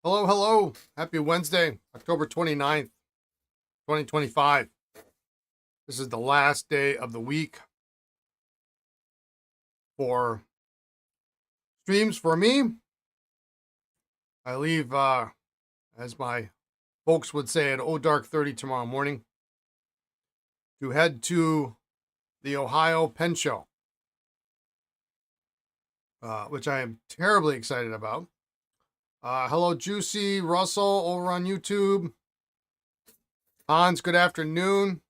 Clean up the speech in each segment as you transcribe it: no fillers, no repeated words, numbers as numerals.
Hello, hello. Happy Wednesday, October 29th, 2025. This is the last day of the week for streams for me. I leave, as my folks would say, at dark 30 tomorrow morning to head to the Ohio Pen Show, which I am terribly excited about. Hello, Juicy, Russell over on YouTube. Hans, good afternoon.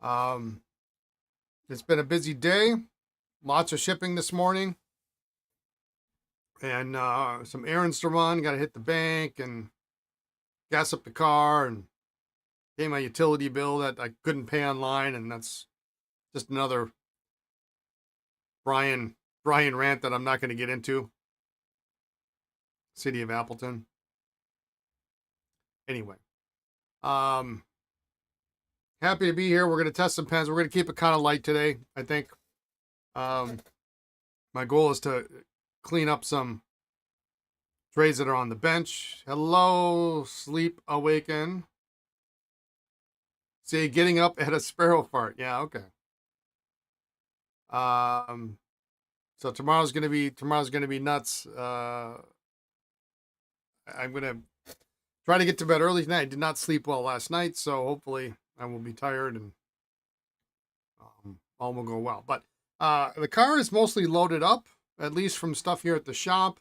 It's been a busy day. Lots of shipping this morning. And some errands to run. Got to hit the bank and gas up the car and pay my utility bill that I couldn't pay online. And that's just another Brian rant that I'm not going to get into. City of Appleton. Anyway, happy to be here. We're going to test some pens. We're going to keep it kind of light today, I think. My goal is to clean up some trays that are on the bench. Hello, Sleep Awaken. See, getting up at a sparrow fart. Yeah, okay. So tomorrow's gonna be nuts. I'm gonna try to get to bed early tonight. I did not sleep well last night, so hopefully I will be tired and all will go well. But the car is mostly loaded up, at least from stuff here at the shop,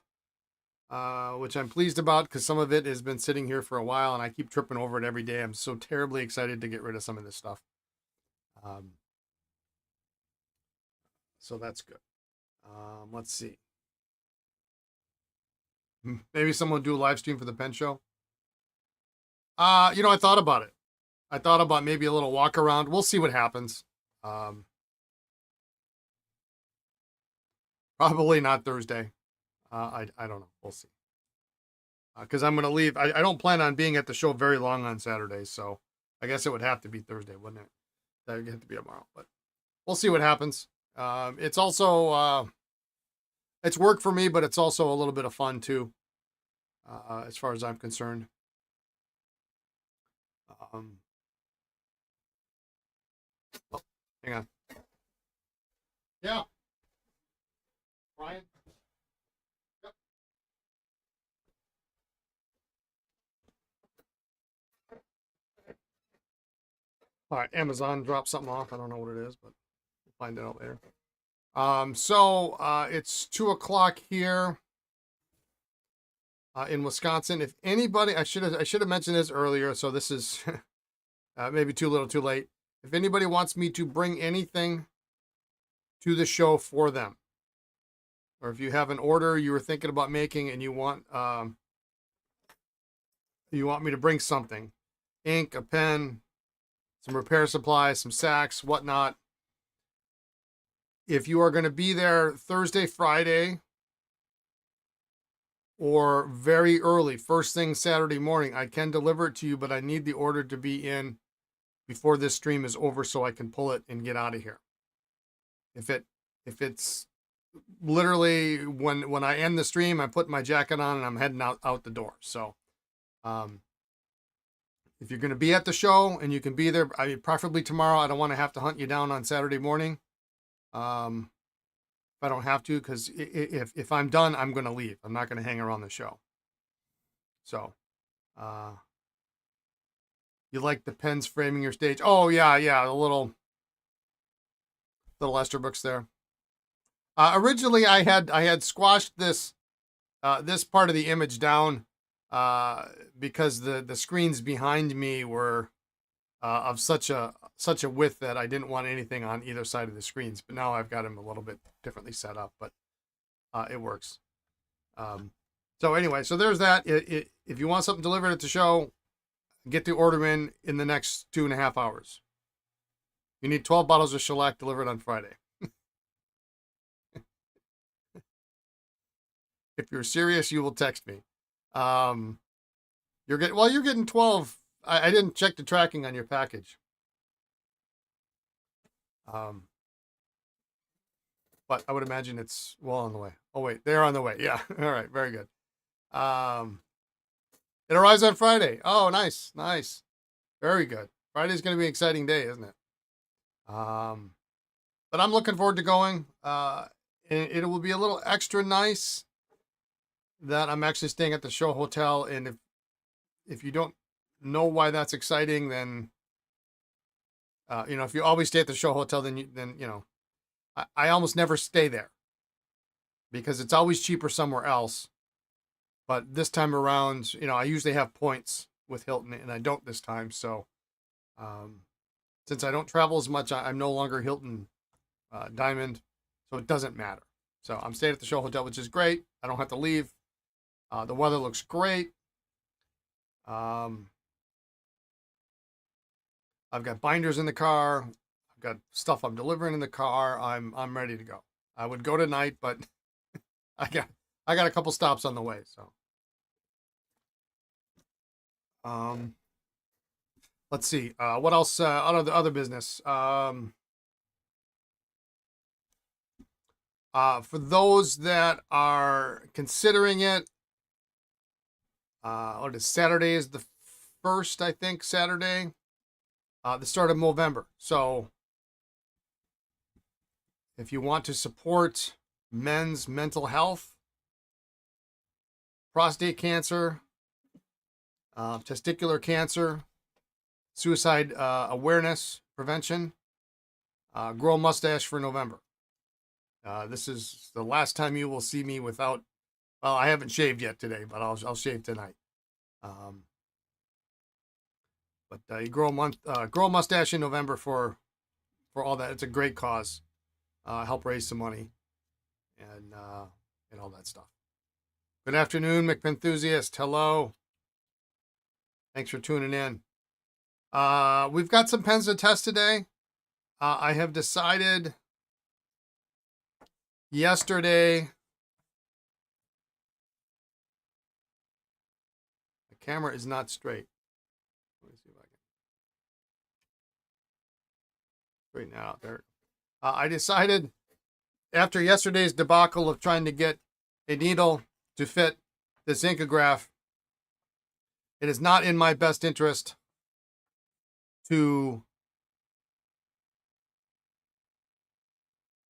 which I'm pleased about because some of it has been sitting here for a while and I keep tripping over it every day. I'm so terribly excited to get rid of some of this stuff. So that's good. Let's see. Maybe someone will do a live stream for the pen show. I thought about it. I thought about maybe a little walk around. We'll see what happens. Probably not Thursday. I don't know. We'll see. Because I'm going to leave. I don't plan on being at the show very long on Saturday, so I guess it would have to be Thursday, wouldn't it? That would have to be tomorrow, but we'll see what happens. It's also it's work for me, but it's also a little bit of fun too, as far as I'm concerned. Oh, hang on. Yeah, Brian. Yep. All right, Amazon dropped something off. I don't know what it is, but we'll find it out later. So it's 2:00 here in Wisconsin. If anybody, I should have mentioned this earlier. So this is maybe too little, too late. If anybody wants me to bring anything to the show for them, or if you have an order you were thinking about making and you want me to bring something, ink, a pen, some repair supplies, some sacks, whatnot. If you are going to be there Thursday, Friday, or very early, first thing Saturday morning, I can deliver it to you, but I need the order to be in before this stream is over so I can pull it and get out of here. If it's literally when I end the stream, I put my jacket on and I'm heading out the door. So if you're going to be at the show and you can be there, preferably tomorrow. I don't want to have to hunt you down on Saturday morning. If I don't have to, because if I'm done, I'm going to leave. I'm not going to hang around the show. So, you like the pens framing your stage? Oh yeah, the little Esterbrook's there. Originally, I had squashed this part of the image down because the screens behind me were of such a width that I didn't want anything on either side of the screens. But now I've got them a little bit differently set up, but it works. So anyway, so there's that. If you want something delivered at the show, get the order in the next 2.5 hours. You need 12 bottles of shellac delivered on Friday. If you're serious, you will text me. You're getting 12. I didn't check the tracking on your package. But I would imagine it's well on the way. Oh wait, they're on the way. Yeah. All right. Very good. Um, it arrives on Friday. Oh, nice, nice, very good. Friday's going to be an exciting day, isn't it? But I'm looking forward to going. It will be a little extra nice that I'm actually staying at the show hotel, and if you don't know why that's exciting, then if you always stay at the show hotel, then I almost never stay there because it's always cheaper somewhere else. But this time around, I usually have points with Hilton, and I don't this time. So since I don't travel as much, I'm no longer Hilton Diamond, so it doesn't matter. So I'm staying at the show hotel, which is great. I don't have to leave. The weather looks great. I've got binders in the car. I've got stuff I'm delivering in the car. I'm ready to go. I would go tonight, but I got a couple stops on the way. So, let's see. What else? Other business. For those that are considering it, what is Saturday is the first, I think, Saturday. The start of November. So if you want to support men's mental health, prostate cancer, testicular cancer, suicide awareness, prevention, grow a mustache for November. This is the last time you will see me without, well, I haven't shaved yet today, but I'll shave tonight. But you grow a mustache in November for all that. It's a great cause. Help raise some money and all that stuff. Good afternoon, McPenthusiast. Hello. Thanks for tuning in. We've got some pens to test today. I have decided yesterday. The camera is not straight. Let me see if I can straighten that out there. I decided after yesterday's debacle of trying to get a needle to fit this Incograph, it is not in my best interest to,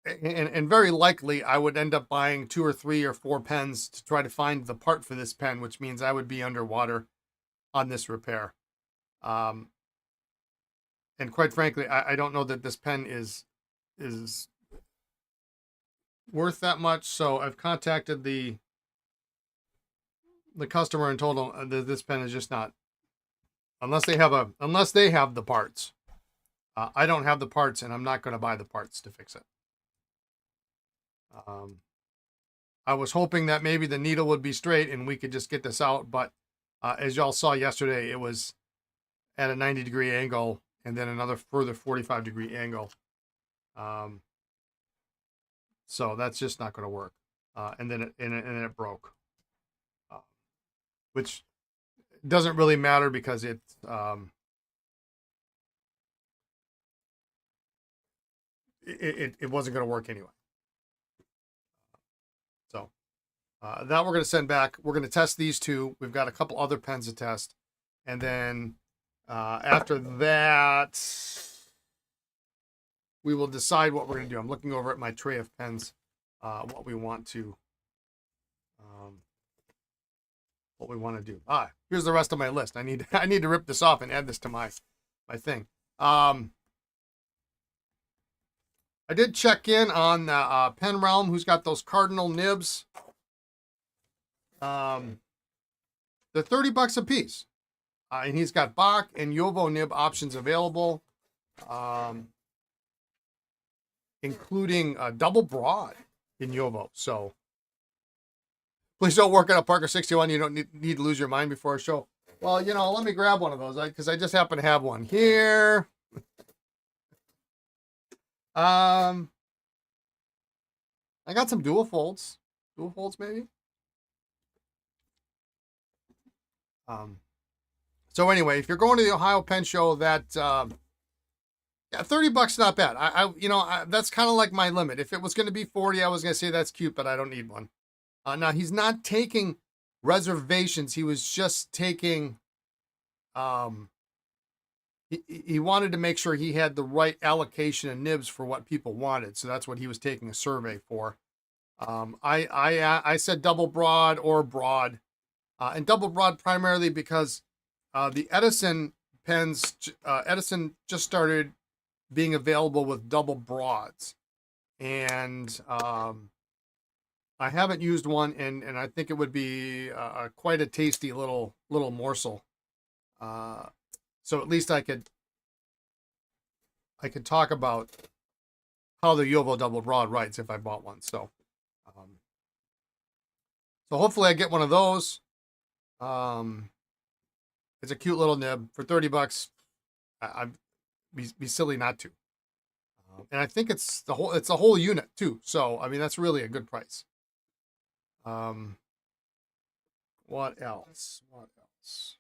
and very likely I would end up buying 2 or 3 or 4 pens to try to find the part for this pen, which means I would be underwater on this repair. And quite frankly, I don't know that this pen is worth that much. So I've contacted the customer and told them that this pen is just not, unless they have the parts. I don't have the parts, and I'm not going to buy the parts to fix it. I was hoping that maybe the needle would be straight and we could just get this out, but as y'all saw yesterday, it was at a 90-degree angle and then another further 45-degree angle. So that's just not going to work. And then it broke, which doesn't really matter because it wasn't going to work anyway. So that we're going to send back. We're going to test these two. We've got a couple other pens to test. And then after that, we will decide what we're going to do. I'm looking over at my tray of pens, what we want to do. Here's the rest of my list. I need to rip this off and add this to my thing. I did check in on Pen Realm, who's got those cardinal nibs. They're $30 a piece. And he's got Bach and Jovo nib options available, including a double broad in Jovo. So please don't work at a Parker 61. You don't need to lose your mind before a show. Well, let me grab one of those because I just happen to have one here. I got some Duofolds maybe. So anyway, if you're going to the Ohio Pen Show, that $30 not bad. That's kind of like my limit. If it was going to be 40, I was going to say that's cute, but I don't need one. Now he's not taking reservations. He was just taking, um, he wanted to make sure he had the right allocation of nibs for what people wanted. So that's what he was taking a survey for. I said double broad or broad, and double broad primarily because the Edison pens, Edison just started being available with double broads, and I haven't used one, and I think it would be quite a tasty little morsel. Uh, so at least I could talk about how the Yovo double broad writes if I bought one. Um, so hopefully I get one of those. Um, it's a cute little nib for $30. I'd be silly not to. And I think it's a whole unit too. So I mean that's really a good price. Um, what else? What else?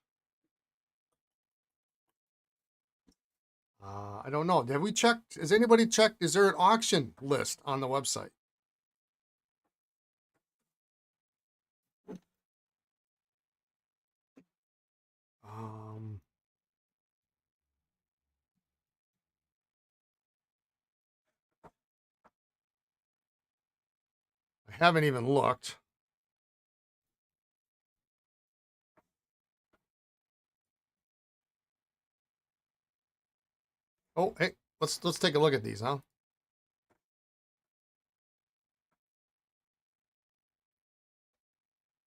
I don't know. Have we checked? Has anybody checked? Is there an auction list on the website? Um, I haven't even looked. Oh, hey, let's take a look at these, huh?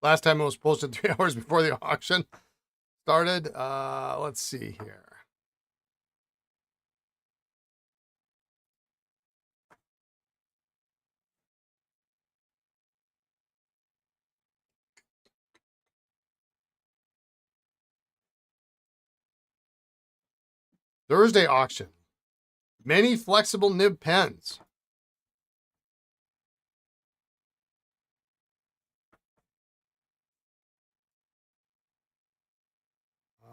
Last time it was posted 3 hours before the auction started. Let's see here. Thursday auction. Many flexible nib pens.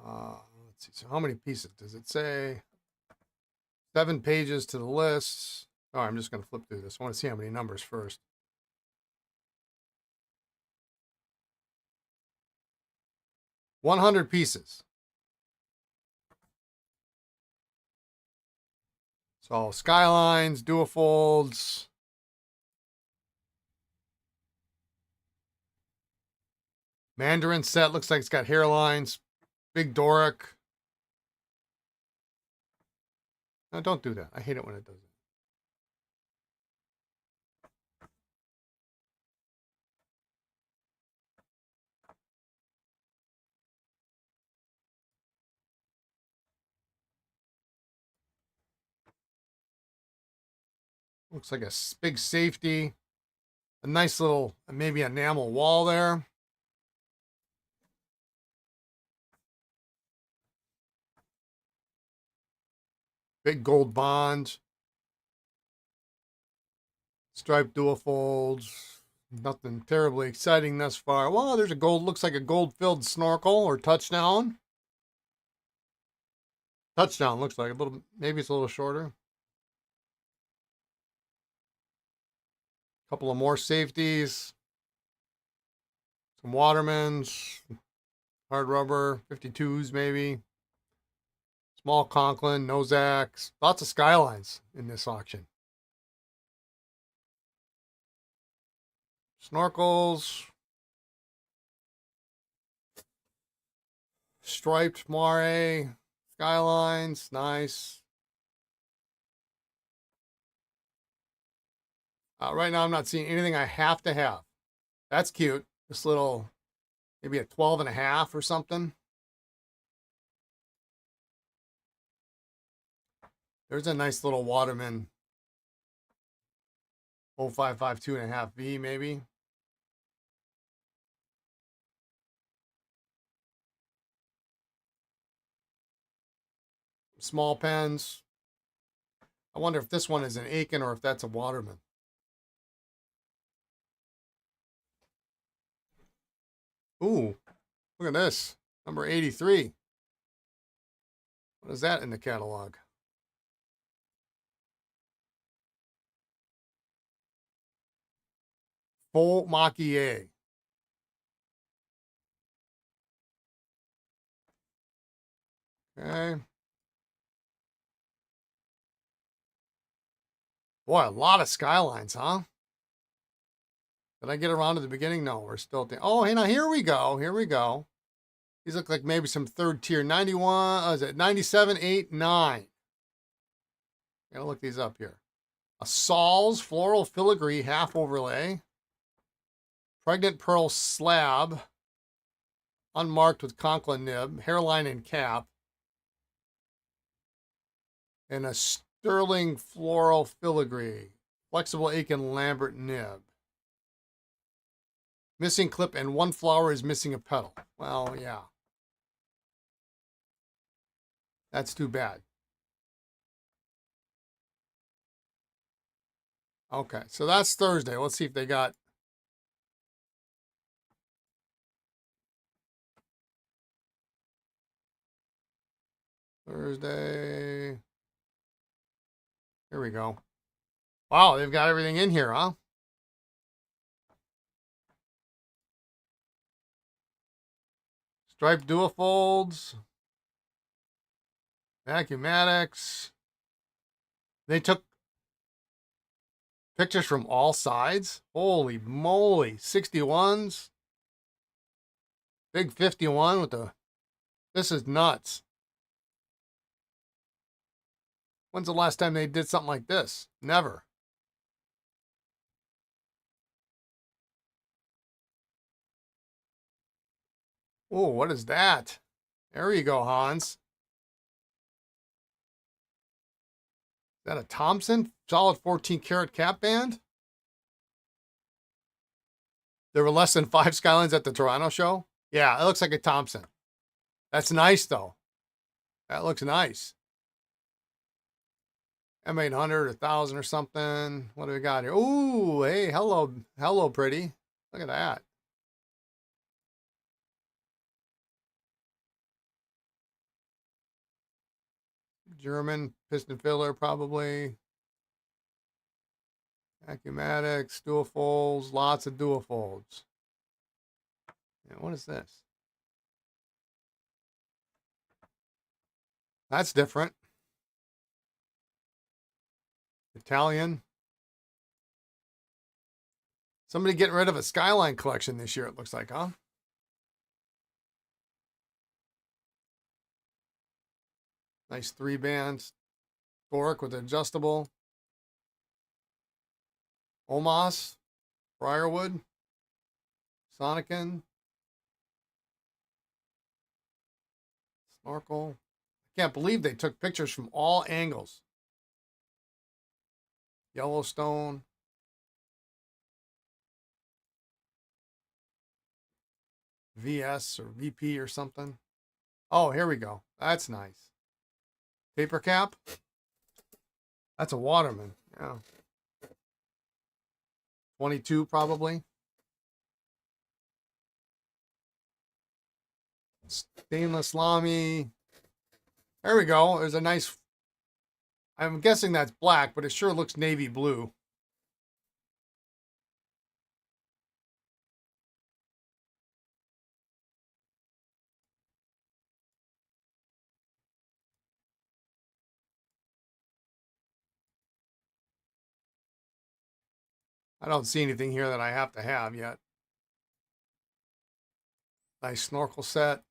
Let's see. So how many pieces does it say? 7 pages to the list. Oh, I'm just going to flip through this. I want to see how many numbers first. 100 pieces. So Skylines, Duofolds. Mandarin set looks like it's got hairlines. Big Doric. No, don't do that. I hate it when it does it. Looks like a big safety. A nice little, maybe enamel wall there. Big gold bond. Striped Duofolds. Nothing terribly exciting thus far. Well, there's a gold, looks like a gold-filled snorkel or touchdown. Touchdown looks like a little, maybe it's a little shorter. Couple of more safeties. Some Watermans. Hard rubber, 52s maybe. Small Conklin, Nozacs. Lots of Skylines in this auction. Snorkels. Striped Moire. Skylines. Nice. Right now, I'm not seeing anything I have to have. That's cute. This little, maybe a 12 and a half or something. There's a nice little Waterman 0552.5V maybe. Small pens. I wonder if this one is an Aiken or if that's a Waterman. Ooh, look at this. Number 83. What is that in the catalog? Full Maquille. Okay. Boy, a lot of skylines, huh? Did I get around to the beginning? No, we're still at the... Oh, hey, now here we go. Here we go. These look like maybe some third tier. 91, is it 97, 8, 9? Gotta look these up here. A Saul's floral filigree half overlay. Pregnant pearl slab. Unmarked with concha nib. Hairline and cap. And a sterling floral filigree. Flexible Aiken Lambert nib. Missing clip and one flower is missing a petal. Well, yeah. That's too bad. Okay, so that's Thursday. Let's see if they got... Thursday. Here we go. Wow, they've got everything in here, huh? Striped Duofolds. Vacuumatics. They took pictures from all sides. Holy moly. 61s. Big 51 with the... This is nuts. When's the last time they did something like this? Never. Oh, what is that? There you go, Hans. Is that a Thompson? Solid 14 karat cap band? There were less than 5 Skylines at the Toronto show? Yeah, it looks like a Thompson. That's nice, though. That looks nice. M800, 1,000 or something. What do we got here? Ooh, hey, hello. Hello, pretty. Look at that. German piston filler, probably. Vacuumatics, Duofolds, lots of Duofolds. Yeah, what is this? That's different. Italian. Somebody getting rid of a Skyline collection this year, it looks like, huh? Nice 3-band. Toric with adjustable. Omas. Briarwood. Sonicin. Snorkel. I can't believe they took pictures from all angles. Yellowstone. VS or VP or something. Oh, here we go. That's nice. Paper cap. That's a Waterman. Yeah. 22 probably. Stainless Lamy. There we go. There's a nice... I'm guessing that's black, but it sure looks navy blue. I don't see anything here that I have to have yet. Nice snorkel set.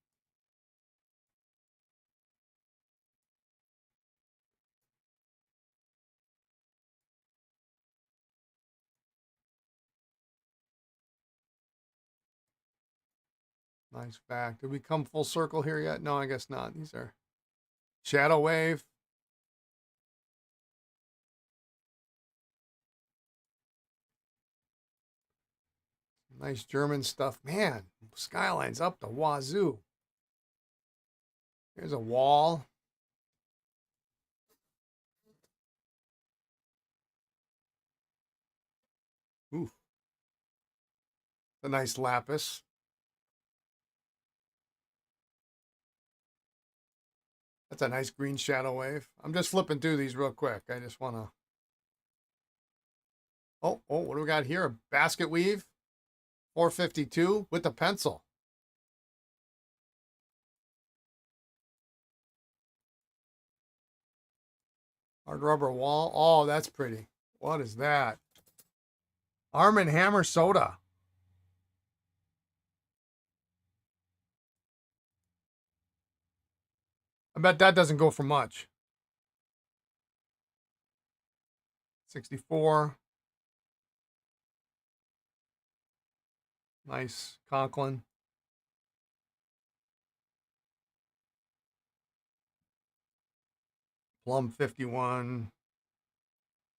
Nice back. Did we come full circle here yet? No, I guess not. These are Shadow Wave. Nice German stuff. Man, Skyline's up the wazoo. Here's a wall. Ooh. A nice lapis. That's a nice green Shadow Wave. I'm just flipping through these real quick. I just want to... Oh, what do we got here? A basket weave. 452 with the pencil. Hard rubber wall. Oh, that's pretty. What is that? Arm& Hammer soda. I bet that doesn't go for much. 64. Nice Conklin. Plum 51.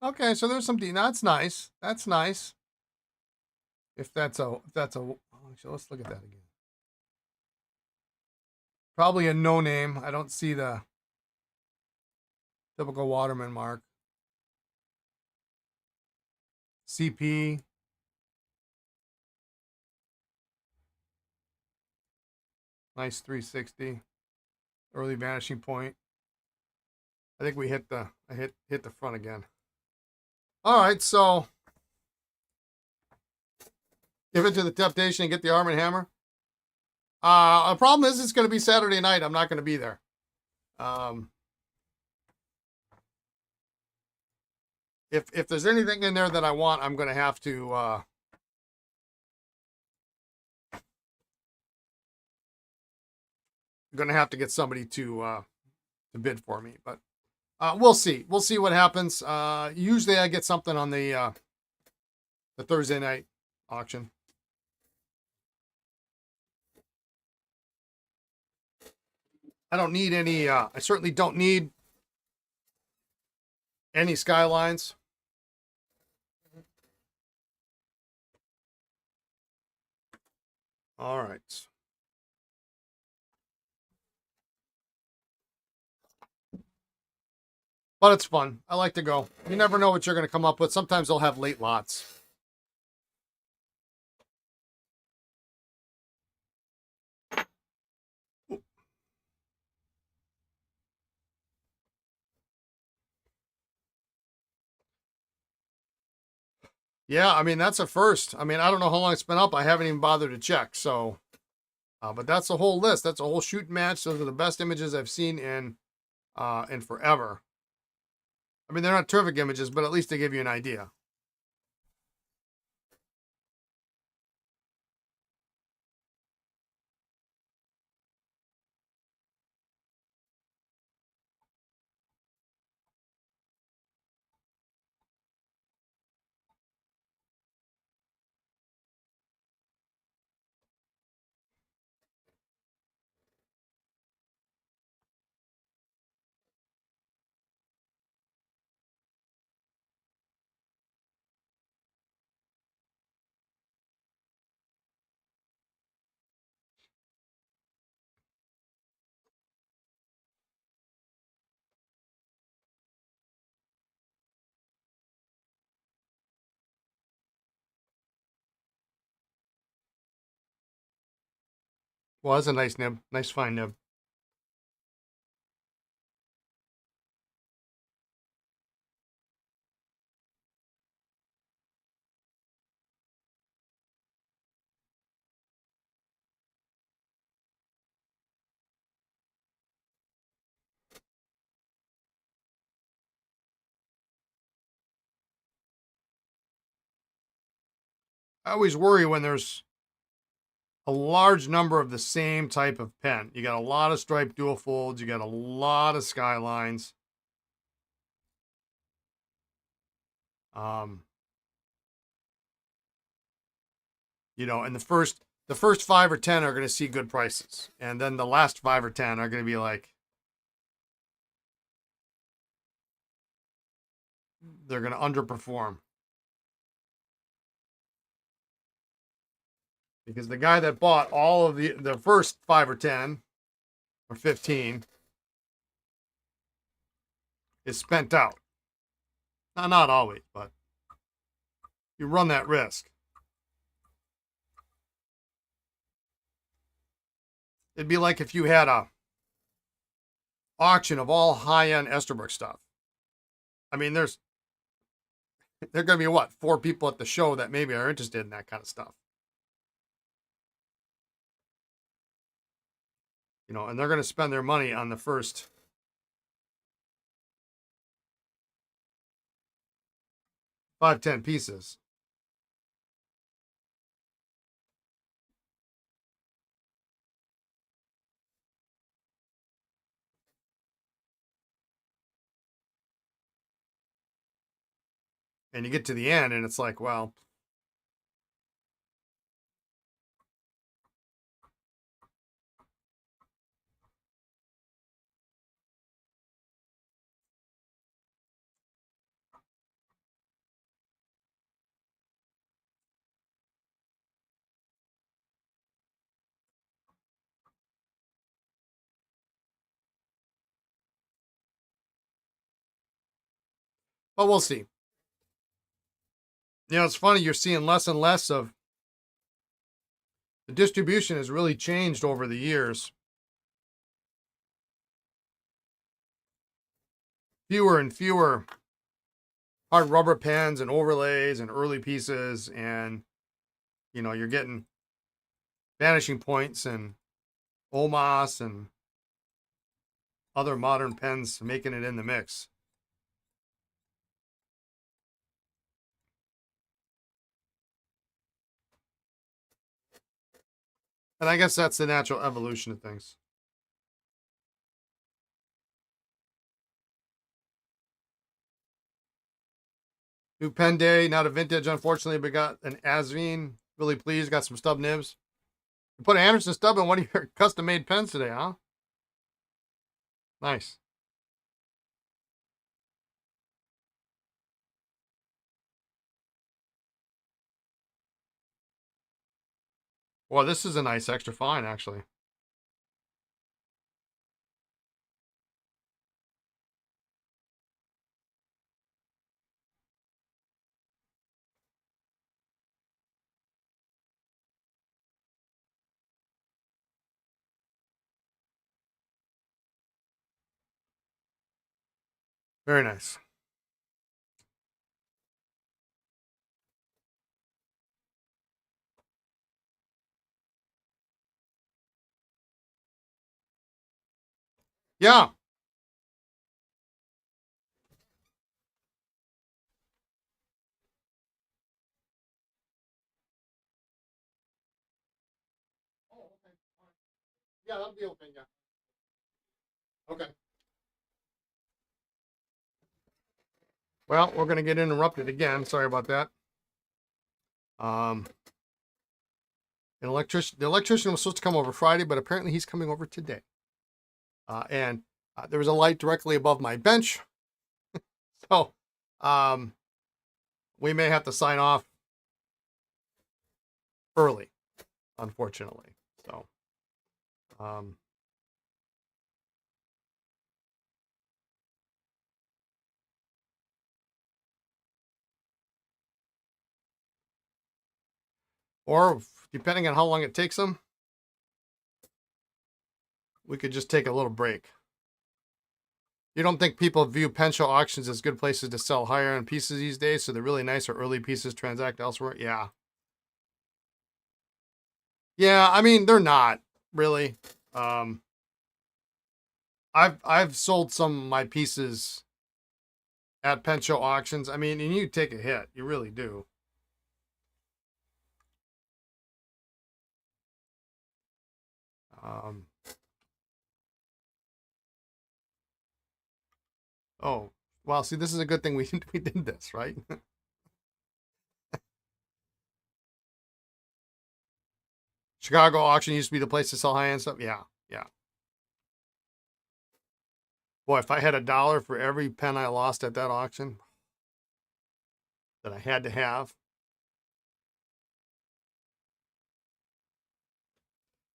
Okay, so there's some. That's nice. That's nice. If that's a. Actually, let's look at that again. Probably a no name. I don't see the typical Waterman mark. CP. Nice 360. Early vanishing point. I think we hit the. I hit the front again. All right, so give it to the temptation and get the Arm& Hammer. The problem is it's going to be Saturday night. I'm not going to be there. If there's anything in there that I want, I'm going to have to get somebody to bid for me. But we'll see. We'll see what happens. Usually I get something on the Thursday night auction. I don't need any. I certainly don't need any skylines. All right. But it's fun. I like to go. You never know what you're going to come up with. Sometimes they'll have late lots. Yeah, I mean, that's a first. I mean, I don't know how long it's been up. I haven't even bothered to check. So, but that's a whole list. That's a whole shooting match. Those are the best images I've seen in forever. I mean, they're not terrific images, but at least they give you an idea. Well, that's a nice nib. Nice fine nib. I always worry when there's a large number of the same type of pen. You got a lot of striped Duofolds. You got a lot of skylines. Um, and the first 5 or 10 are going to see good prices, and then the last 5 or 10 are going to be like they're going to underperform because the guy that bought all of the first 5 or 10 or 15 is spent out. Not always, but you run that risk. It'd be like if you had a auction of all high-end Esterbrook stuff. I mean, there are going to be what, 4 people at the show that maybe are interested in that kind of stuff. And they're going to spend their money on the first 5, 10 pieces. And you get to the end and it's like, well, but we'll see. You know, it's funny, you're seeing less and less of the distribution has really changed over the years. Fewer and fewer hard rubber pens and overlays and early pieces, and you know, you're getting vanishing points and Omas and other modern pens making it in the mix. And I guess that's the natural evolution of things. New pen day, not a vintage, unfortunately, but got an Asvine. Really pleased. Got some stub nibs. You put an Anderson stub in one of your custom made pens today, huh? Nice. Well, this is a nice extra fine, actually. Very nice. Yeah. Oh, okay. Yeah, that'll be okay. Yeah. Okay. Well, we're gonna get interrupted again. Sorry about that. Um, the electrician was supposed to come over Friday, but apparently he's coming over today. And there was a light directly above my bench, so um, we may have to sign off early, unfortunately. So, um, or depending on how long it takes them, we could just take a little break. You don't think people view pen show auctions as good places to sell higher end pieces these days? So the really nice or early pieces transact elsewhere? Yeah. Yeah, I mean, they're not really. Um, I've sold some of my pieces at pen show auctions. I mean, and you take a hit. You really do. Um, oh, well, see, this is a good thing we we did this, right? Chicago auction used to be the place to sell high end stuff. Yeah, yeah. Boy, if I had $1 for every pen I lost at that auction that I had to have,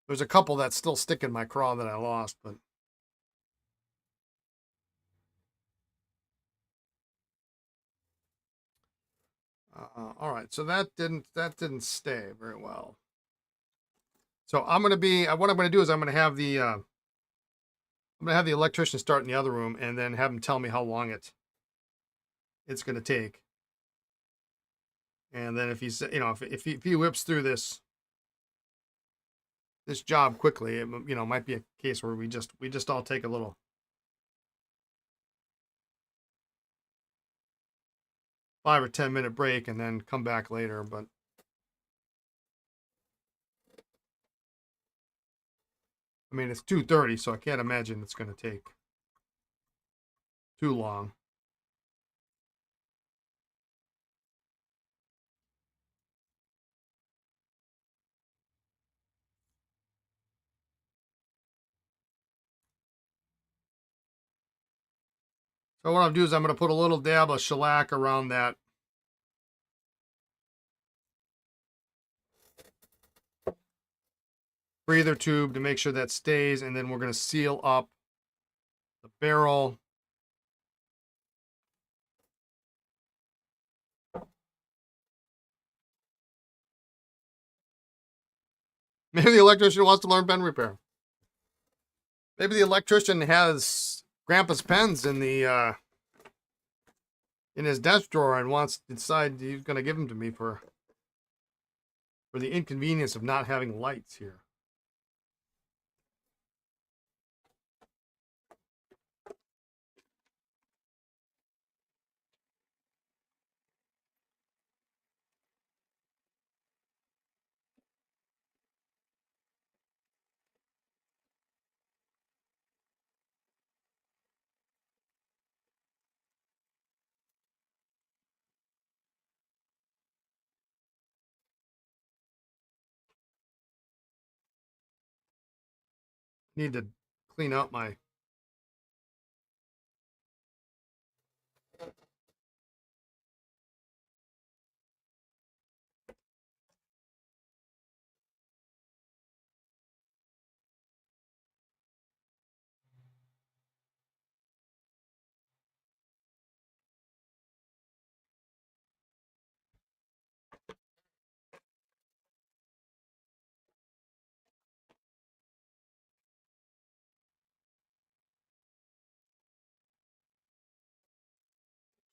there's a couple that still stick in my craw that I lost, but all right. So that didn't stay very well. So I'm gonna be what I'm gonna do is I'm gonna have the electrician start in the other room and then have him tell me how long it's gonna take. And then if he's if he whips through this job quickly, it might be a case where we just all take a little 5 or 10 minute break and then come back later. But I mean, it's 2:30, so I can't imagine it's going to take too long. So what I'll do is I'm going to put a little dab of shellac around that breather tube to make sure that stays, and then we're going to seal up the barrel. Maybe the electrician wants to learn pen repair. Maybe the electrician has Grandpa's pens in his desk drawer and wants to decide he's going to give them to me for the inconvenience of not having lights here. Need to clean out my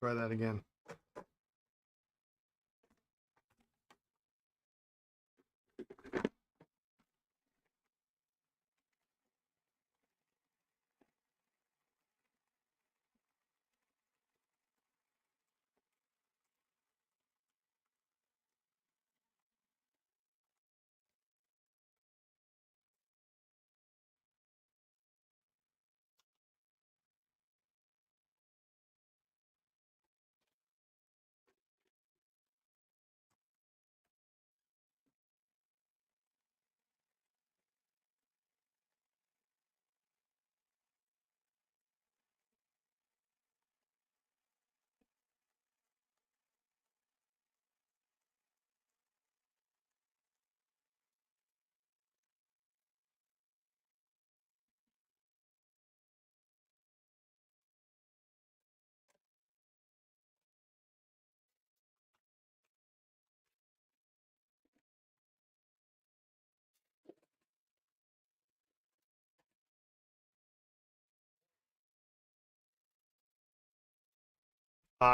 try that again.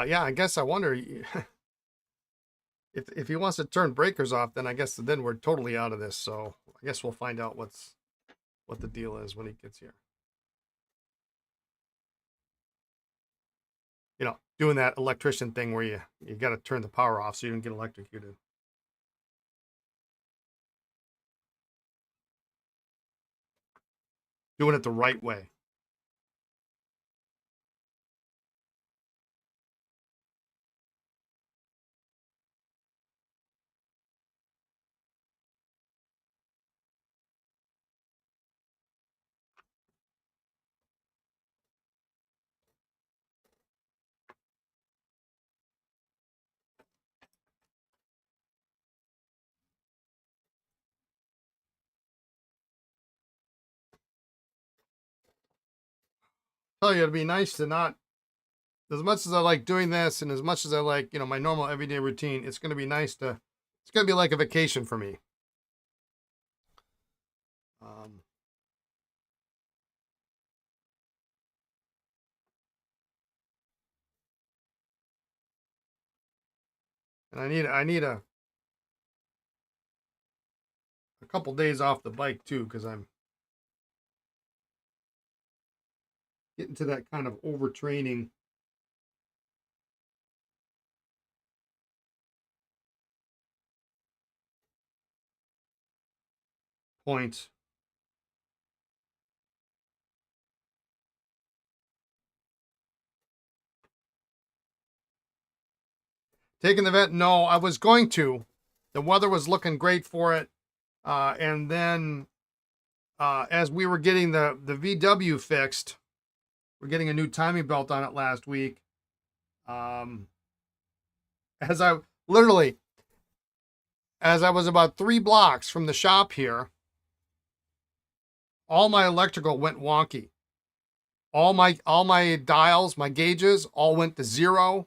Yeah, I guess I wonder if he wants to turn breakers off, then I guess then we're totally out of this. So I guess we'll find out what the deal is when he gets here. Doing that electrician thing where you got to turn the power off so you don't get electrocuted. Doing it the right way. Tell you, it'd be nice to not, as much as I like doing this and as much as I like, my normal everyday routine, it's going to be nice it's going to be like a vacation for me. Um, and I need a couple days off the bike too, because I'm getting to that kind of overtraining point. Taking the vet? No, I was going to. The weather was looking great for it. And then as we were getting the VW fixed, we're getting a new timing belt on it last week. As I literally, as I was about 3 blocks from the shop here, all my electrical went wonky. All my dials, my gauges, all went to 0.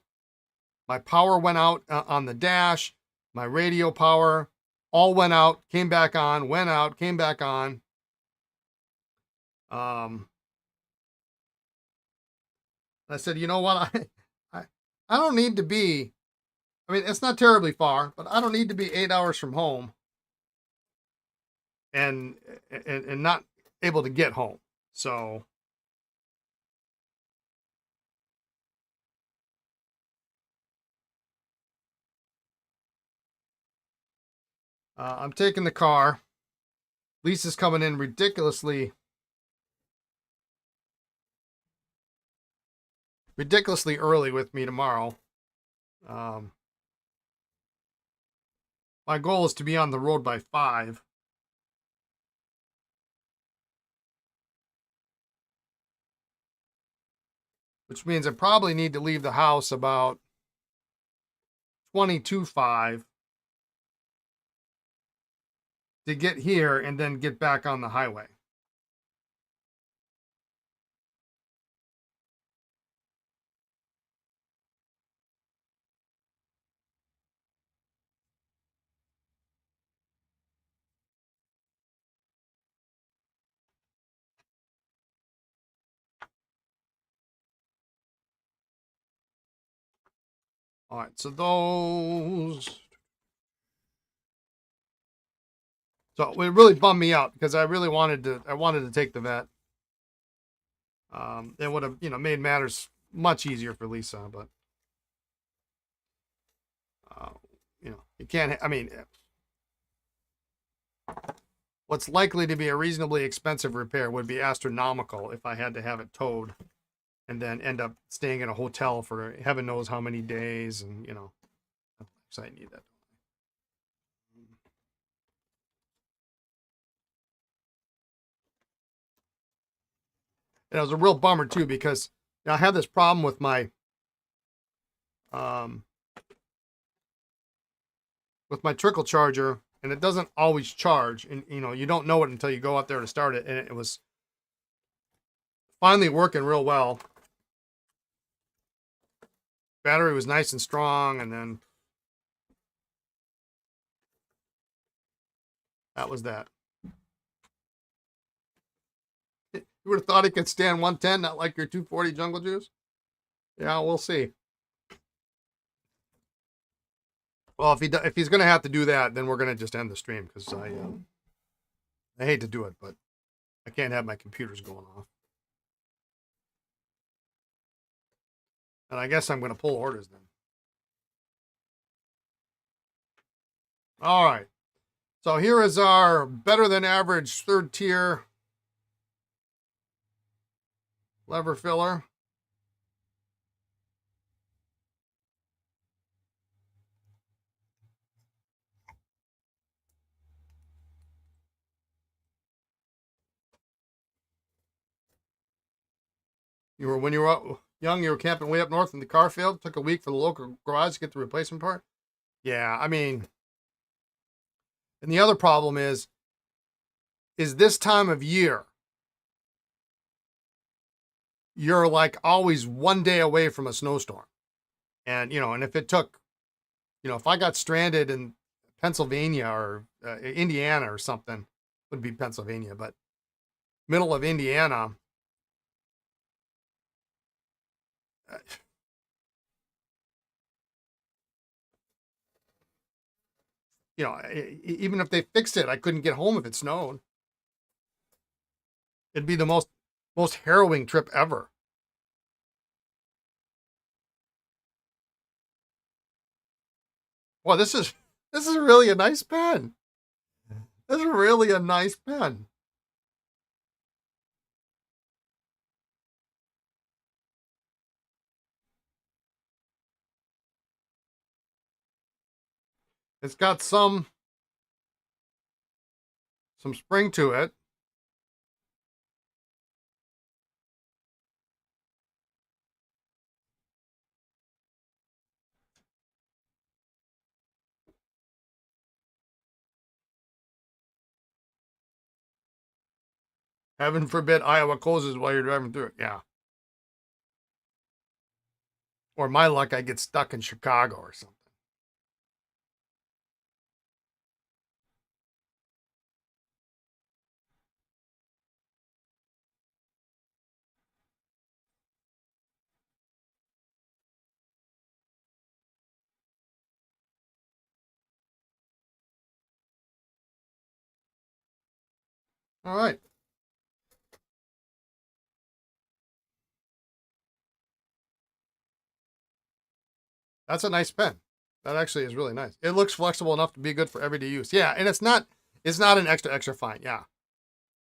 My power went out on the dash. My radio power all went out, came back on, went out, came back on. I said, you know what? I don't need to be. I mean, it's not terribly far, but I don't need to be 8 hours from home and not able to get home. So I'm taking the car. Lisa's coming in ridiculously early with me tomorrow. My goal is to be on the road by 5. Which means I probably need to leave the house about 22:05 to get here and then get back on the highway. All right, so it really bummed me out because I really wanted to take the vet. It would have, made matters much easier for Lisa, but you can't. I mean, what's likely to be a reasonably expensive repair would be astronomical if I had to have it towed and then end up staying in a hotel for heaven knows how many days, and so I need that. And it was a real bummer too because I have this problem with my trickle charger, and it doesn't always charge, and you don't know it until you go out there to start it, and it was finally working real well. Battery was nice and strong, and then that was that. You would have thought he could stand 110, not like your 240 Jungle Juice. Yeah, we'll see. Well, if he's going to have to do that, then we're going to just end the stream because I hate to do it, but I can't have my computers going off. And I guess I'm going to pull orders then. All right. So here is our better than average 3rd tier lever filler. When you were young, you were camping way up north in the car failed. Took a week for the local garage to get the replacement part. Yeah, I mean, and the other problem is this time of year, you're like always one day away from a snowstorm. And, and if it took, if I got stranded in Pennsylvania or Indiana or something, would be Pennsylvania, but middle of Indiana, even if they fixed it, I couldn't get home if it snowed. It'd be the most harrowing trip ever. Well, this is really a nice pen. That's really a nice pen. It's got some spring to it. Heaven forbid Iowa closes while you're driving through it. Yeah. Or my luck, I get stuck in Chicago or something. All right. That's a nice pen. That actually is really nice. It looks flexible enough to be good for everyday use. Yeah, and it's not an extra fine. Yeah.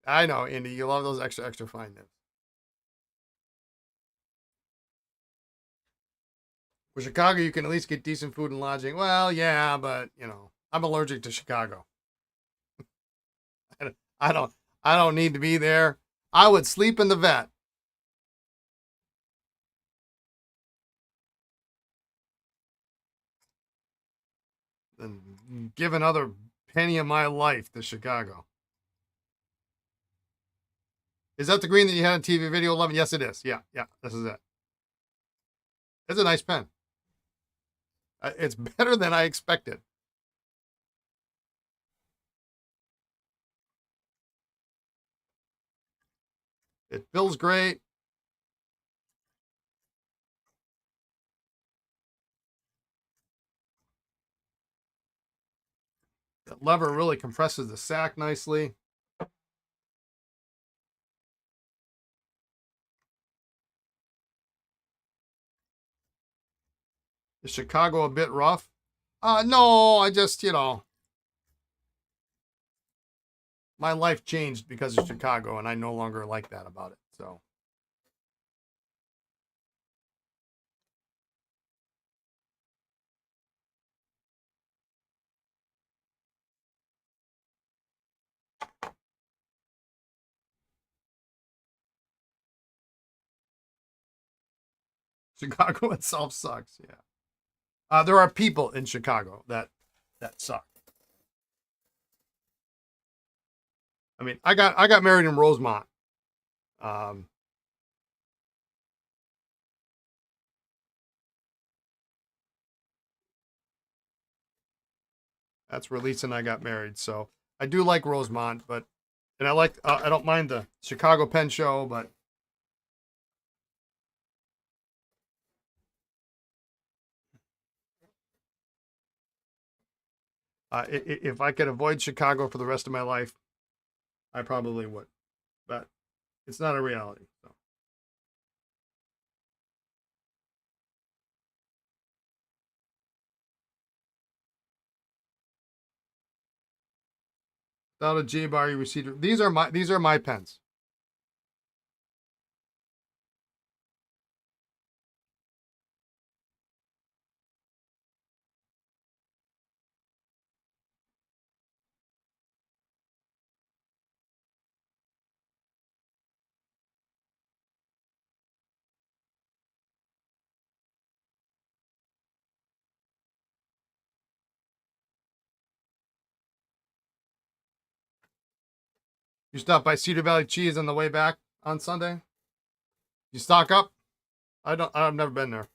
I know, Indy, you love those extra fine nibs. For Chicago, you can at least get decent food and lodging. Well, yeah, but I'm allergic to Chicago. I don't I don't need to be there. I would sleep in the vet than give another penny of my life to Chicago. Is that the green that you had on TV video 11? Yes, it is. Yeah, yeah, this is it. It's a nice pen. It's better than I expected. It feels great. The lever really compresses the sack nicely. Is Chicago a bit rough? No, I just, my life changed because of Chicago, and I no longer like that about it. So Chicago itself sucks. Yeah. There are people in Chicago that suck. I mean, I got married in Rosemont. Um, that's where Lisa and I got married. So I do like Rosemont, but and I don't mind the Chicago Pen Show, but if I could avoid Chicago for the rest of my life, I probably would. But it's not a reality. So without a J bar, you receive. These are my pens. You stop by Cedar Valley Cheese on the way back on Sunday. You stock up. I don't. I've never been there.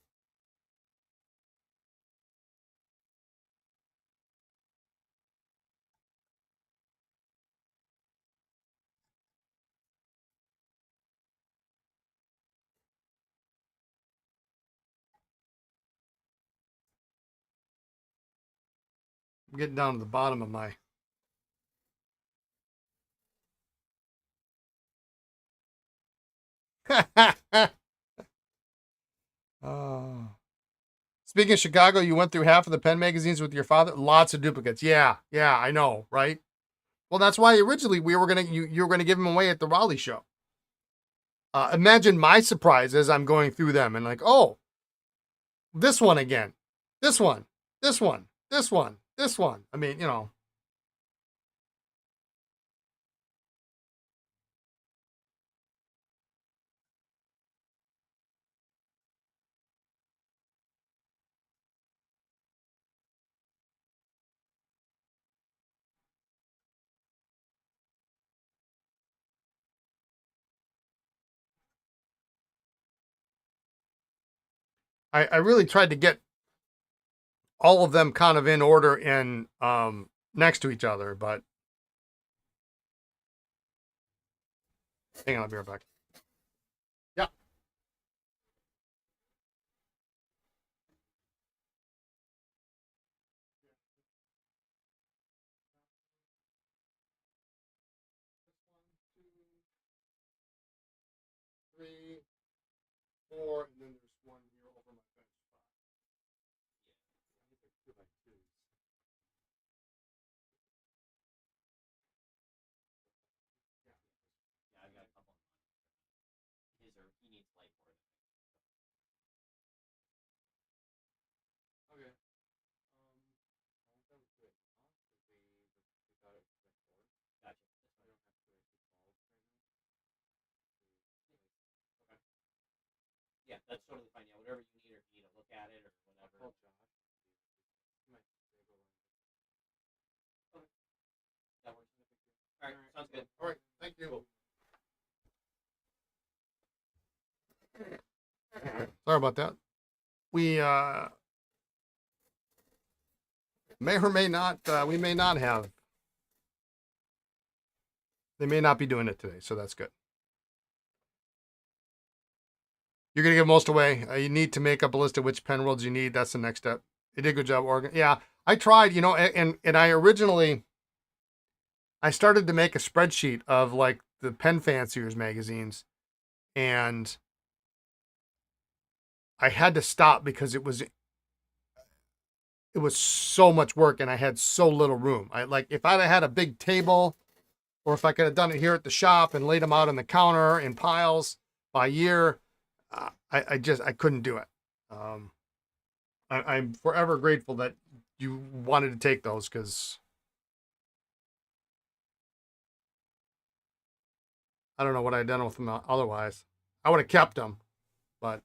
I'm getting down to the bottom of my. Oh. Speaking of Chicago, you went through half of the pen magazines with your father. Lots of duplicates. Yeah, yeah, I know, right? Well, that's why originally we were gonna you were gonna give them away at the Raleigh show. Imagine my surprise as I'm going through them and like, oh, this one again, this one, this one, this one, this one. I mean, you know, I really tried to get all of them kind of in order and next to each other, but hang on, I'll be right back. Yeah. 1, 2, 3, 4, and then there's one here over my bench spot. Okay. That was good. All right, sounds good. All right, thank you. Sorry about that. We may or may not. We may not have. They may not be doing it today, so that's good. You're gonna give most away. You need to make up a list of which pen rolls you need. That's the next step. You did a good job, Oregon. Yeah, I tried. You know, and I originally I started to make a spreadsheet of like the Pen Fanciers magazines, and I had to stop because it was so much work and I had so little room. I like if I'd had a big table, or if I could have done it here at the shop and laid them out on the counter in piles by year, I couldn't do it. Um, I'm forever grateful that you wanted to take those because I don't know what I'd done with them otherwise. I would have kept them, but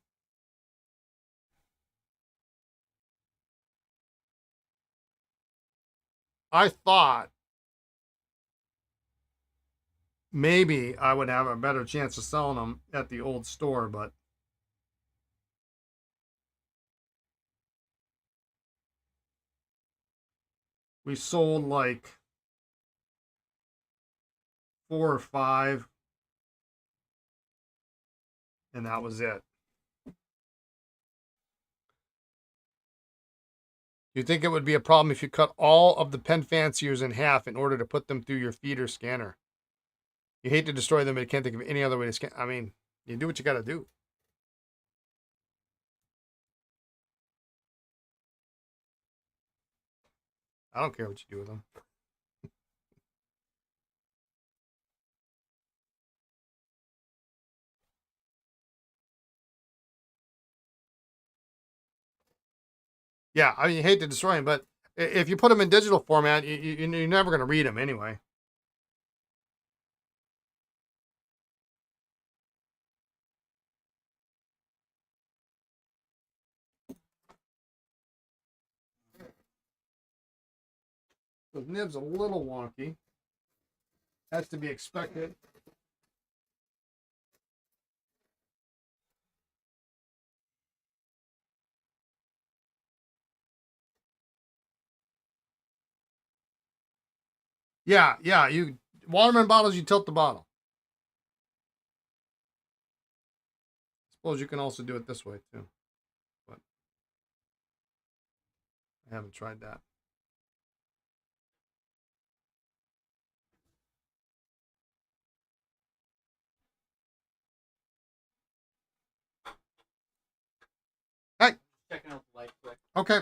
I thought maybe I would have a better chance of selling them at the old store, but we sold like 4 or 5, and that was it. You think it would be a problem if you cut all of the pen fanciers in half in order to put them through your feeder scanner? You hate to destroy them, but you can't think of any other way to scan. I mean, you do what you got to do. I don't care what you do with them. Yeah, I mean, you hate to destroy them, but if you put them in digital format, you're never going to read them anyway. The nib's a little wonky. That's to be expected. Yeah, yeah. You Watermelon bottles, you tilt the bottle. Suppose you can also do it this way too, but I haven't tried that. Hey, checking out the light quick. Okay.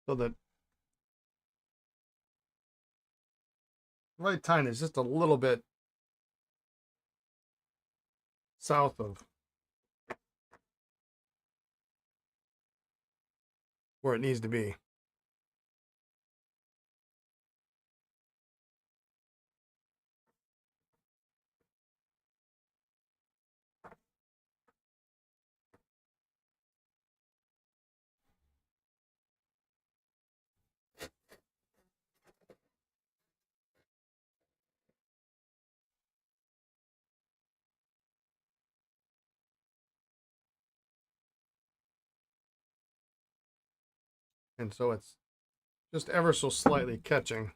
So the right tine is just a little bit south of where it needs to be. And so it's just ever so slightly catching. I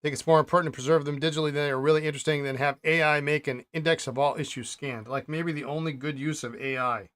think it's more important to preserve them digitally than they are really interesting than have AI make an index of all issues scanned. Like maybe the only good use of AI.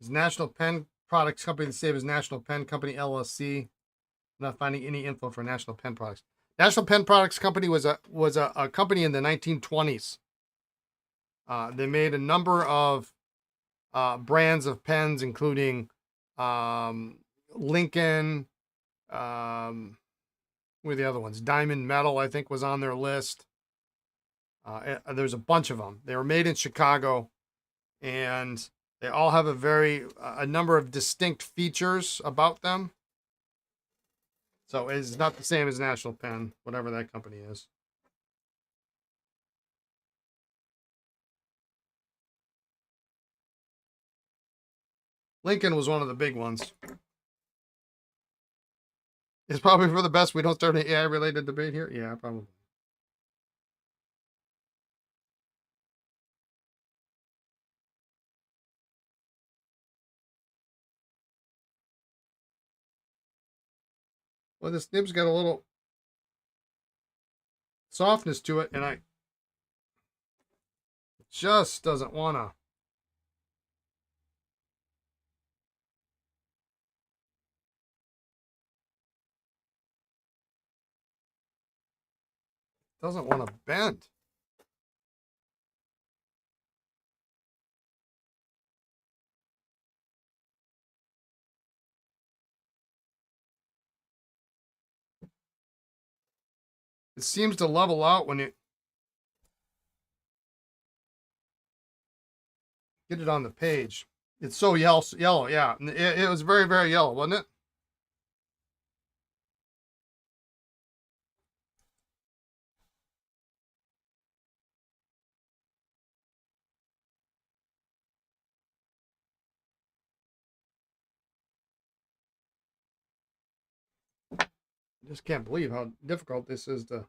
Is National Pen Products Company the same as National Pen Company LLC? I'm not finding any info for National Pen Products. National Pen Products Company was a company in the 1920s. They made a number of brands of pens, including Lincoln. What are the other ones? Diamond Metal, I think, was on their list. There's a bunch of them. They were made in Chicago, and they all have a number of distinct features about them. So it's not the same as National Pen, whatever that company is. Lincoln was one of the big ones. It's probably for the best we don't start an AI related debate here. Yeah, probably. Well, this nib's got a little softness to it, and I just doesn't want to bend. It seems to level out when you get it on the page. It's so yellow, yeah. It was very, very yellow, wasn't it? I just can't believe how difficult this is to.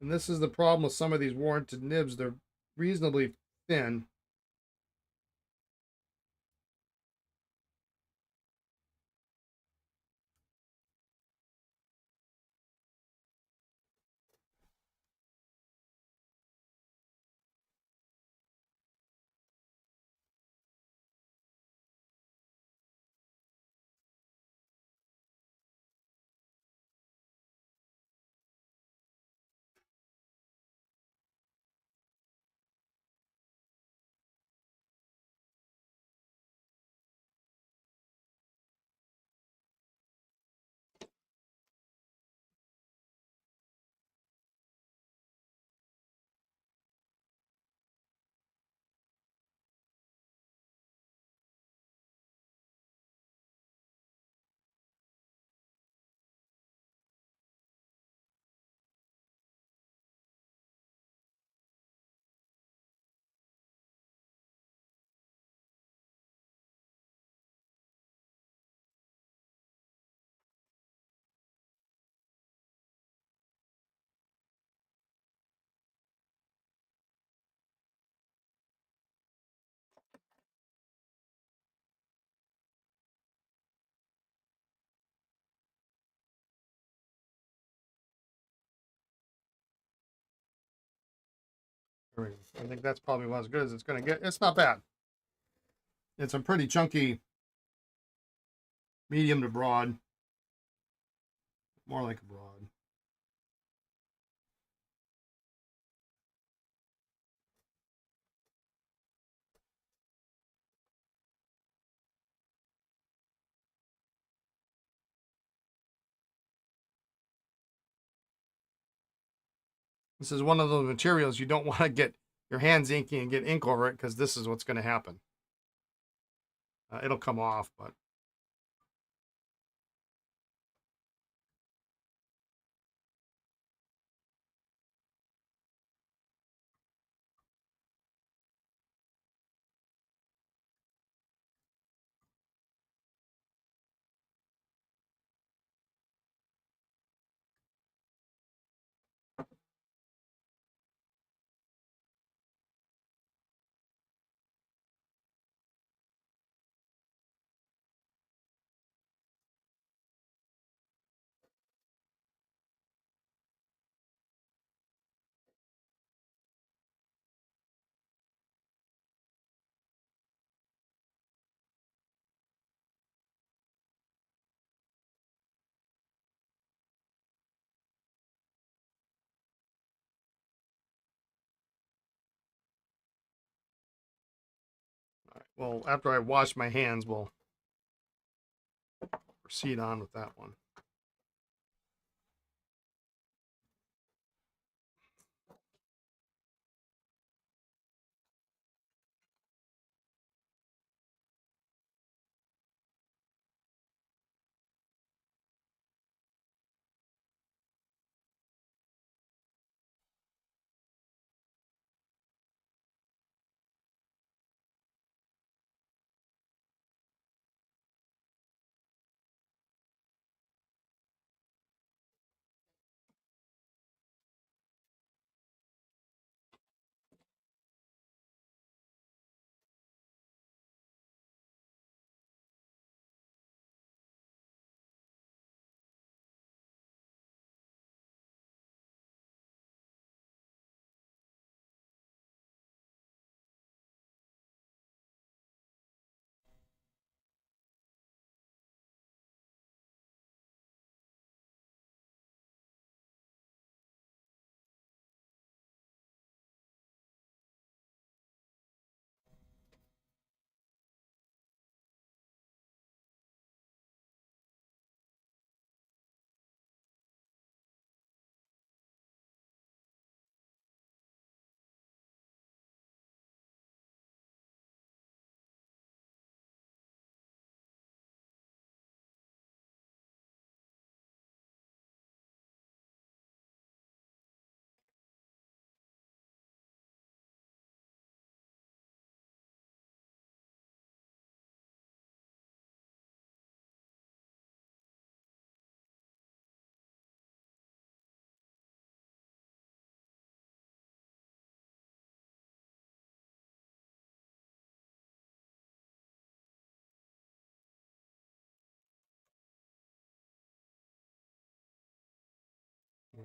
And this is the problem with some of these warranted nibs. They're reasonably thin. I think that's probably about as good as it's going to get. It's not bad. It's a pretty chunky, medium to broad, more like a broad. This is one of those materials you don't want to get your hands inky and get ink over it, because this is what's going to happen. It'll come off, but well, after I wash my hands, we'll proceed on with that one.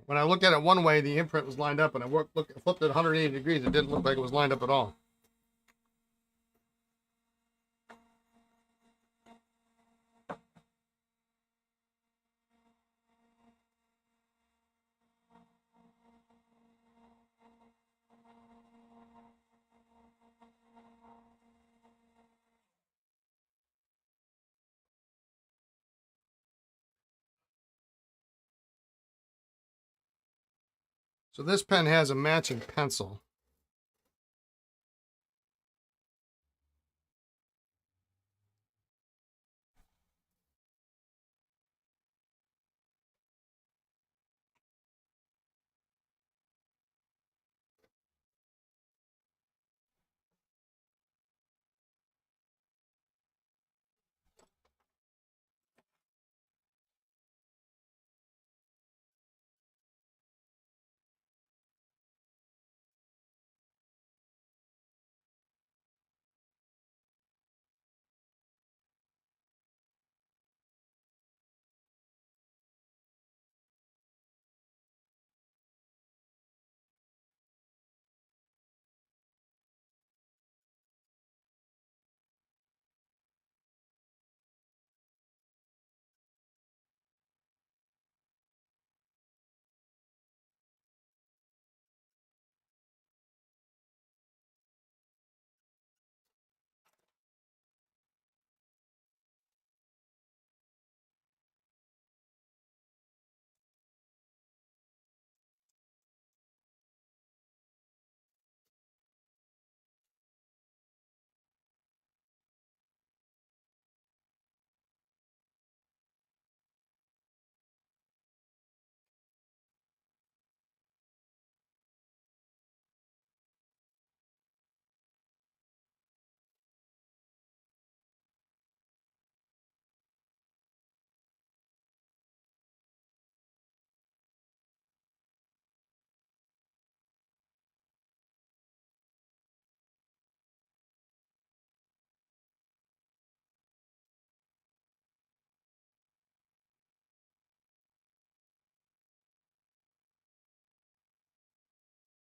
When I looked at it one way, the imprint was lined up, and I flipped it 180 degrees. It didn't look like it was lined up at all. So this pen has a matching pencil.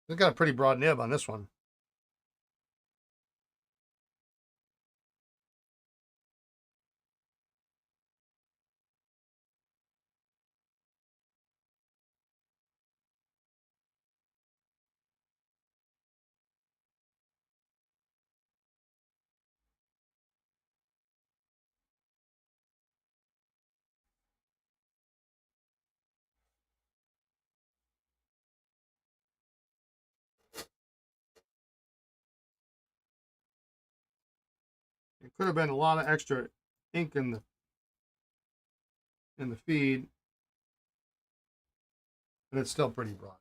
It's got a pretty broad nib on this one. It could have been a lot of extra ink in the feed, but it's still pretty broad.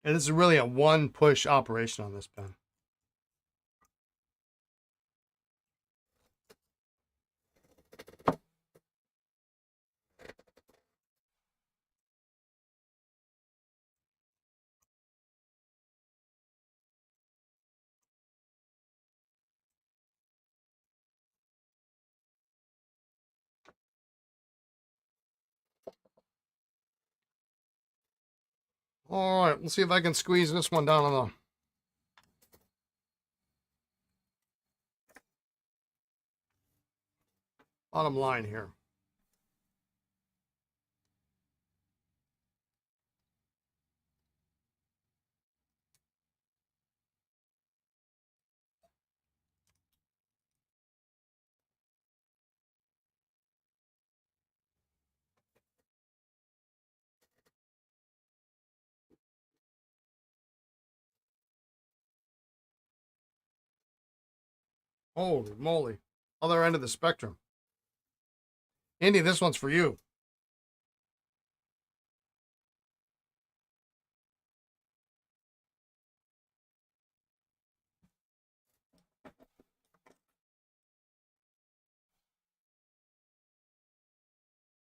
And this is really a one push operation on this pen. All right, let's see if I can squeeze this one down on the bottom line here. Holy moly. Other end of the spectrum. Indy, this one's for you.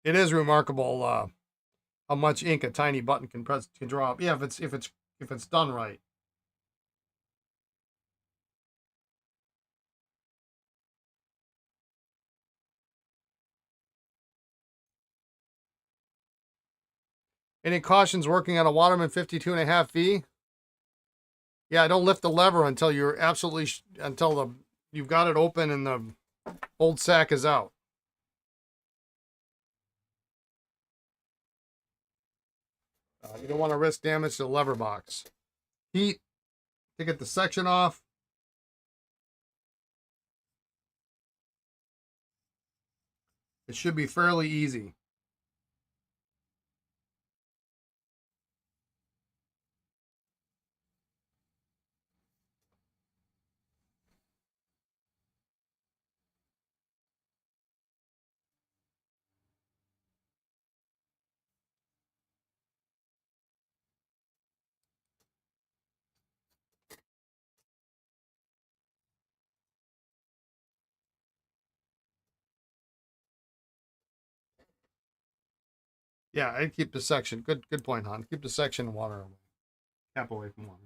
It is remarkable how much ink a tiny button can draw up. Yeah, if it's done right. Any cautions working on a Waterman 52.5V? Yeah, don't lift the lever until you're absolutely until you've got it open and the old sack is out. You don't want to risk damage to the lever box. Heat to get the section off. It should be fairly easy. Yeah, I'd keep the section. Good point, hon. Keep the section water away. Cap away from water.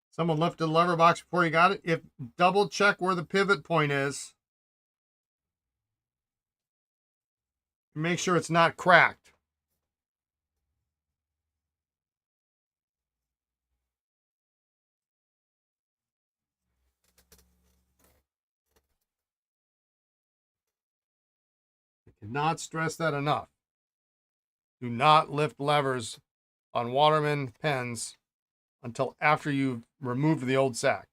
Someone lifted the lever box before you got it. If double check where the pivot point is. Make sure it's not cracked. I cannot stress that enough. Do not lift levers on Waterman pens until after you've removed the old sack.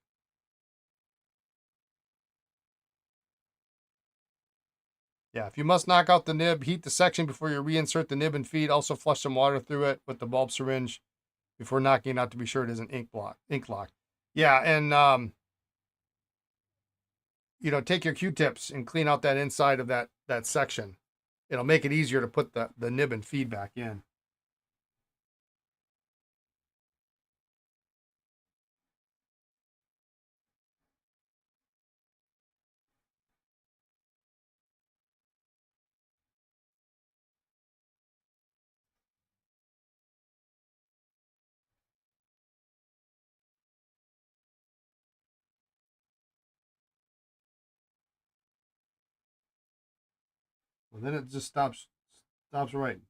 Yeah, if you must knock out the nib, heat the section before you reinsert the nib and feed. Also flush some water through it with the bulb syringe before knocking it out to be sure it isn't ink lock. Yeah, and take your Q-tips and clean out that inside of that section. It'll make it easier to put the nib and feed back in. Well, then it just stops right.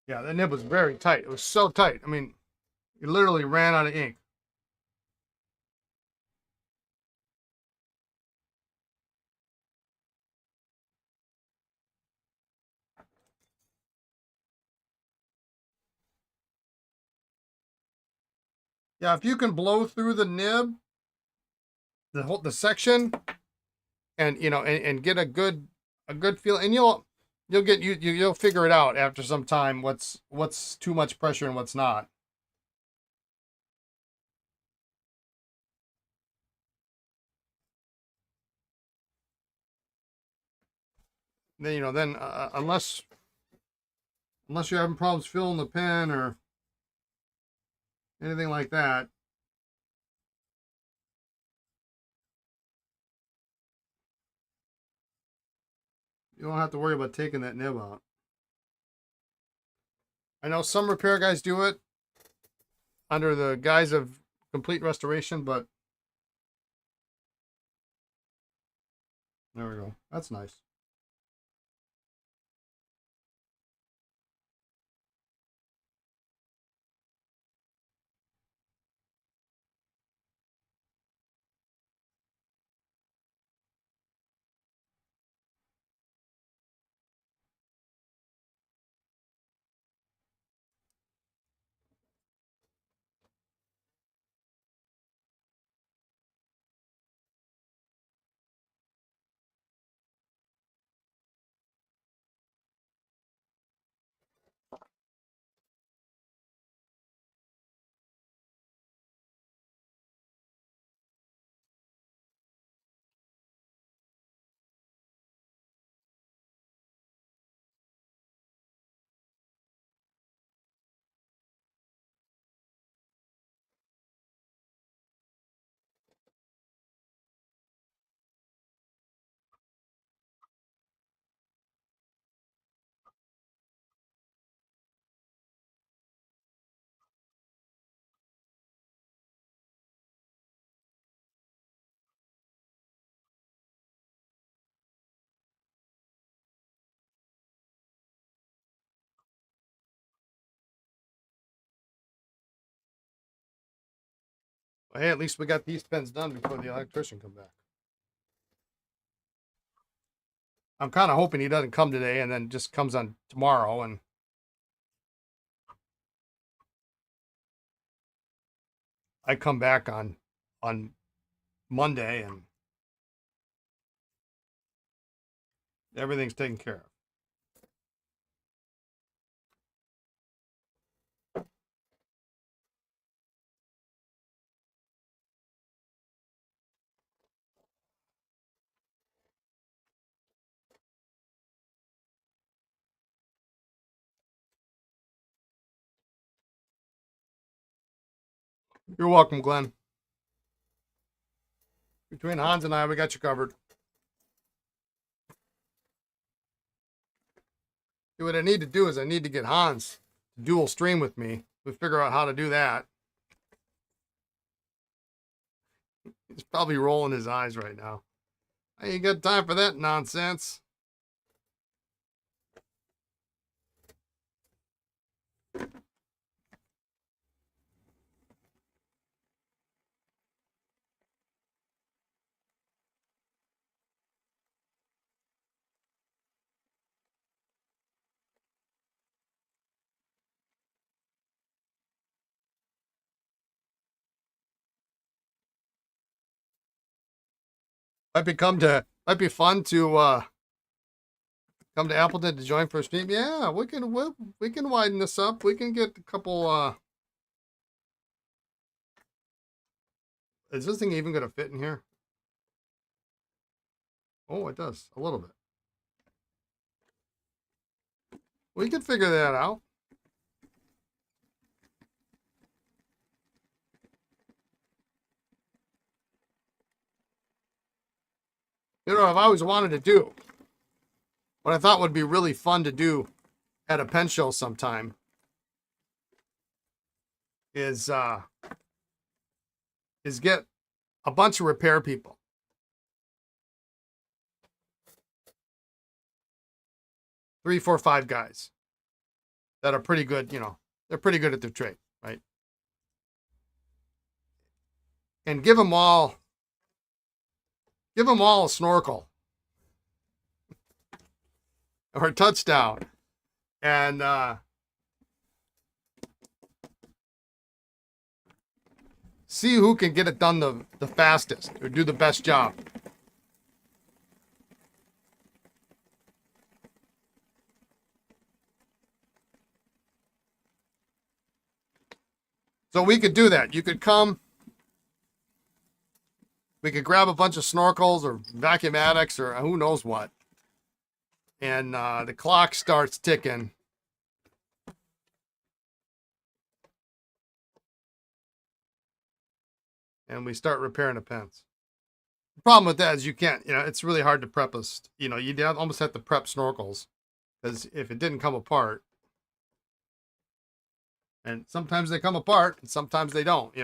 Yeah, the nib was very tight. It was so tight. I mean, it literally ran out of ink. Yeah, if you can blow through the nib, the section, and and get a good feel, and you'll figure it out after some time what's too much pressure and what's not. Then unless you're having problems filling the pen or anything like that, you don't have to worry about taking that nib out. I know some repair guys do it under the guise of complete restoration, but there we go. That's nice. Well, hey, at least we got these pens done before the electrician come back. I'm kind of hoping he doesn't come today and then just comes on tomorrow, and I come back on Monday and everything's taken care of. You're welcome, Glenn. Between Hans and I, we got you covered. What I need to do is I need to get Hans to dual stream with me. We figure out how to do that. He's probably rolling his eyes right now. I ain't got time for that nonsense. Might be fun to come to Appleton to join for a stream. Yeah, we can widen this up. We can get a couple. Is this thing even going to fit in here? Oh, it does a little bit. We can figure that out. You know, I've always wanted to do what I thought would be really fun to do at a pen show sometime is get a bunch of repair people. 3, 4, 5 guys that are pretty good, they're pretty good at their trade, right? And give them all a snorkel or a touchdown, and see who can get it done the fastest or do the best job. So we could do that. You could come. We could grab a bunch of snorkels or vacuumatics or who knows what. and the clock starts ticking. And we start repairing the pens. The problem with that is you can't, it's really hard to prep us. You almost have to prep snorkels because if it didn't come apart, and sometimes they come apart and sometimes they don't.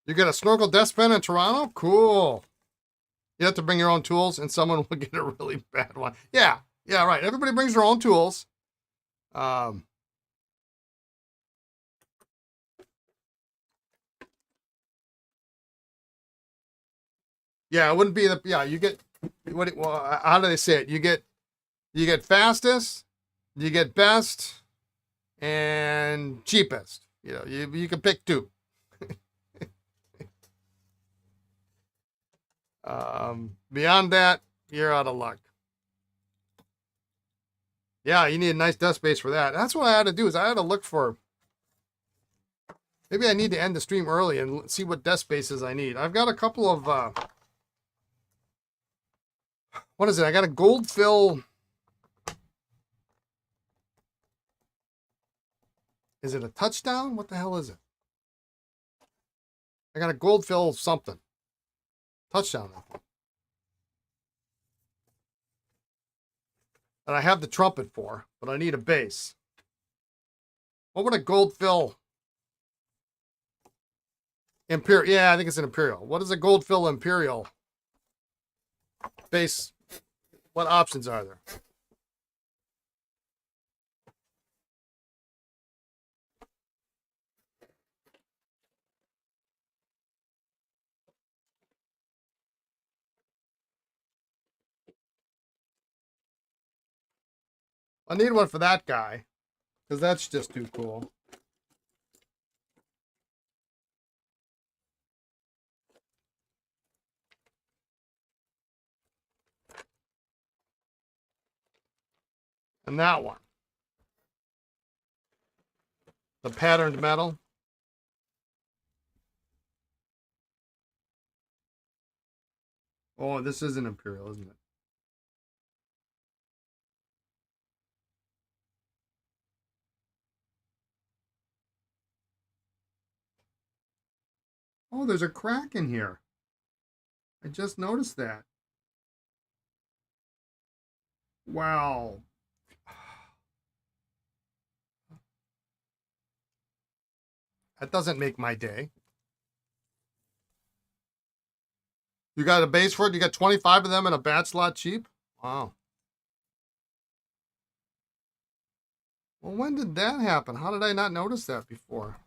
You get a snorkel desk pen in Toronto? Cool. You have to bring your own tools and someone will get a really bad one. Yeah. Yeah, right. Everybody brings their own tools. Um, yeah, it wouldn't be you get, how do they say it? You get fastest, you get best, and cheapest. You can pick two. Beyond that, you're out of luck. Yeah, you need a nice desk space for that. That's what I had to do is I had to look for. Maybe I need to end the stream early and see what desk spaces I need. I've got a couple of. What is it? I got a gold fill. Is it a touchdown? What the hell is it? I got a gold fill something. Touchdown. And I have the trumpet for, but I need a bass. What would a gold fill Imperial? Yeah, I think it's an Imperial. What is a gold fill Imperial bass? What options are there? I need one for that guy because that's just too cool. And that one, the patterned metal. Oh, this is an Imperial, isn't it? Oh, there's a crack in here. I just noticed that. Wow. That doesn't make my day. You got a base for it? You got 25 of them in a batch lot cheap? Wow. Well, when did that happen? How did I not notice that before?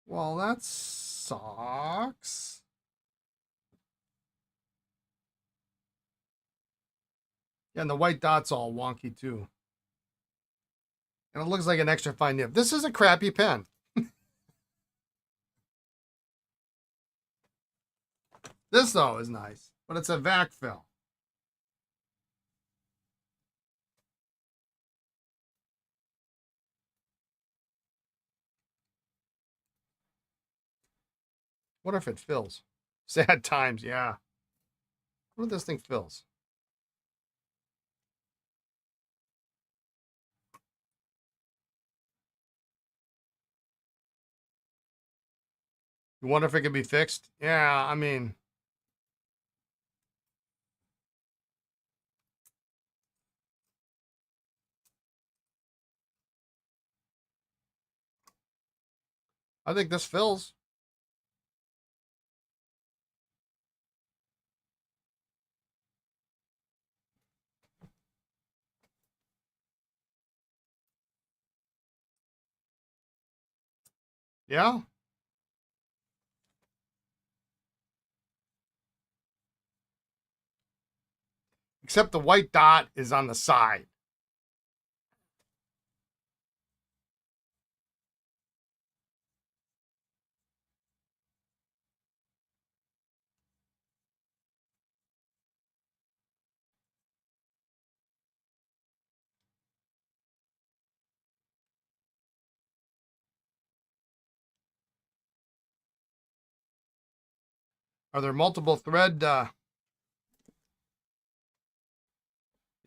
Well, that sucks. Yeah, and the white dot's all wonky too. And it looks like an extra fine nib. This is a crappy pen. This, though, is nice. But it's a vac fill. What if it fills? Sad times, yeah. What if this thing fills? You wonder if it can be fixed? Yeah, I mean, I think this fills. Yeah. except the white dot is on the side. Are there multiple thread?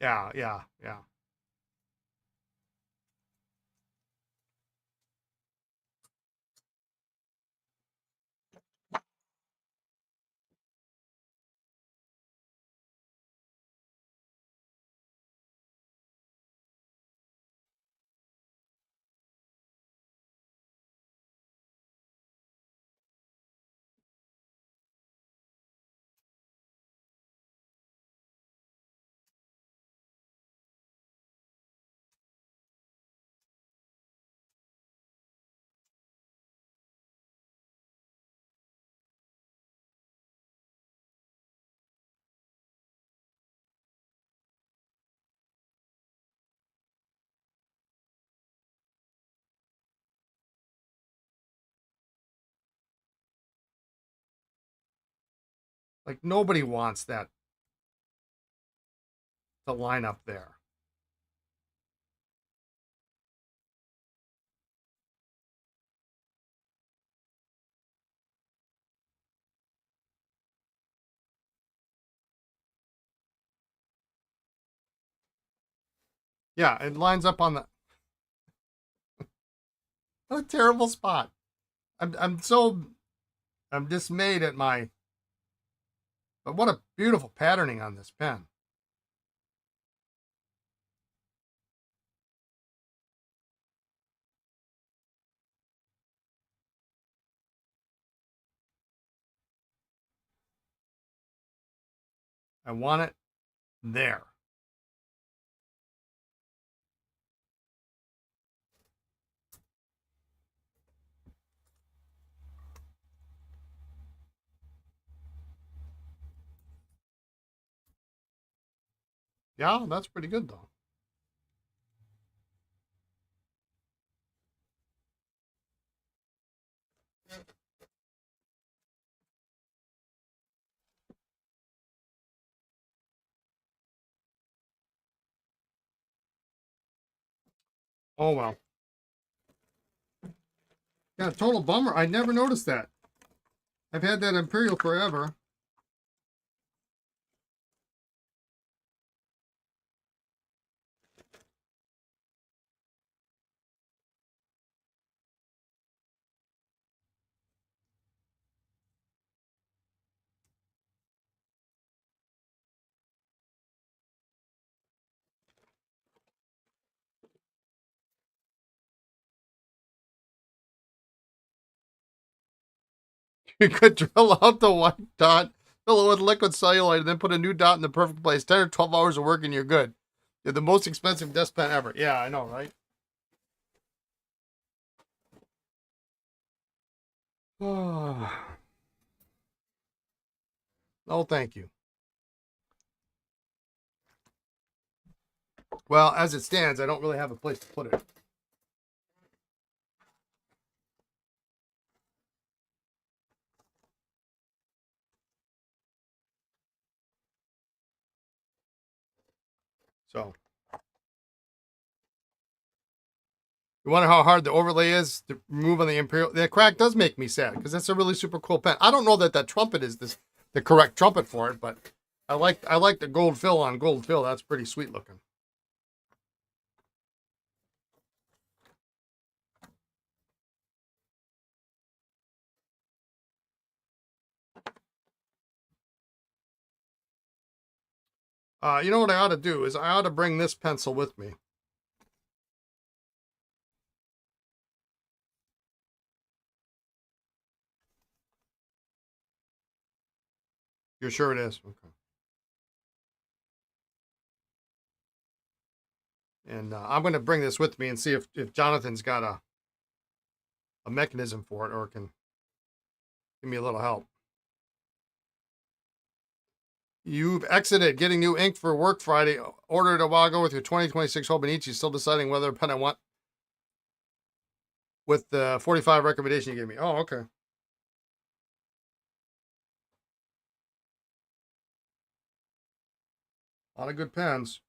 Yeah, yeah, yeah. Like nobody wants that to line up there. Yeah, it lines up on the. What a terrible spot. I'm dismayed at my. But what a beautiful patterning on this pen. I want it there. Yeah, that's pretty good though. Oh well. Yeah, total bummer. I never noticed that. I've had that Imperial forever. You could drill out the white dot, fill it with liquid cellulite, and then put a new dot in the perfect place. 10 or 12 hours of work and you're good. You're the most expensive desk pen ever. Yeah, I know, right? Oh, oh, thank you. Well, as it stands, I don't really have a place to put it. So, you wonder how hard the overlay is to remove on the Imperial? The crack does make me sad because that's a really super cool pen. I don't know that that trumpet is the correct trumpet for it, but I like the gold fill on gold fill. That's pretty sweet looking. You know what I ought to do is I ought to bring this pencil with me. You're sure it is? Okay. And I'm going to bring this with me and see if Jonathan's got a mechanism for it or can give me a little help. You've exited getting new ink for work Friday. Ordered a while ago with your 2026 Hobonichi. Still deciding whether pen I want with the 45 recommendation you gave me. Oh, okay. A lot of good pens.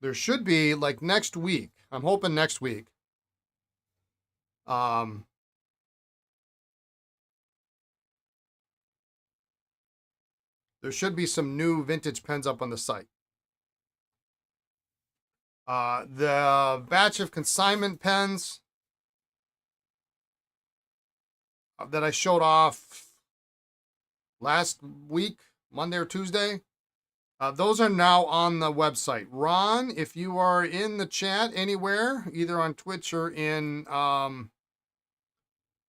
There should be like next week. I'm hoping next week. Um, there should be some new vintage pens up on the site. The batch of consignment pens that I showed off last week, Monday or Tuesday, those are now on the website. Ron, if you are in the chat anywhere, either on Twitch or in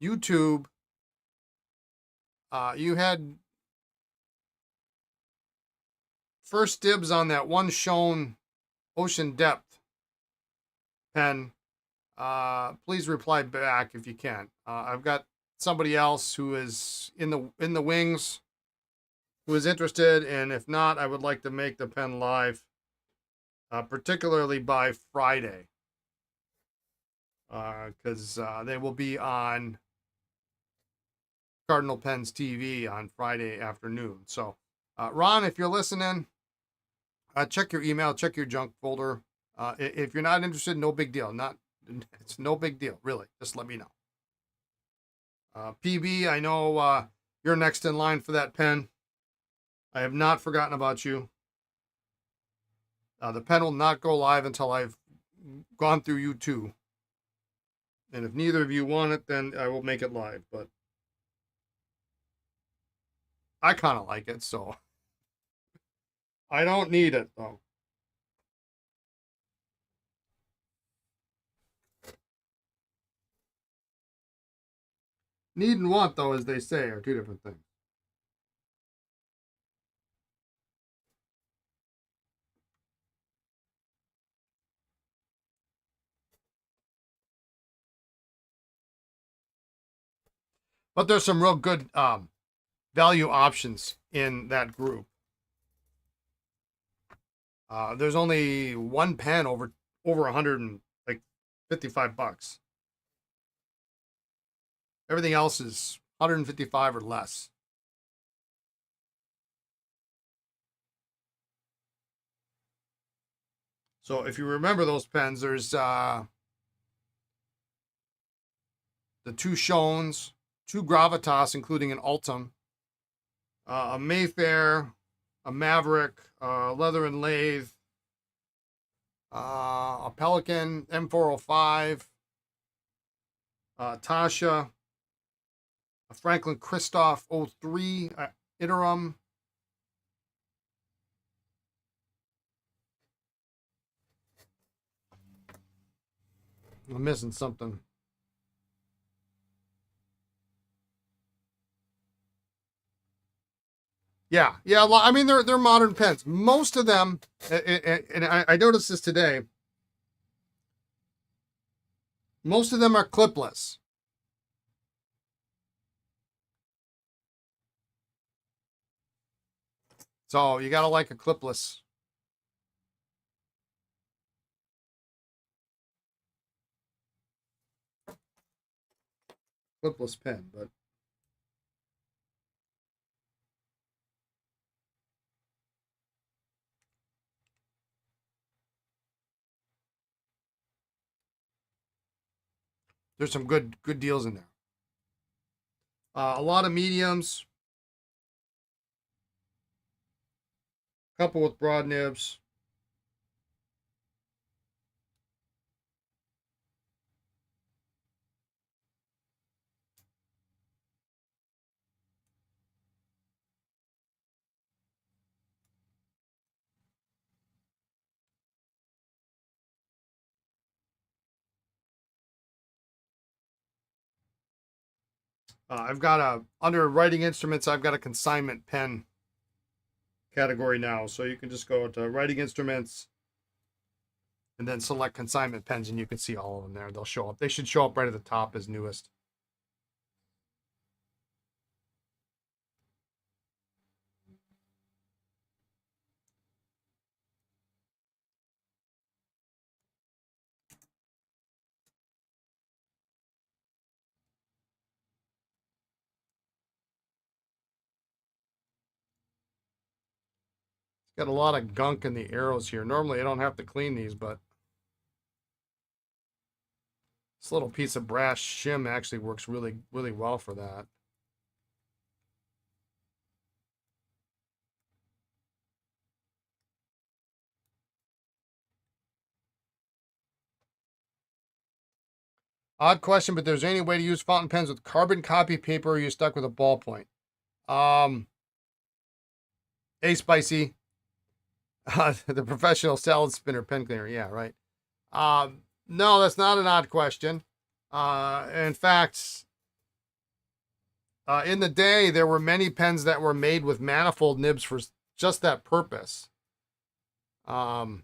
YouTube, you had first dibs on that one shown Ocean Depth pen. Please reply back if you can. I've got somebody else who is in the wings who is interested, and if not, I would like to make the pen live, particularly by Friday, because they will be on Cardinal Pens TV on Friday afternoon. So, Ron, if you're listening, check your email, check your junk folder. If you're not interested, no big deal. It's no big deal, really. Just let me know. PB, I know you're next in line for that pen. I have not forgotten about you. The pen will not go live until I've gone through you two. And if neither of you want it, then I will make it live. But I kind of like it, so I don't need it, though. Need and want, though, as they say, are two different things. But there's some real good value options in that group. There's only one pen over 155 bucks. Everything else is 155 or less. So if you remember those pens, there's the two Shones, two Gravitas, including an Ultim, a Mayfair, a Maverick, Leather and Lathe, a Pelican M405, Tasha, a Franklin Christoph 03 Interim. I'm missing something. Yeah. I mean, they're modern pens. Most of them, and I noticed this today. Most of them are clipless. So you gotta like a clipless. Clipless pen, but there's some good deals in there. A lot of mediums, a couple with broad nibs. I've got under writing instruments, I've got a consignment pen category now. So you can just go to writing instruments, and then select consignment pens, and you can see all of them there. They'll show up. They should show up right at the top as newest. Got a lot of gunk in the arrows here. Normally I don't have to clean these, but this little piece of brass shim actually works really, really well for that. Odd question, but there's any way to use fountain pens with carbon copy paper, or are you stuck with a ballpoint? Spicy. The professional salad spinner pen cleaner. Yeah, right. No, that's not an odd question. In fact, in the day, there were many pens that were made with manifold nibs for just that purpose. You're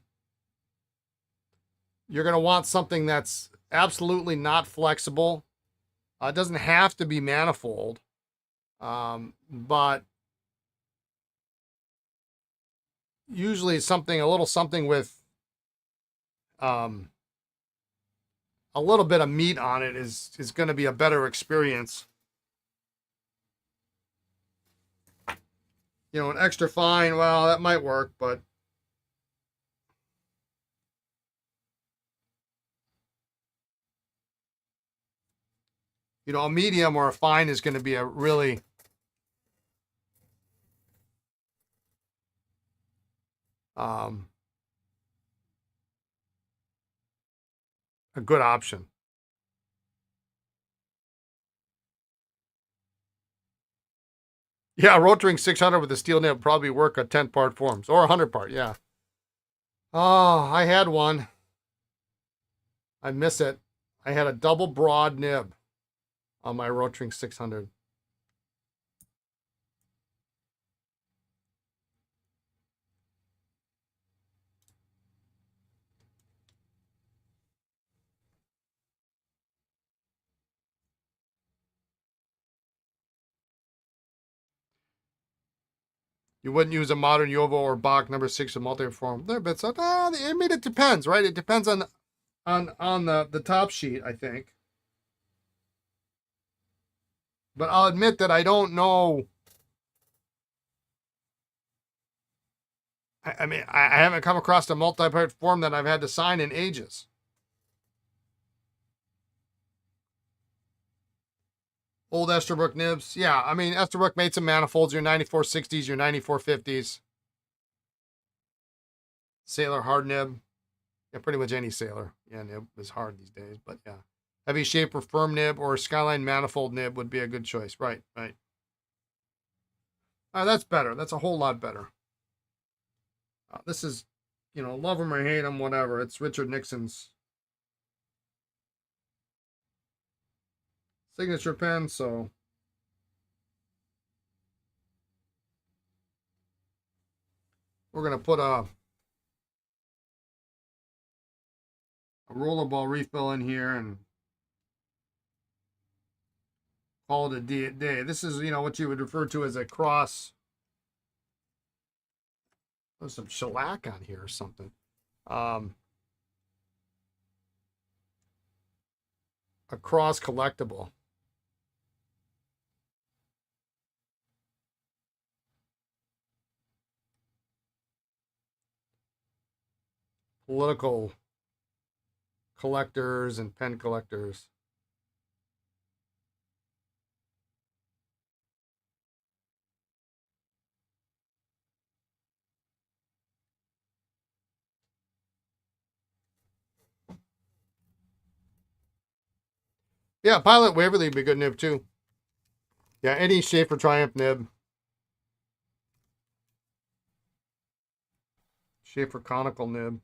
going to want something that's absolutely not flexible. It doesn't have to be manifold, but usually something, a little something with a little bit of meat on it is going to be a better experience. You know, an extra fine, well, that might work, but you know, a medium or a fine is going to be a really a good option. Yeah, Rotring 600 with a steel nib probably work a 10-part forms or a 100-part. Yeah. Oh, I had one. I miss it. I had a double broad nib on my Rotring 600. You wouldn't use a modern Yovo or Bach number 6 with multi-form. There, but so, I mean, it depends, right? It depends on the top sheet, I think. But I'll admit that I don't know. I mean, I haven't come across a multi-part form that I've had to sign in ages. Old Esterbrook nibs. Yeah, I mean, Esterbrook made some manifolds, your 9460s, your 9450s. Sailor hard nib. Yeah, pretty much any Sailor. Yeah, nib is hard these days, but yeah. Heavy shaper firm nib or Skyline manifold nib would be a good choice. Right, right. That's better. That's a whole lot better. This is, you know, love him or hate him, whatever. It's Richard Nixon's signature pen, so we're going to put a rollerball refill in here and call it a day. This is, you know, what you would refer to as a cross. There's some shellac on here or something. A cross collectible. Political collectors and pen collectors. Yeah, Pilot Waverly would be a good nib too. Yeah, any Schaefer Triumph nib. Schaefer conical nib.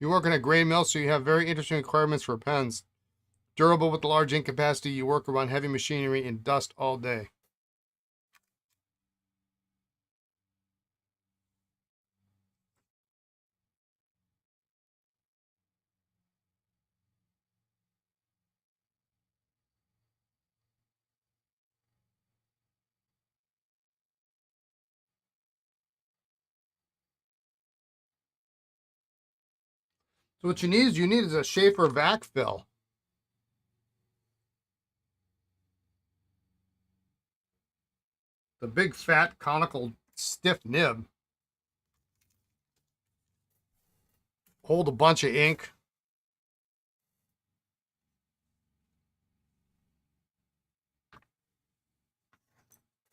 You work in a grain mill, so you have very interesting requirements for pens. Durable with the large ink capacity, you work around heavy machinery and dust all day. So what you need is a Schaefer vac fill. The big fat conical stiff nib. Hold a bunch of ink.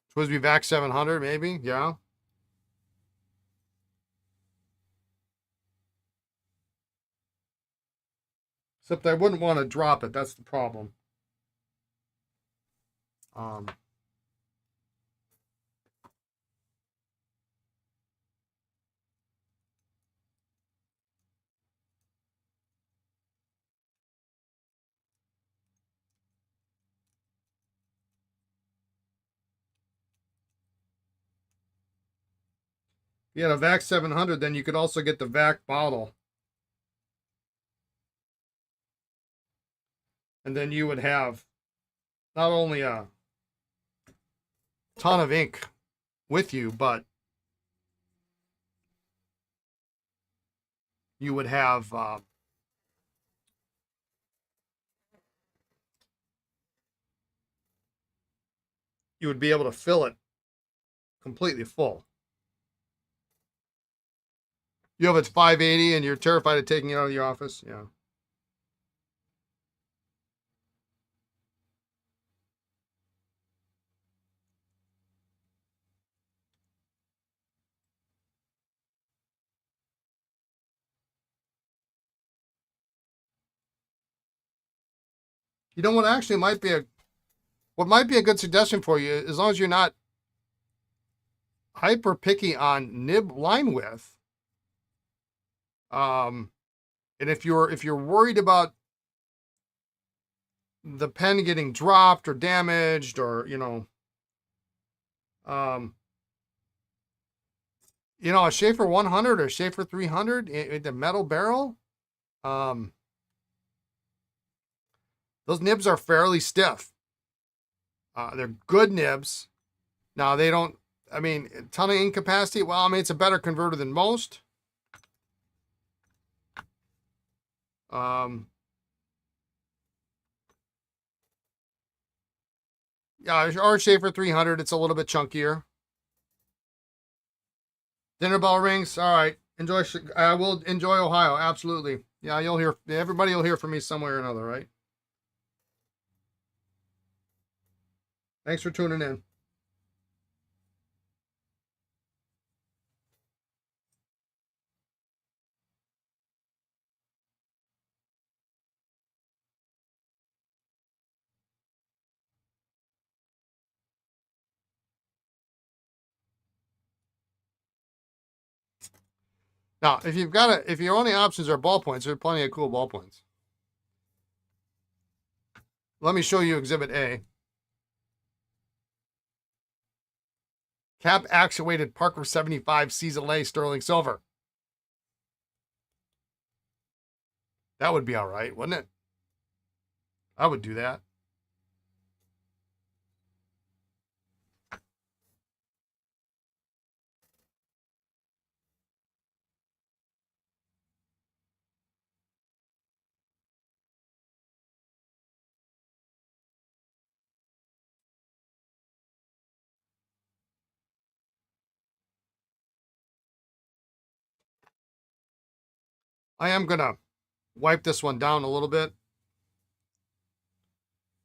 Supposed to be VAC 700, maybe? Yeah. Except I wouldn't want to drop it. That's the problem. Um, if you had a VAC 700, then you could also get the VAC bottle. And then you would have not only a ton of ink with you, but you would have you would be able to fill it completely full. You have it's 580 and you're terrified of taking it out of your office. Yeah. You know what actually might be a good suggestion for you, as long as you're not hyper picky on nib line width. And if you're worried about the pen getting dropped or damaged, or a Schaefer 100 or Schaefer 300, the metal barrel, those nibs are fairly stiff. They're good nibs. Now they don't. I mean, a ton of ink capacity. Well, I mean, it's a better converter than most. Yeah, our Schaefer 300. It's a little bit chunkier. Dinner bell rings. All right. Enjoy. I will enjoy Ohio. Absolutely. Yeah, you'll hear. Everybody will hear from me some way or another, right? Thanks for tuning in. Now, if your only options are ballpoints, there are plenty of cool ballpoints. Let me show you Exhibit A. Cap actuated Parker 75 Ciselay sterling silver. That would be all right, wouldn't it? I would do that. I am going to wipe this one down a little bit.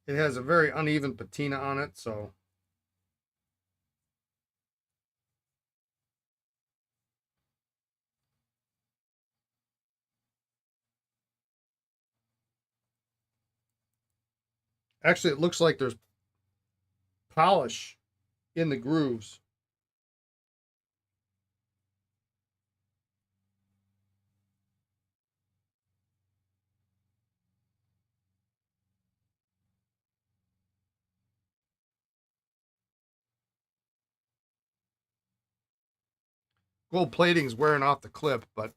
It has a very uneven patina on it, so actually it looks like there's polish in the grooves. Gold plating's wearing off the clip, but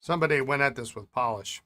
somebody went at this with polish.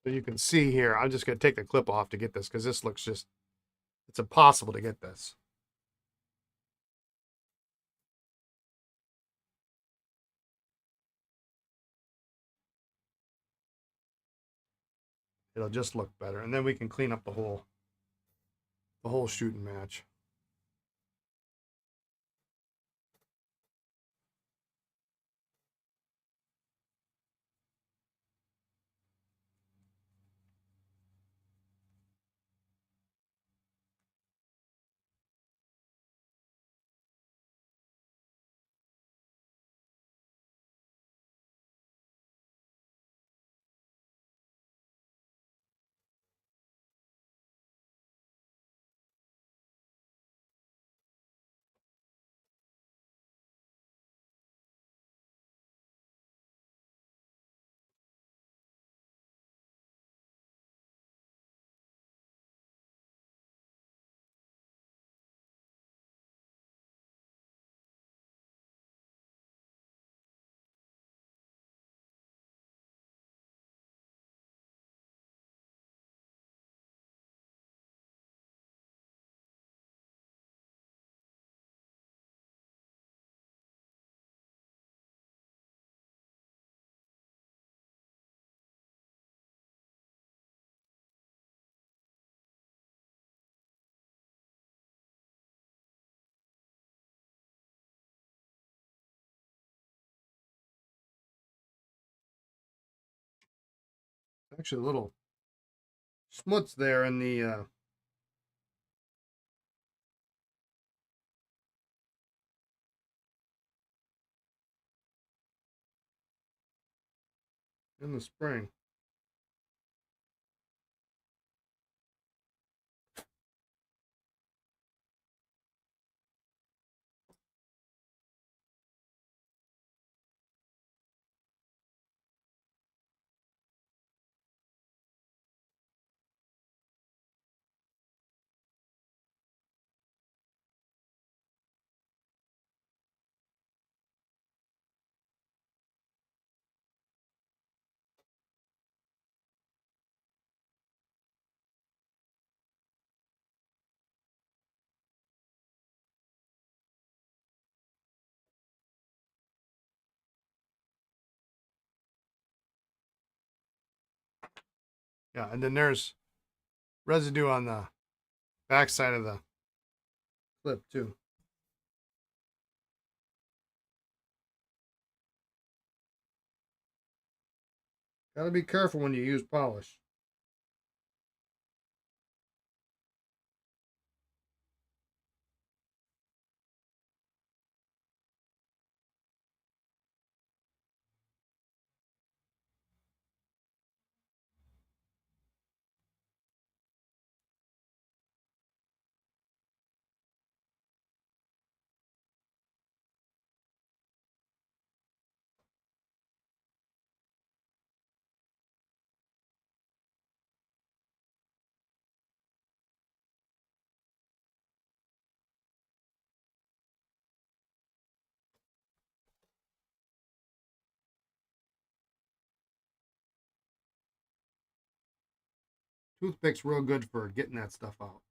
So you can see here, I'm just going to take the clip off to get this because this looks just, it's impossible to get this. It'll just look better. And then we can clean up the whole shooting match. Actually, a little smuts there in the spring. Yeah, and then there's residue on the back side of the clip too. Got to be careful when you use polish. Toothpick's real good for getting that stuff out.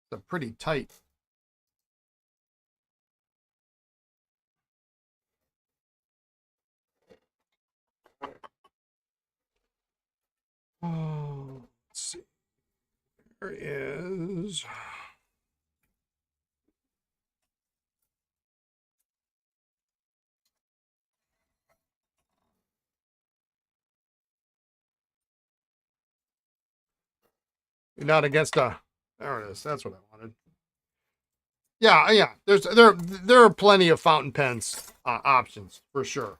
It's a pretty tight. Oh, let's see. There is. You're not against a. There it is. That's what I wanted. Yeah, yeah. There are plenty of fountain pens options for sure.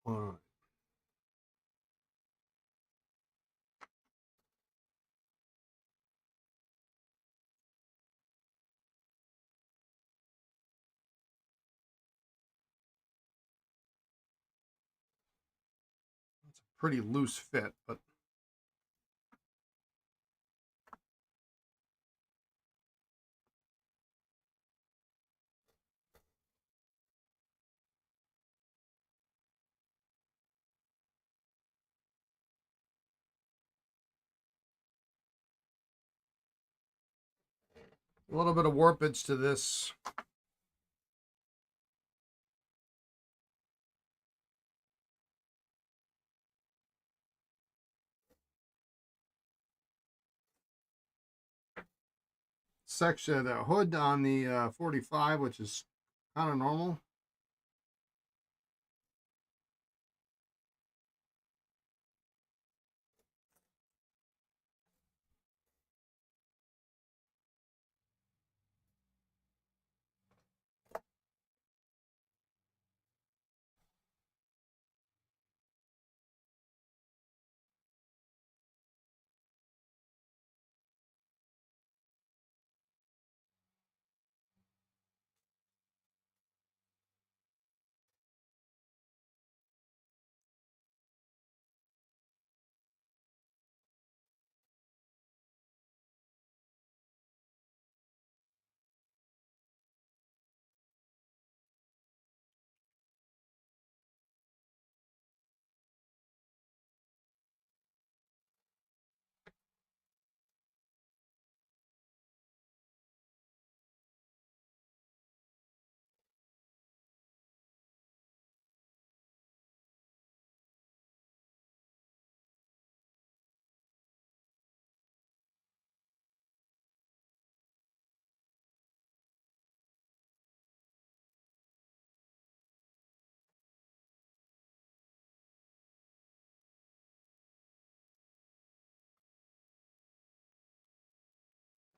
All right. It's a pretty loose fit, but a little bit of warpage to this. Section, the hood on the 45, which is kind of normal.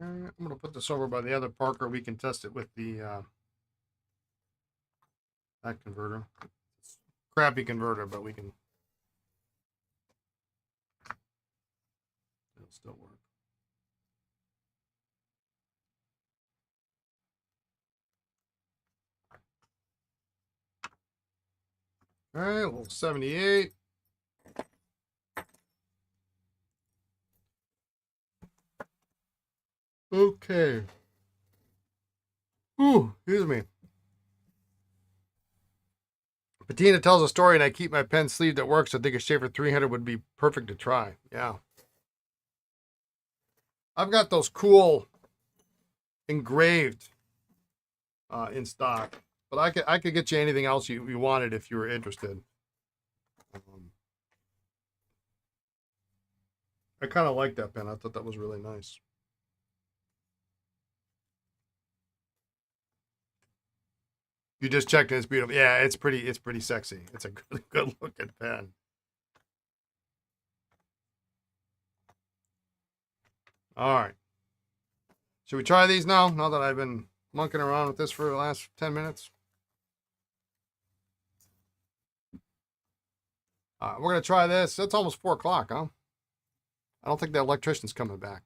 I'm going to put this over by the other Parker. We can test it with the that converter. It's a crappy converter, but we can. It'll still work. All right, well, 78. Okay. Ooh, excuse me. Patina tells a story, and I keep my pen sleeved at work, so I think a Schaefer 300 would be perfect to try. Yeah. I've got those cool engraved in stock, but I could get you anything else you wanted if you were interested. I kind of like that pen. I thought that was really nice. You just checked it. It's beautiful. Yeah, it's pretty sexy. It's a good looking pen. All right. Should we try these now? Now that I've been monkeying around with this for the last 10 minutes. We're going to try this. It's almost 4 o'clock, huh? I don't think the electrician's coming back.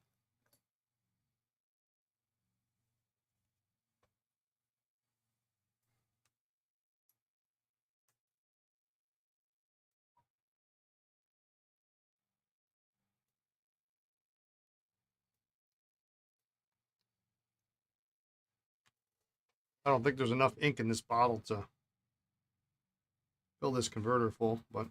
I don't think there's enough ink in this bottle to fill this converter full, but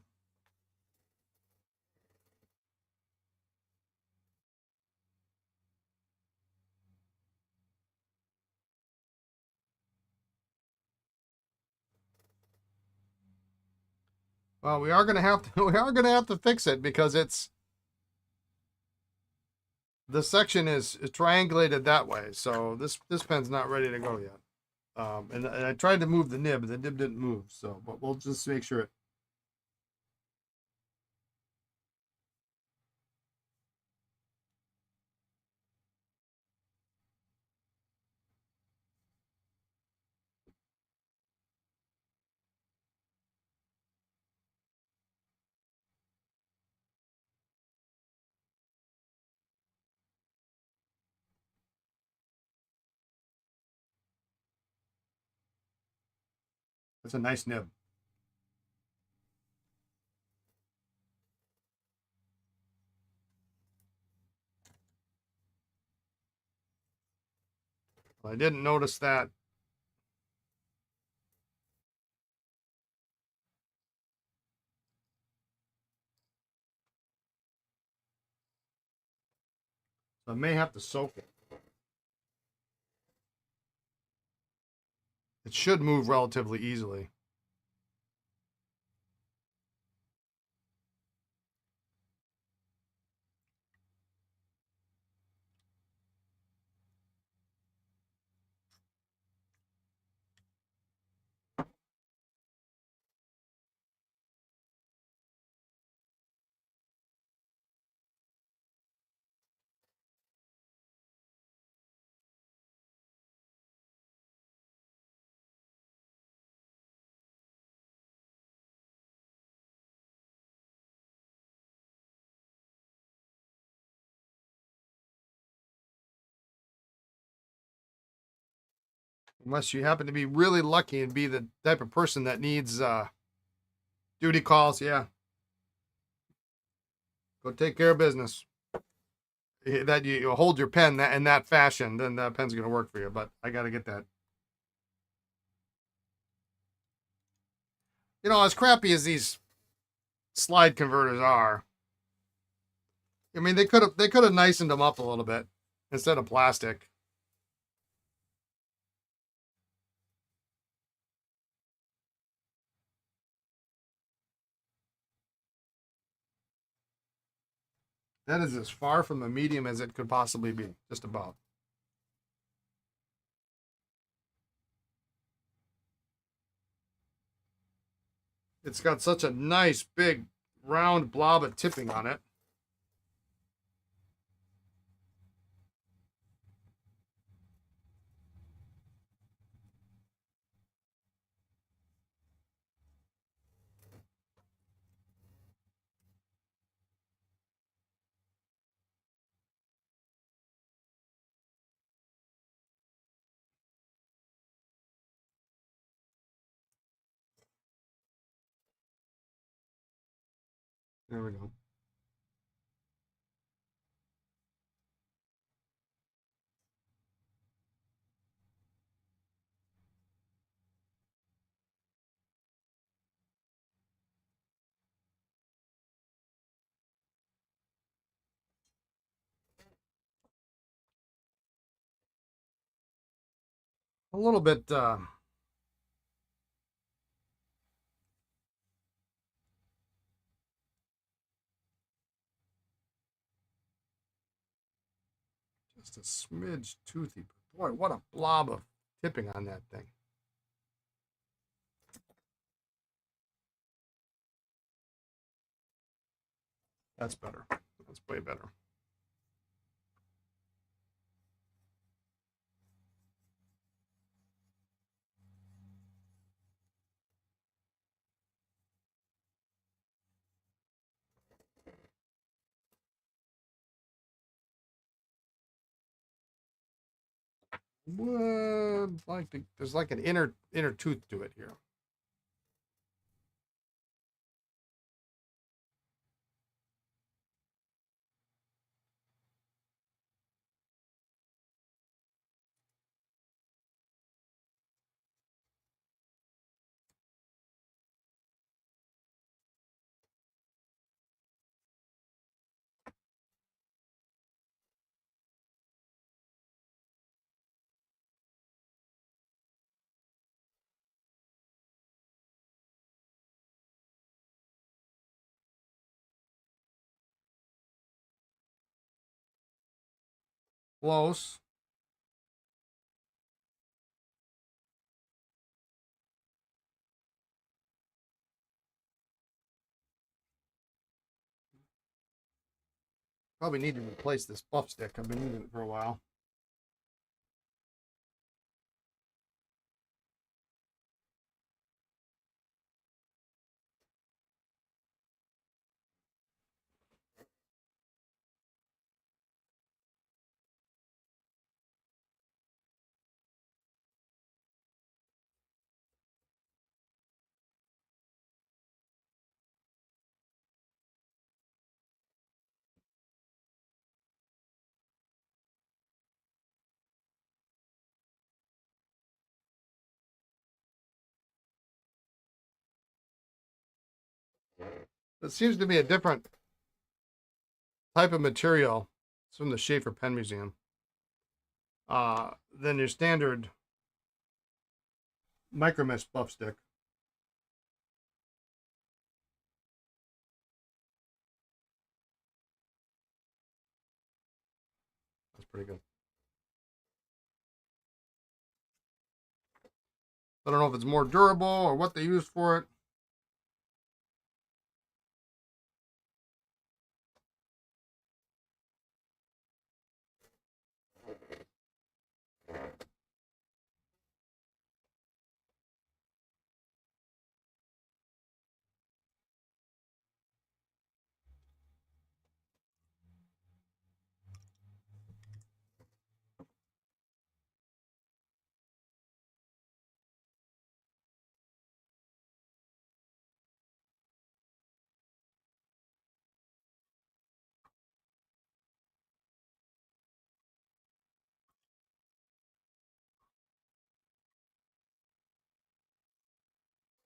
well, we are going to have to we are going to have to fix it because it's the section is triangulated that way. So this pen's not ready to go yet. And I tried to move the nib, but the nib didn't move. So, but we'll just make sure it. It's a nice nib. I didn't notice that. So I may have to soak it. It should move relatively easily. Unless you happen to be really lucky and be the type of person that needs duty calls, yeah, go take care of business. That you hold your pen that in that fashion, then that pen's going to work for you. But I got to get that. As crappy as these slide converters are, I mean, they could have nicened them up a little bit instead of plastic. That is as far from a medium as it could possibly be, just about. It's got such a nice big round blob of tipping on it. There we go. A little bit. Just a smidge toothy. Boy, what a blob of tipping on that thing. That's better. That's way better. Would like to, there's like an inner tooth to it here. Close. Probably need to replace this buff stick. I've been using it for a while. It seems to be a different type of material. It's from the Schaefer Pen Museum. Than your standard micromesh buff stick. That's pretty good. I don't know if it's more durable or what they use for it.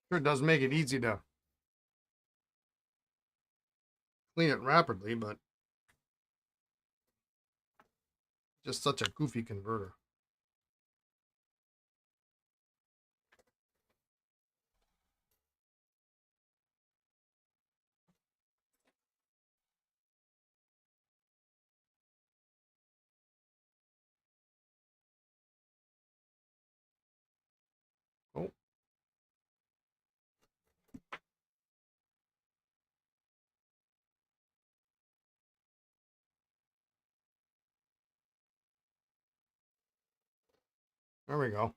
Sure, it does make it easy to clean it rapidly, but just such a goofy converter. Oh, there we go.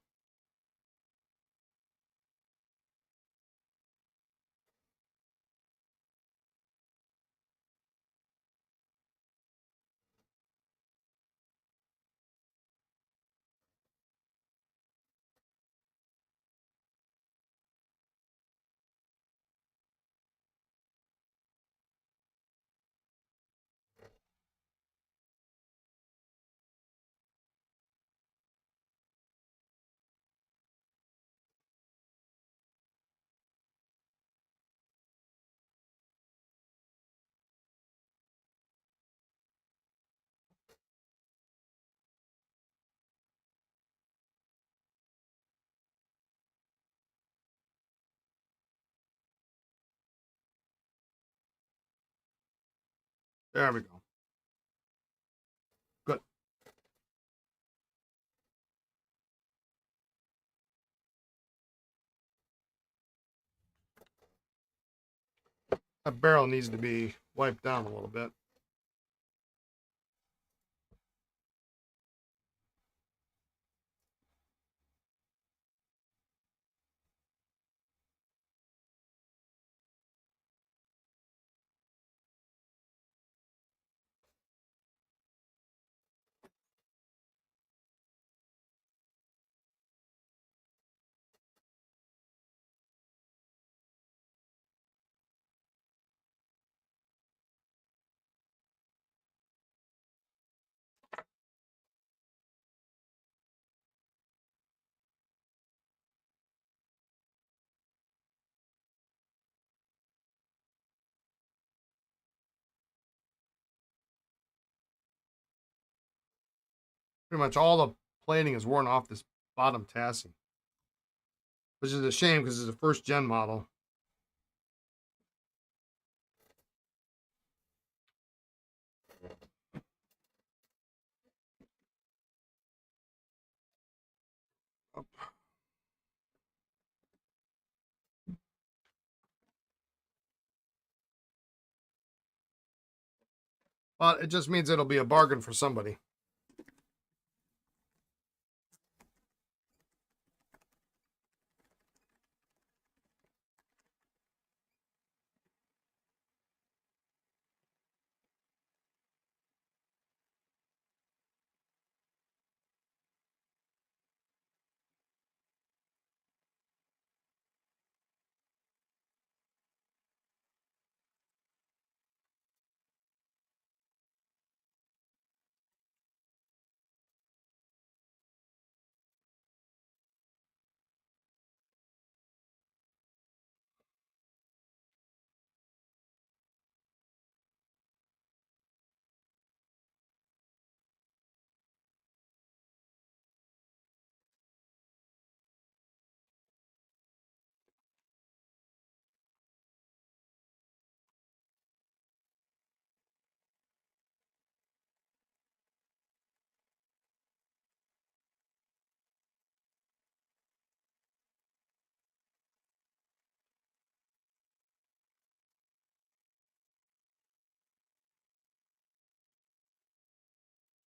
There we go. Good. That barrel needs to be wiped down a little bit. Pretty much all the plating is worn off this bottom chassis, which is a shame because it's a first gen model. Well, it just means it'll be a bargain for somebody.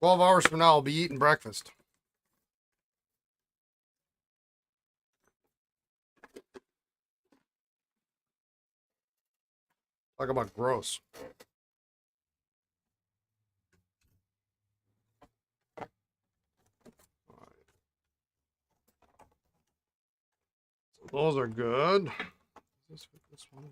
$12 from now, I'll be eating breakfast. Talk about gross. So those are good. Does this fit this one?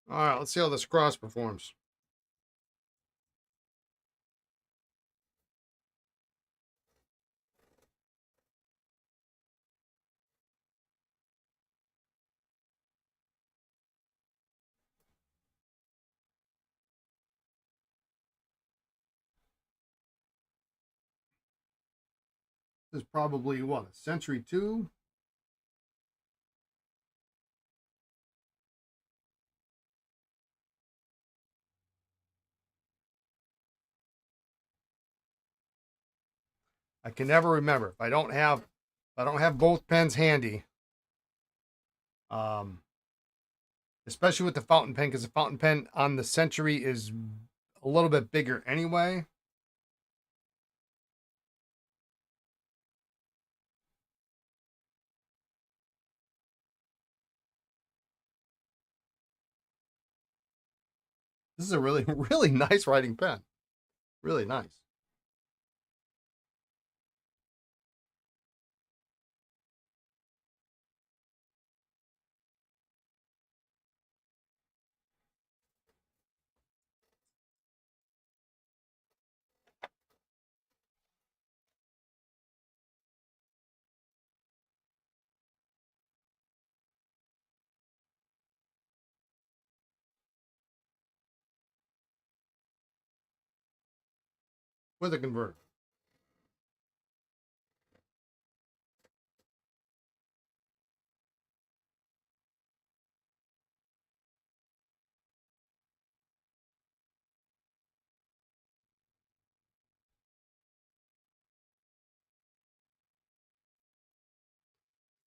All right, let's see how this cross performs. This is probably what, a Century 2? I can never remember. If I don't have both pens handy, um, especially with the fountain pen, because the fountain pen on the Century is a little bit bigger anyway. This is a really, really nice writing pen. Really nice. with a converter.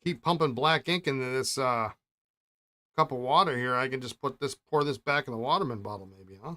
Keep pumping black ink into this cup of water here. I can just pour this back in the Waterman bottle, maybe, huh?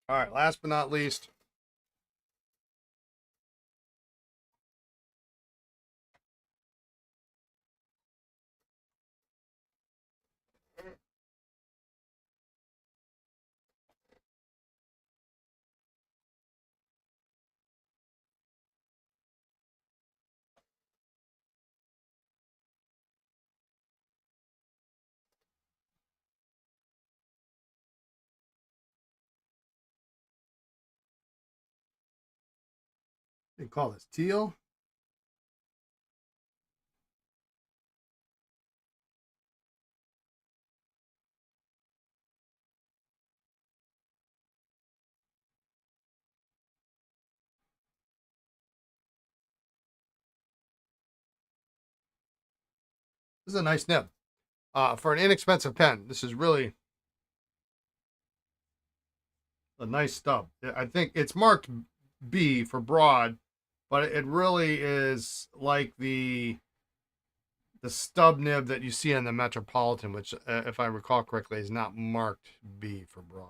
All right, last but not least, they call this teal. This is a nice nib. For an inexpensive pen, this is really a nice stub. I think it's marked B for broad, but it really is like the stub nib that you see on the Metropolitan, which, if I recall correctly, is not marked B for broad.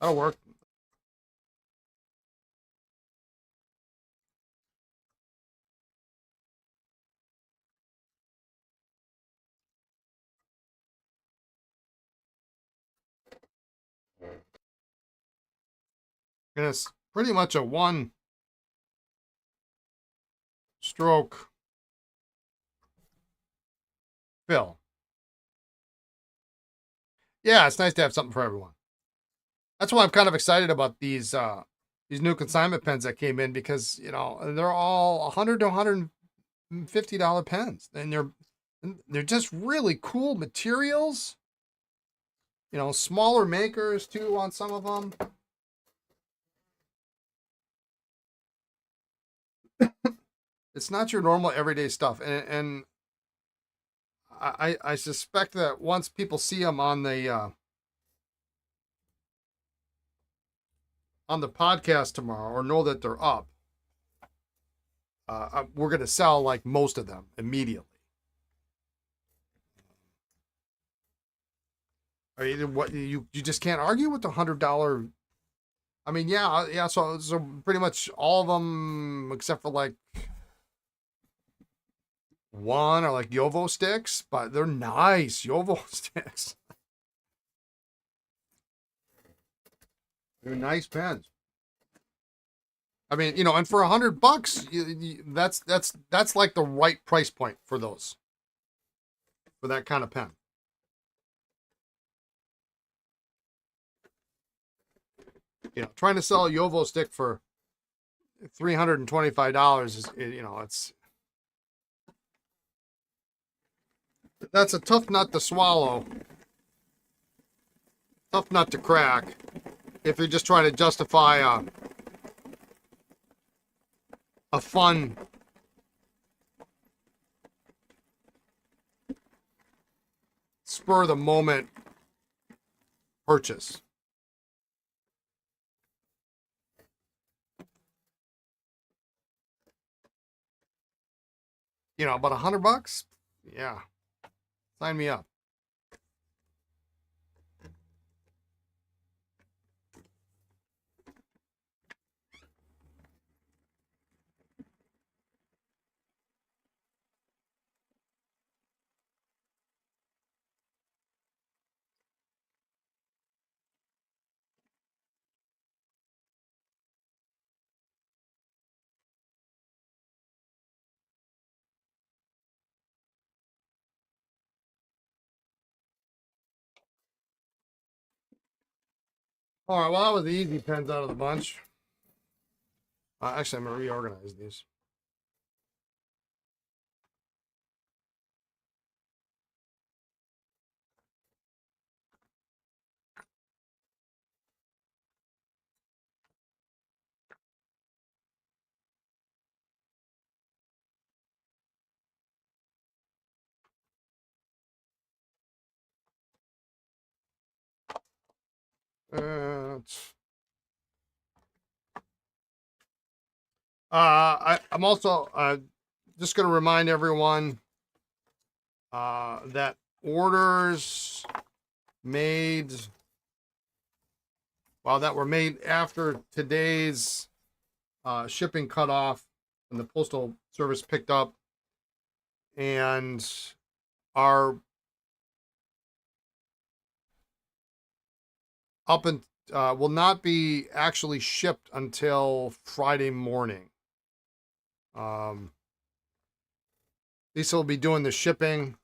That'll work. And it's pretty much a one stroke fill. Yeah, it's nice to have something for everyone. That's why I'm kind of excited about these new consignment pens that came in, because they're all $100 to $150 pens, and they're just really cool materials. Smaller makers too on some of them. It's not your normal everyday stuff, and I suspect that once people see them on the podcast tomorrow, or know that they're up, we're gonna sell like most of them immediately. I mean, what you just can't argue with the $100. I mean, yeah. So pretty much all of them, except for like one, are like Yovo sticks, but they're nice Yovo sticks. They're nice pens. I mean, and for $100, that's like the right price point for those, for that kind of pen. Trying to sell a Yovo stick for $325 is, that's a tough nut to swallow, tough nut to crack, if you're just trying to justify a fun spur of the moment purchase. You know, about $100. Yeah, sign me up. All right, well, that was the easy pens out of the bunch. Actually, I'm going to reorganize these. I'm also just going to remind everyone that orders made, well, that were made after today's shipping cutoff and the postal service picked up and are up and will not be actually shipped until Friday morning. Lisa will be doing the shipping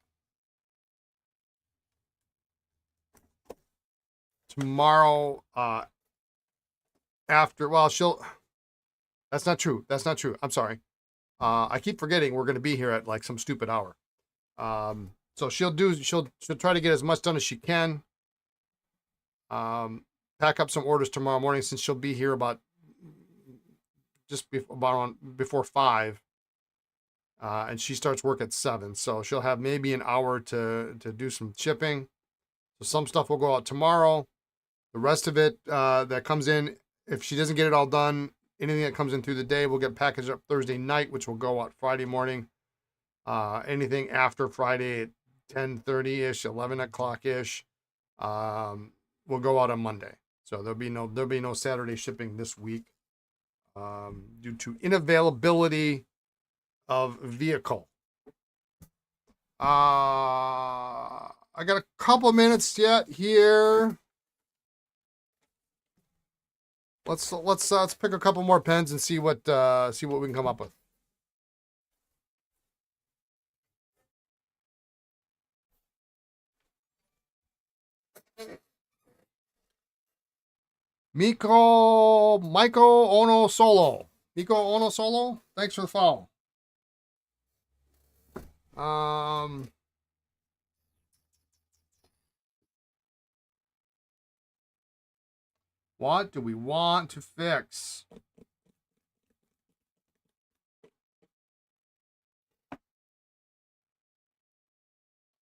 tomorrow after, well, that's not true. That's not true. I'm sorry. I keep forgetting we're going to be here at like some stupid hour. So she'll try to get as much done as she can. Pack up some orders tomorrow morning since she'll be here about before 5. And she starts work at 7. So she'll have maybe an hour to do some shipping. So some stuff will go out tomorrow. The rest of it that comes in, if she doesn't get it all done, anything that comes in through the day will get packaged up Thursday night, which will go out Friday morning. Anything after Friday at 10:30-ish, 11 o'clock-ish, will go out on Monday. So there'll be no Saturday shipping this week due to inavailability of vehicle. I got a couple minutes yet here. Let's pick a couple more pens and see what we can come up with. Michael Ono Solo. Miko Ono Solo, thanks for the follow. What do we want to fix?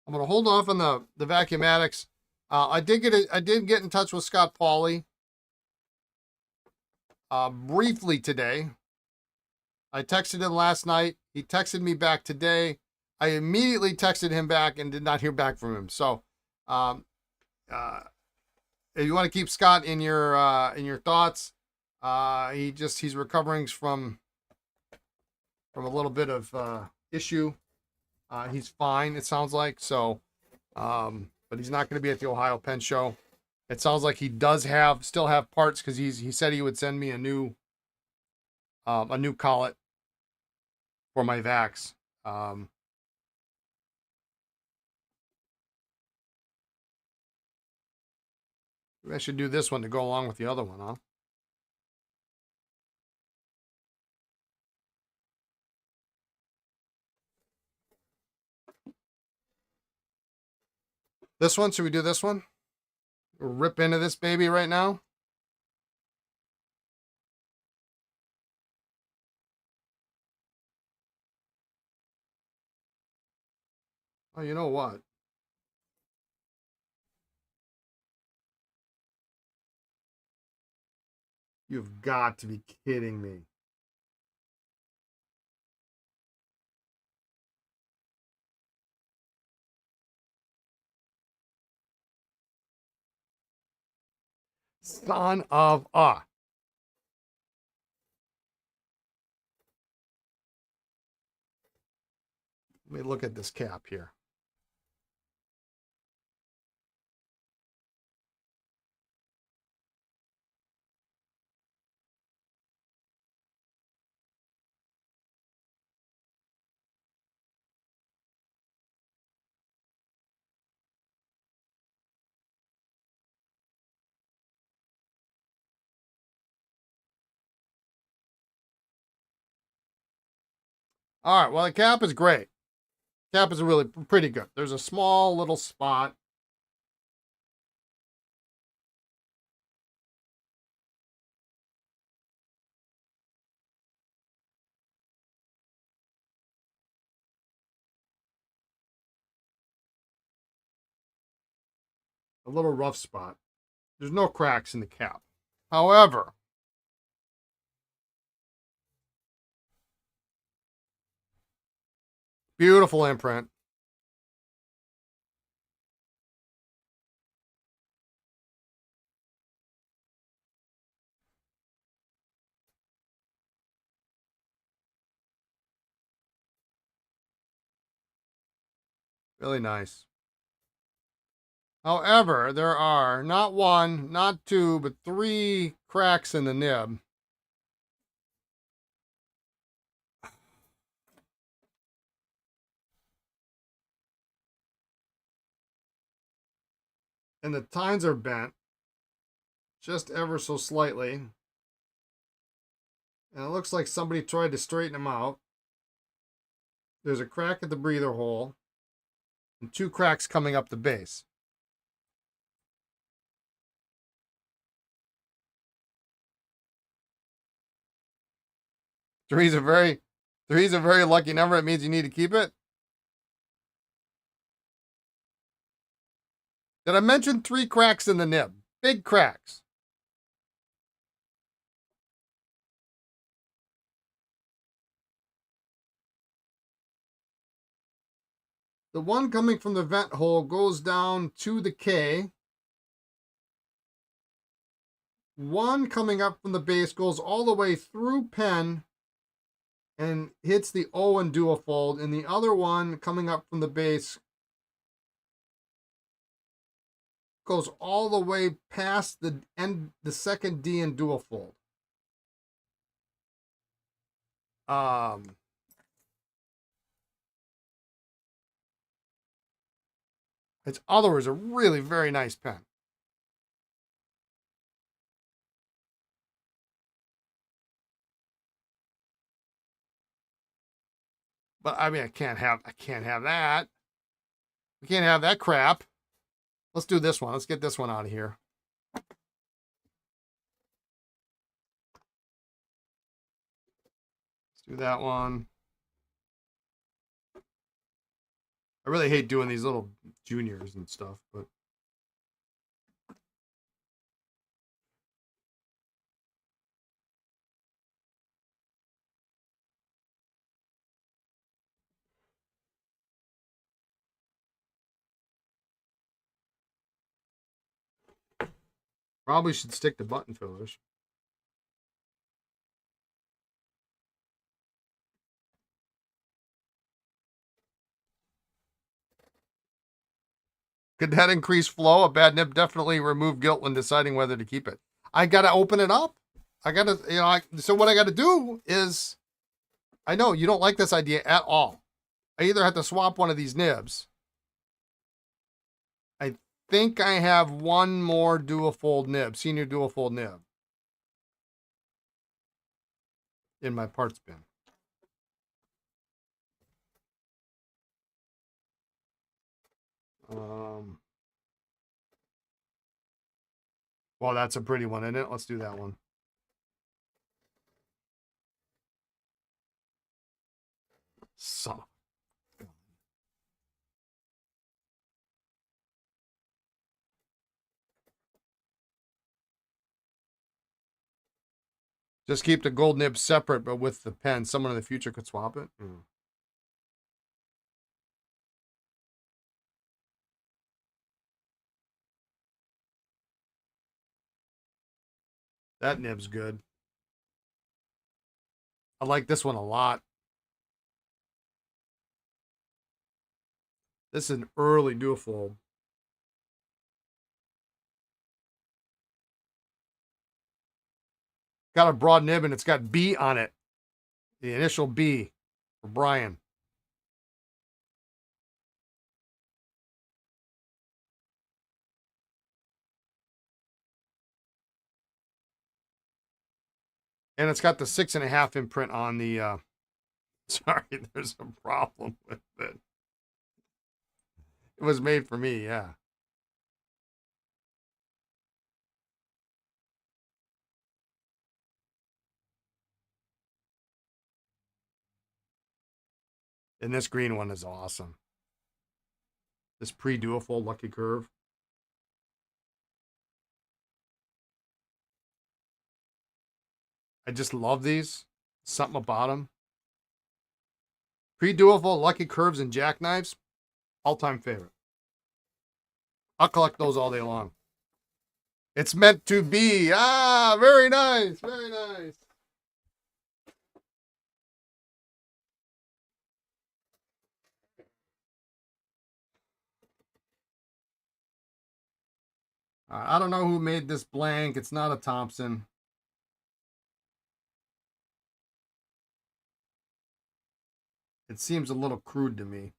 I'm going to hold off on the Vacuumatics. I did get in touch with Scott Pauley briefly today. I texted him last night. He texted me back today. I immediately texted him back and did not hear back from him. So, if you want to keep Scott in your thoughts, he's recovering from a little bit of issue. He's fine, it sounds like. So, but he's not going to be at the Ohio Pen Show. It sounds like he does still have parts because he said he would send me a new collet for my vacs. Maybe I should do this one to go along with the other one, huh? This one, should we do this one? We'll rip into this baby right now. Oh, you know what? You've got to be kidding me. Son of a. Let me look at this cap here. All right. Well, the cap is great. Cap is really pretty good. There's a small little spot. A little rough spot. There's no cracks in the cap. However, beautiful imprint. Really nice. However, there are not one, not two, but three cracks in the nib. And the tines are bent just ever so slightly. And it looks like somebody tried to straighten them out. There's a crack at the breather hole and two cracks coming up the base. Three's a very lucky number. It means you need to keep it. Did I mention three cracks in the nib? Big cracks. The one coming from the vent hole goes down to the K. One coming up from the base goes all the way through pen and hits the O and duofold, and the other one coming up from the base goes all the way past the end, the second D and duofold. It's otherwise a really very nice pen. But I mean, I can't have that. We can't have that crap. Let's do this one. Let's get this one out of here. Let's do that one. I really hate doing these little juniors and stuff, but probably should stick to button fillers. Could that increase flow? A bad nib definitely remove guilt when deciding whether to keep it. I got to open it up. I got to, so what I got to do is, I know you don't like this idea at all. I either have to swap one of these nibs. I think I have one more duofold nib, senior duofold nib in my parts bin. Well, that's a pretty one, isn't it? Let's do that one. Son. Just keep the gold nib separate, but with the pen. Someone in the future could swap it. That nib's good. I like this one a lot. This is an early duofold. Got a broad nib and it's got B on it. The initial B for Brian. And it's got the 6.5 imprint on the sorry, there's a problem with it. It was made for me, yeah. And this green one is awesome. This pre-duofold Lucky Curve. I just love these. Something about them. Pre-duofold Lucky Curves and Jackknives. All-time favorite. I'll collect those all day long. It's meant to be. Ah, very nice. Very nice. I don't know who made this blank. It's not a Thompson. It seems a little crude to me.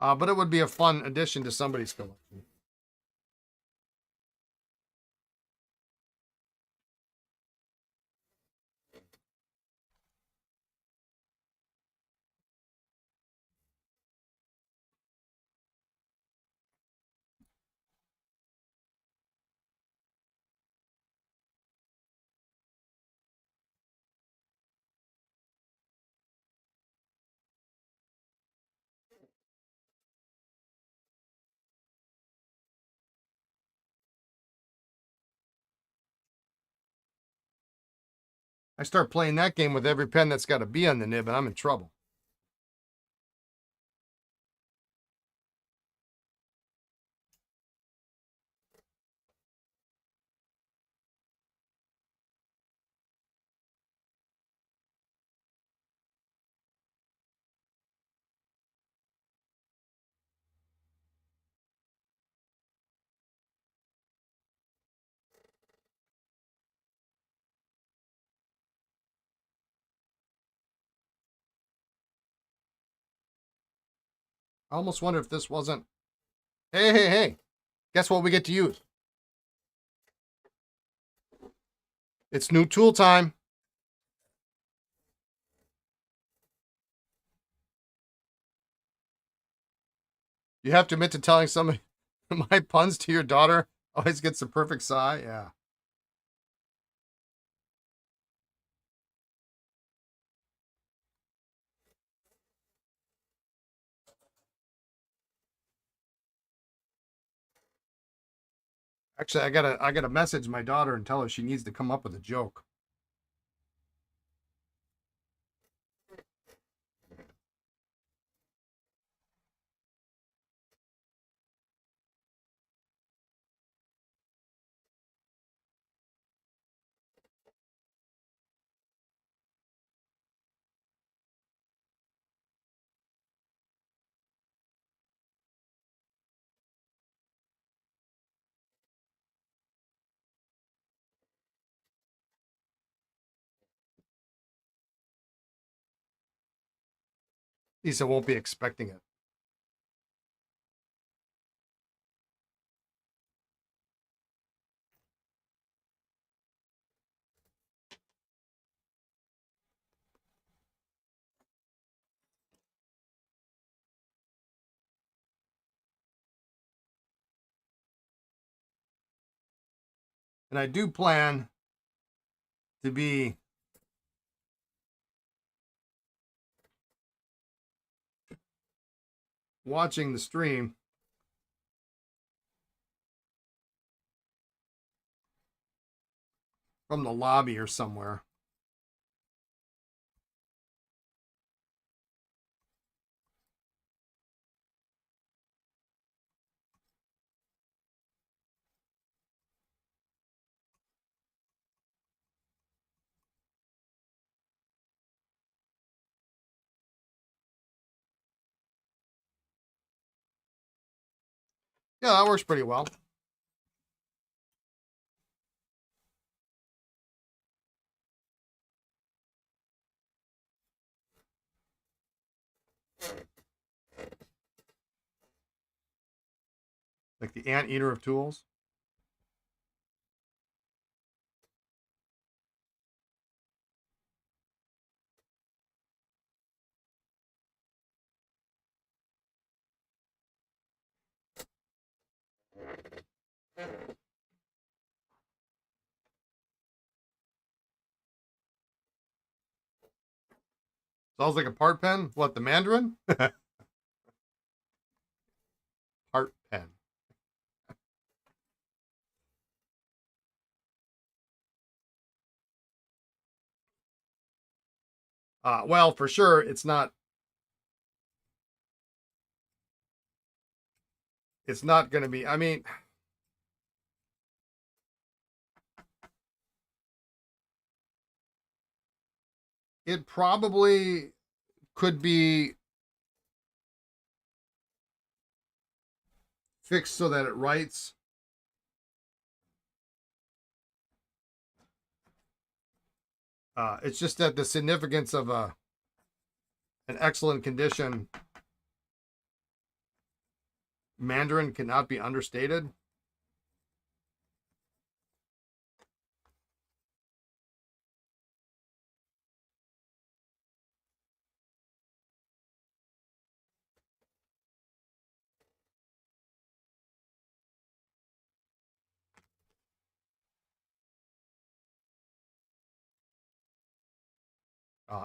But it would be a fun addition to somebody's collection. I start playing that game with every pen that's got a B on the nib, and I'm in trouble. I almost wonder if this wasn't. Hey, hey, hey. Guess what we get to use? It's new tool time. You have to admit to telling somebody my puns to your daughter always gets the perfect sigh. Yeah. Actually, I gotta message my daughter and tell her she needs to come up with a joke. Lisa won't be expecting it. And I do plan to be watching the stream from the lobby or somewhere. Yeah, that works pretty well. Like the anteater of tools. Sounds like a part pen. What, the Mandarin? Part pen. Well, for sure, it's not. It's not going to be. I mean, it probably could be fixed so that it writes. It's just that the significance of an excellent condition Mandarin cannot be understated.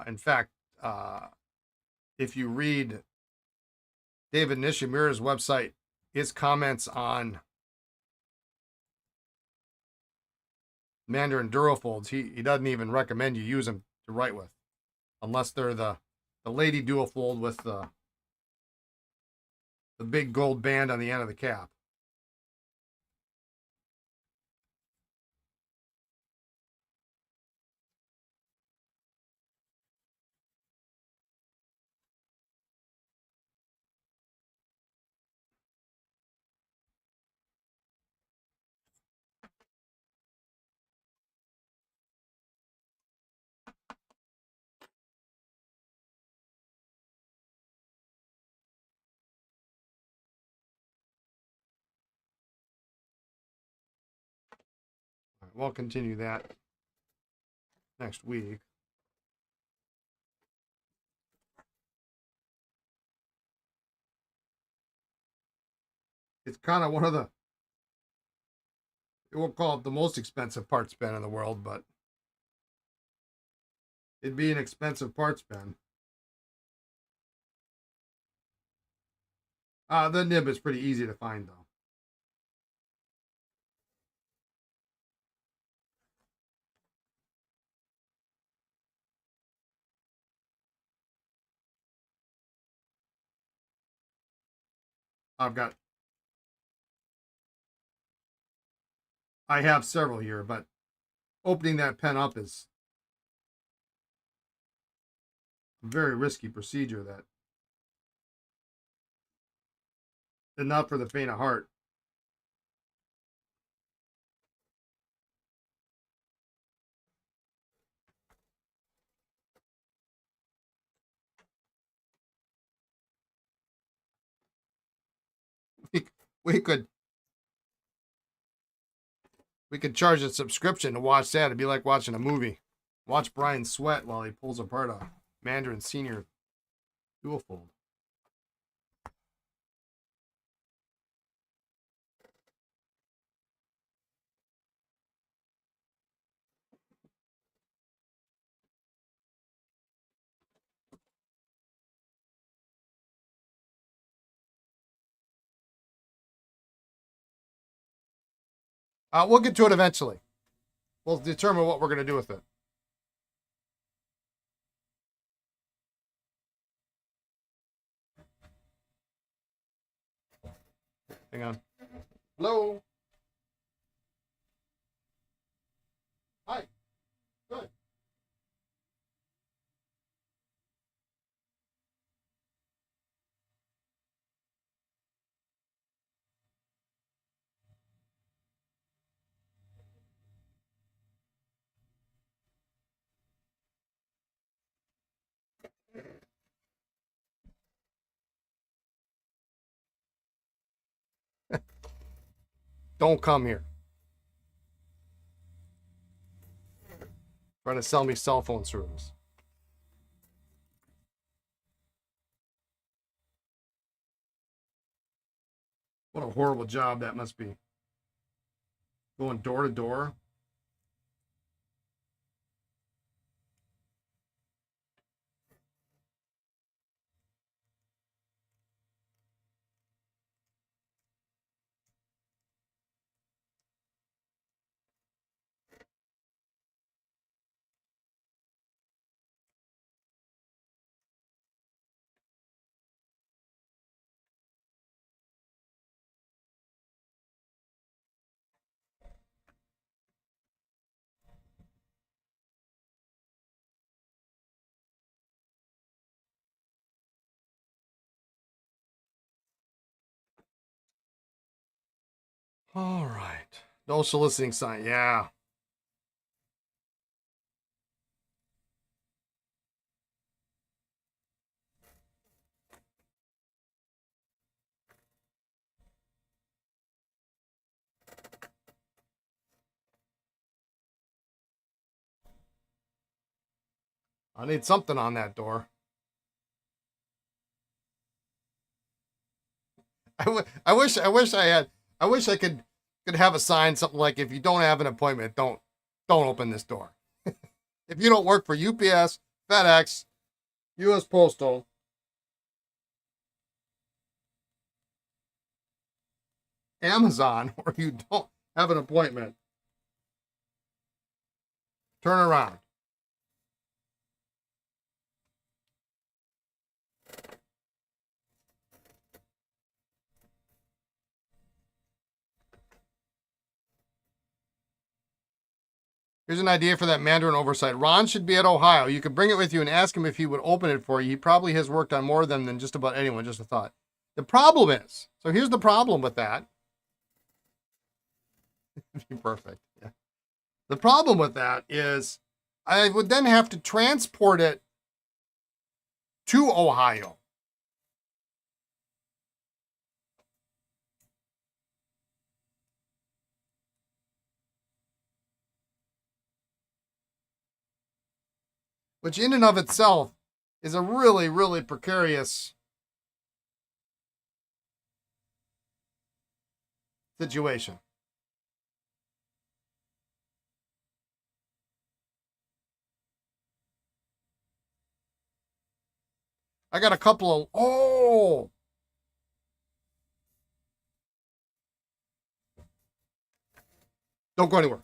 In fact, if you read David Nishimura's website, his comments on Mandarin Duofolds, he doesn't even recommend you use them to write with, unless they're the lady Duofold with the big gold band on the end of the cap. Right, we'll continue that next week. It's kind of one of the, we'll call it the most expensive parts bin in the world, but it'd be an expensive parts bin. The nib is pretty easy to find, though. I have several here, but opening that pen up is a very risky procedure that is not for the faint of heart. We, we could charge a subscription to watch that. It'd be like watching a movie. Watch Brian sweat while he pulls apart a Mandarin Senior Duofold. We'll get to it eventually. We'll determine what we're going to do with it. Hang on. Hello. Hi. Good. Don't come here. Trying to sell me cell phone service. What a horrible job that must be. Going door to door. All right. No soliciting sign. Yeah. I need something on that door. I wish I could have a sign, something like, if you don't have an appointment, don't open this door. If you don't work for UPS, FedEx, US Postal, Amazon, or you don't have an appointment, turn around. Here's an idea for that Mandarin oversight. Ron should be at Ohio. You could bring it with you and ask him if he would open it for you. He probably has worked on more of them than just about anyone. Just a thought. The problem is, so here's the problem with that. Perfect. Yeah. The problem with that is I would then have to transport it to Ohio. Which in and of itself is a really, really precarious situation. I got a couple of, don't go anywhere.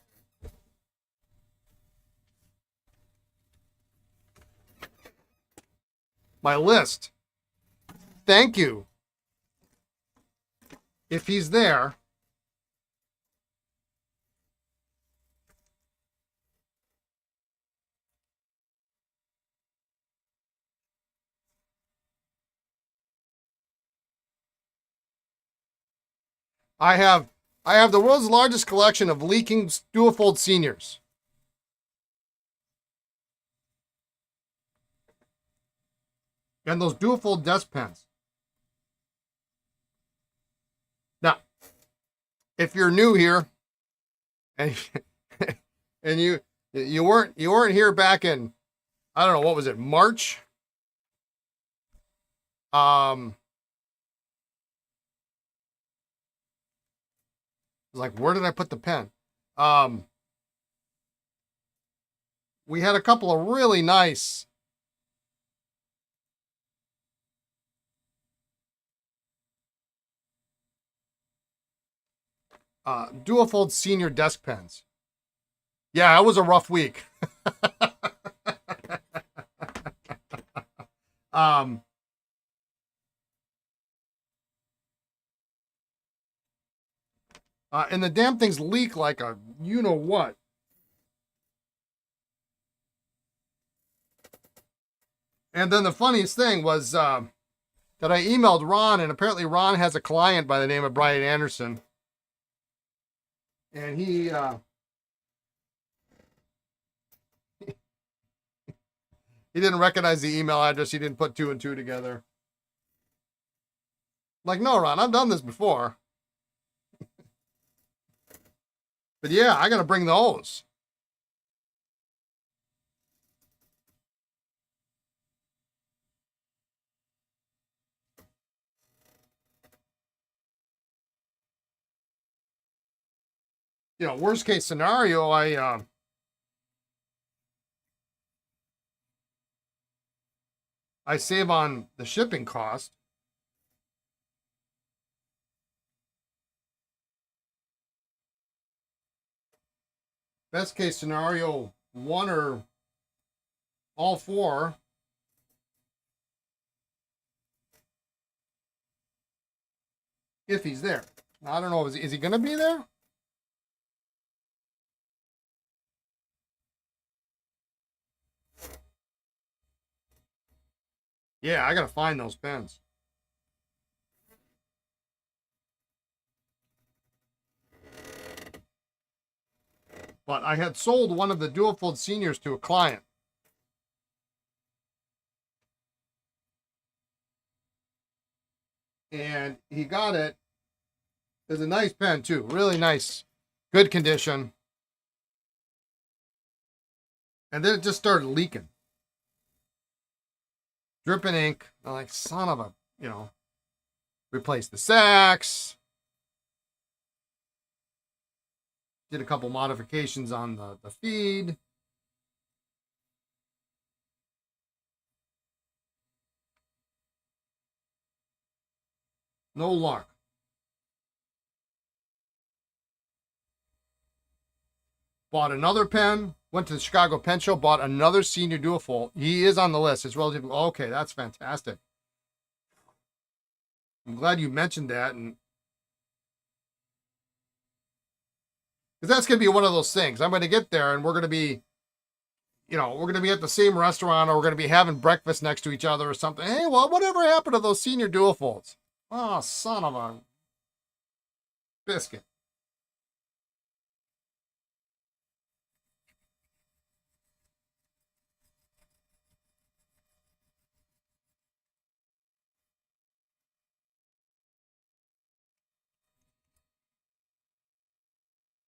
My list. Thank you. If he's there. I have the world's largest collection of leaking Duofold seniors. And those Duofold desk pens. Now, if you're new here and and you weren't here back in, I don't know, what was it, March? Like, where did I put the pen? We had a couple of really nice Duofold Senior Desk Pens. Yeah, it was a rough week. um, and the damn things leak like a you know what. And then the funniest thing was that I emailed Ron, and apparently Ron has a client by the name of Brian Anderson, and he didn't recognize the email address. He didn't put two and two together. Like, no, Ron, I've done this before. But yeah, I got to bring those. You know, worst case scenario, I save on the shipping cost. Best case scenario, one or all four. If he's there. I don't know. Is he going to be there? Yeah, I got to find those pens. But I had sold one of the Duofold Seniors to a client. And he got it. It's a nice pen, too. Really nice. Good condition. And then it just started leaking. Dripping ink. I'm like, son of a, you know, replaced the sacks. Did a couple modifications on the feed. No luck. Bought another pen. Went to the Chicago Pen Show. Bought another Senior Duofold. He is on the list. It's relatively okay. That's fantastic. I'm glad you mentioned that, and because that's gonna be one of those things. I'm gonna get there, and we're gonna be, you know, we're gonna be at the same restaurant, or we're gonna be having breakfast next to each other, or something. Hey, well, whatever happened to those Senior Duofolds? Oh, son of a biscuit.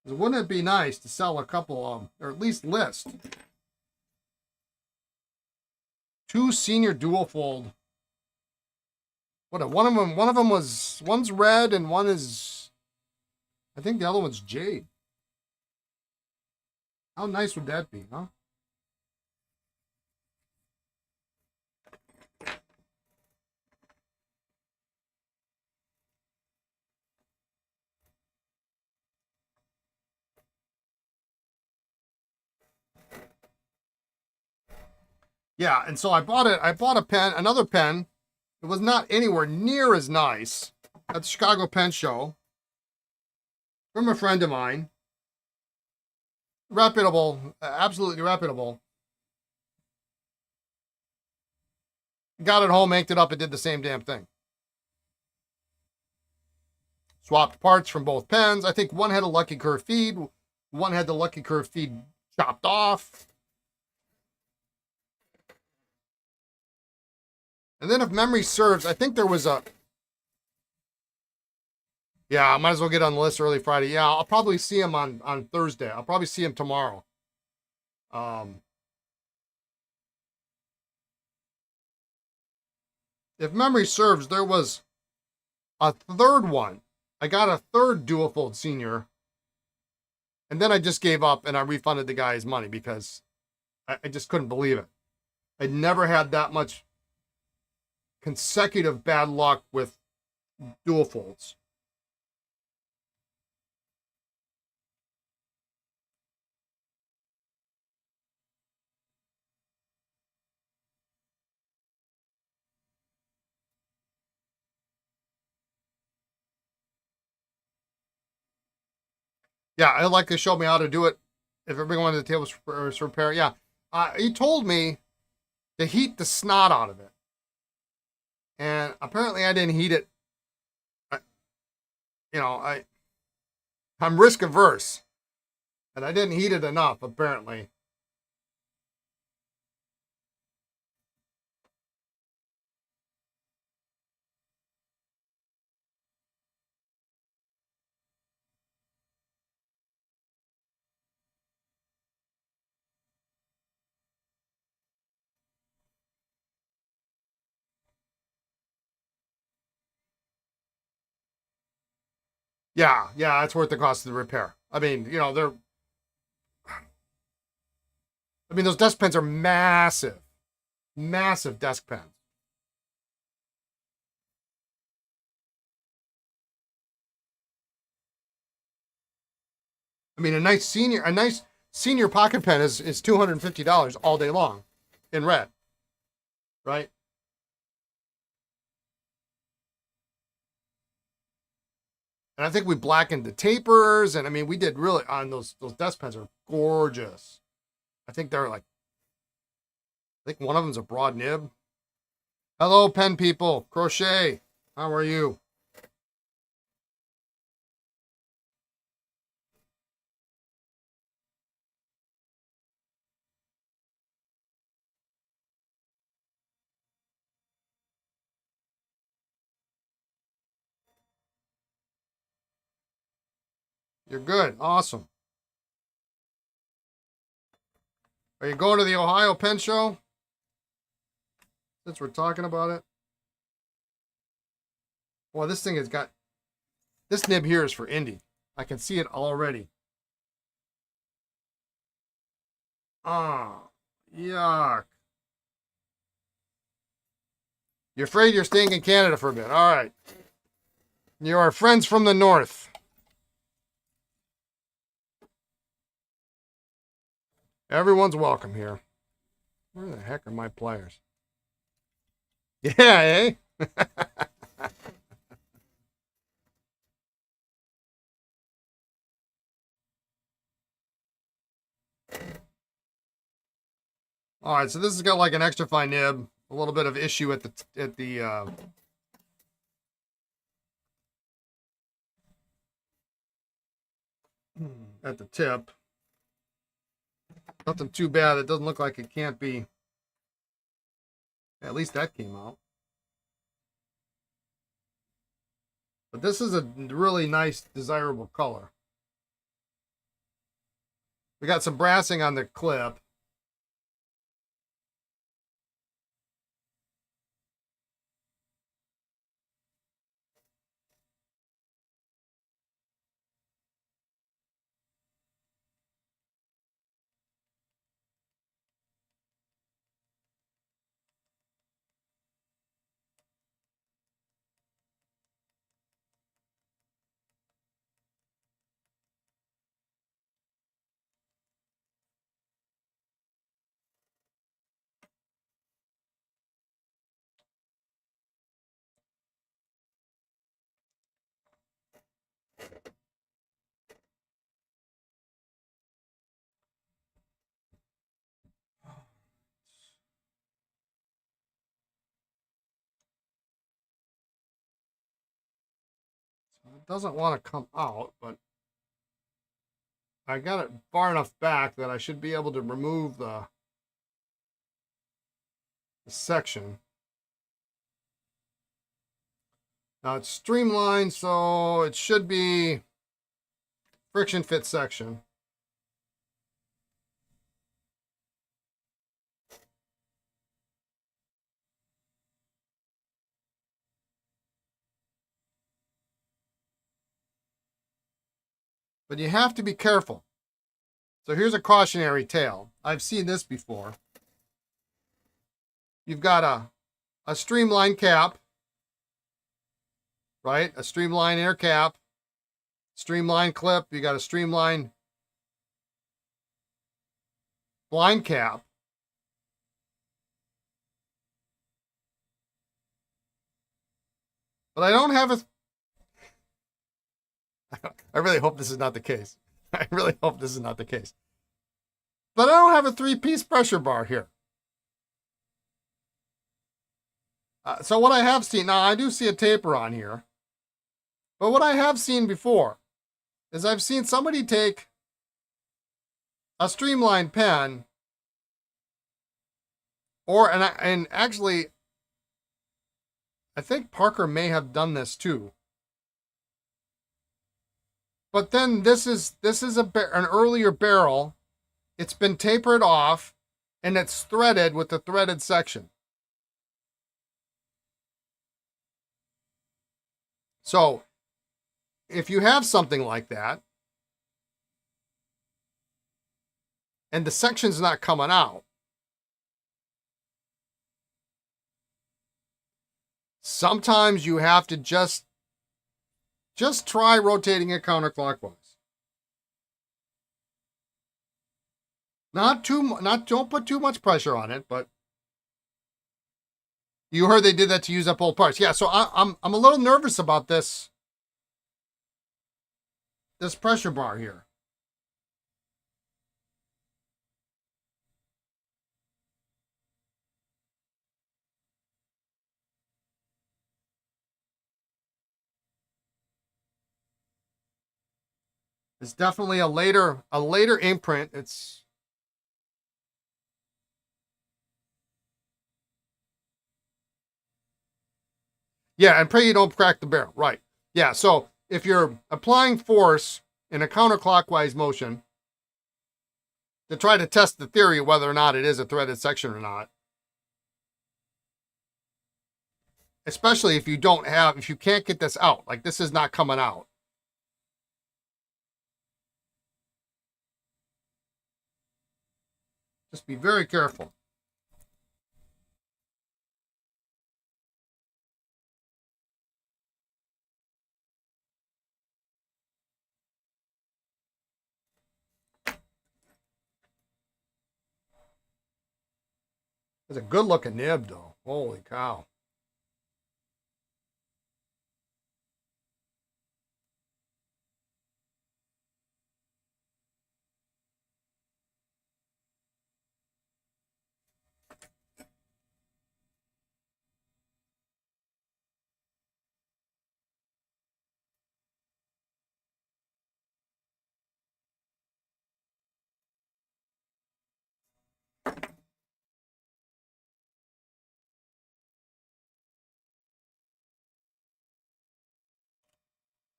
Wouldn't it be nice to sell a couple of them, or at least list two Senior Duofold? What? One of them was, one's red and one is, I think the other one's jade. How nice would that be, huh? Yeah, and so I bought it. I bought a pen, another pen. It was not anywhere near as nice at the Chicago Pen Show from a friend of mine. Reputable, absolutely reputable. Got it home, inked it up, and did the same damn thing. Swapped parts from both pens. I think one had a Lucky Curve feed, one had the Lucky Curve feed chopped off. And then, if memory serves, I think there was a. Yeah, I might as well get on the list early Friday. Yeah, I'll probably see him on Thursday. I'll probably see him tomorrow. If memory serves, there was a third one. I got a third Duofold Senior, and then I just gave up and I refunded the guy his money because I just couldn't believe it. I'd never had that much consecutive bad luck with Duofolds. Yeah, I like they showed me how to do it. If everybody wanted the tables for repair, yeah. He told me to heat the snot out of it, and apparently I didn't heat it. I, I'm risk averse, and I didn't heat it enough. Apparently, yeah, yeah, that's worth the cost of the repair. I mean, those desk pens are massive, massive desk pens. I mean, a nice senior pocket pen is $250 all day long, in red, right? And I think we blackened the tapers, and I mean, we did really on those desk pens are gorgeous. I think they're like, I think one of them's a broad nib. Hello, pen people, crochet. How are you? You're good, awesome. Are you going to the Ohio Pen Show? Since we're talking about it. Well, this thing has got this nib here is for Indy. I can see it already. Ah, yuck. You're afraid you're staying in Canada for a bit. All right. You are friends from the north. Everyone's welcome here. Where the heck are my pliers? Yeah, eh? All right, so this has got like an extra fine nib, a little bit of issue at the tip. Nothing too bad. It doesn't look like it can't be. At least that came out. But this is a really nice, desirable color. We got some brassing on the clip. It doesn't want to come out, but I got it far enough back that I should be able to remove the section. Now it's streamlined, so it should be friction fit section. But you have to be careful. So here's a cautionary tale. I've seen this before. You've got a streamline cap, right? A streamline air cap, streamline clip. You got a streamline blind cap. But I don't have a. I really hope this is not the case. I really hope this is not the case. But I don't have a 3-piece pressure bar here. So what I have seen, now I do see a taper on here. But what I have seen before is I've seen somebody take a streamlined pen, and actually, I think Parker may have done this too. But then this is an earlier barrel. It's been tapered off, and it's threaded with the threaded section. So if you have something like that, and the section's not coming out, sometimes you have to just try rotating it counterclockwise. Don't put too much pressure on it, but you heard they did that to use up old parts. Yeah, so I'm a little nervous about this pressure bar here. It's definitely a later imprint. It's yeah, and pray you don't crack the barrel. Right. Yeah, so if you're applying force in a counterclockwise motion to try to test the theory of whether or not it is a threaded section or not, especially if you can't get this out, like this is not coming out. Just be very careful. It's a good looking nib though. Holy cow.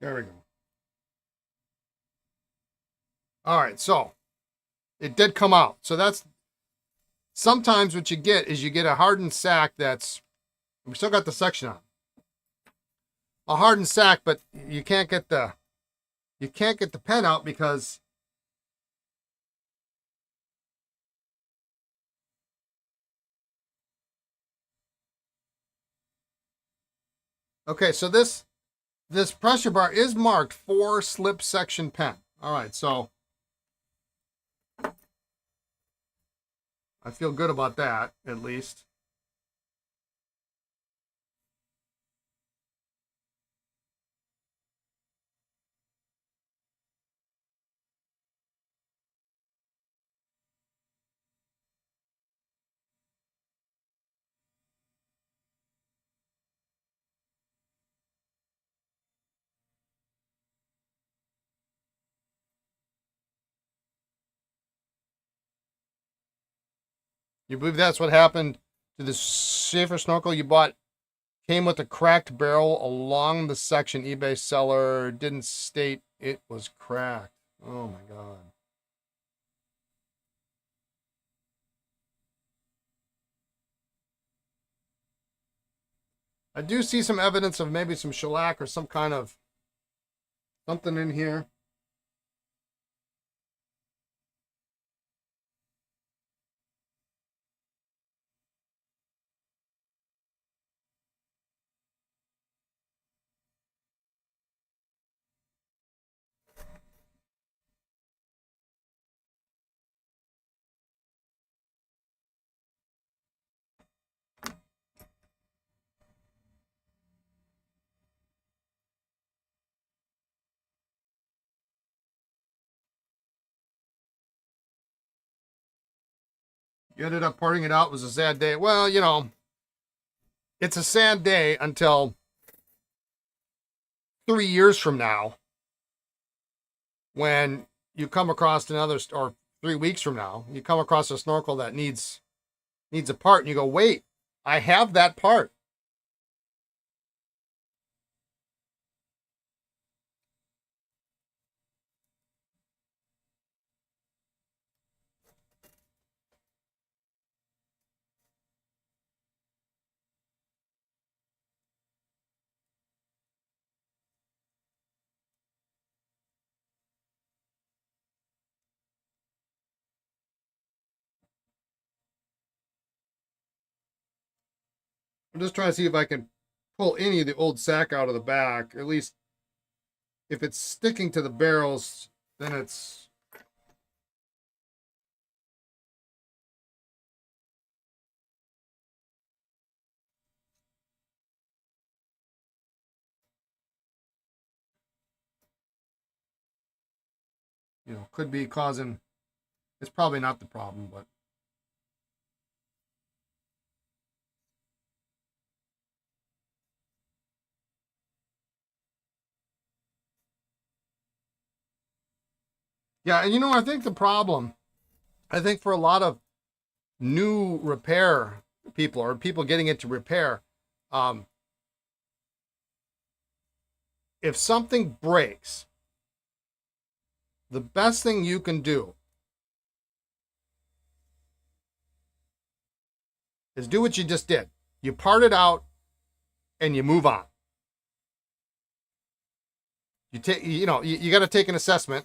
There we go. All right, so it did come out. So that's sometimes what you get is you get a hardened sack that's, we still got the section on. A hardened sack, but you can't get the pen out because okay, so this pressure bar is marked for slip section pen. All right, so I feel good about that, at least. You believe that's what happened to the Schaefer snorkel you bought? Came with a cracked barrel along the section. eBay seller didn't state it was cracked. Oh my God. I do see some evidence of maybe some shellac or some kind of something in here. You ended up parting it out. It was a sad day. Well, you know, it's a sad day until 3 years from now when you come across another, or 3 weeks from now, you come across a snorkel that needs a part, and you go, wait, I have that part. I'm just trying to see if I can pull any of the old sack out of the back. At least if it's sticking to the barrels, then it's... you know, could be causing... It's probably not the problem, but... yeah, and you know, I think the problem, I think for a lot of new repair people, or people getting into repair, um, if something breaks, the best thing you can do is do what you just did. You part it out and you move on. You take, you know, you got to take an assessment.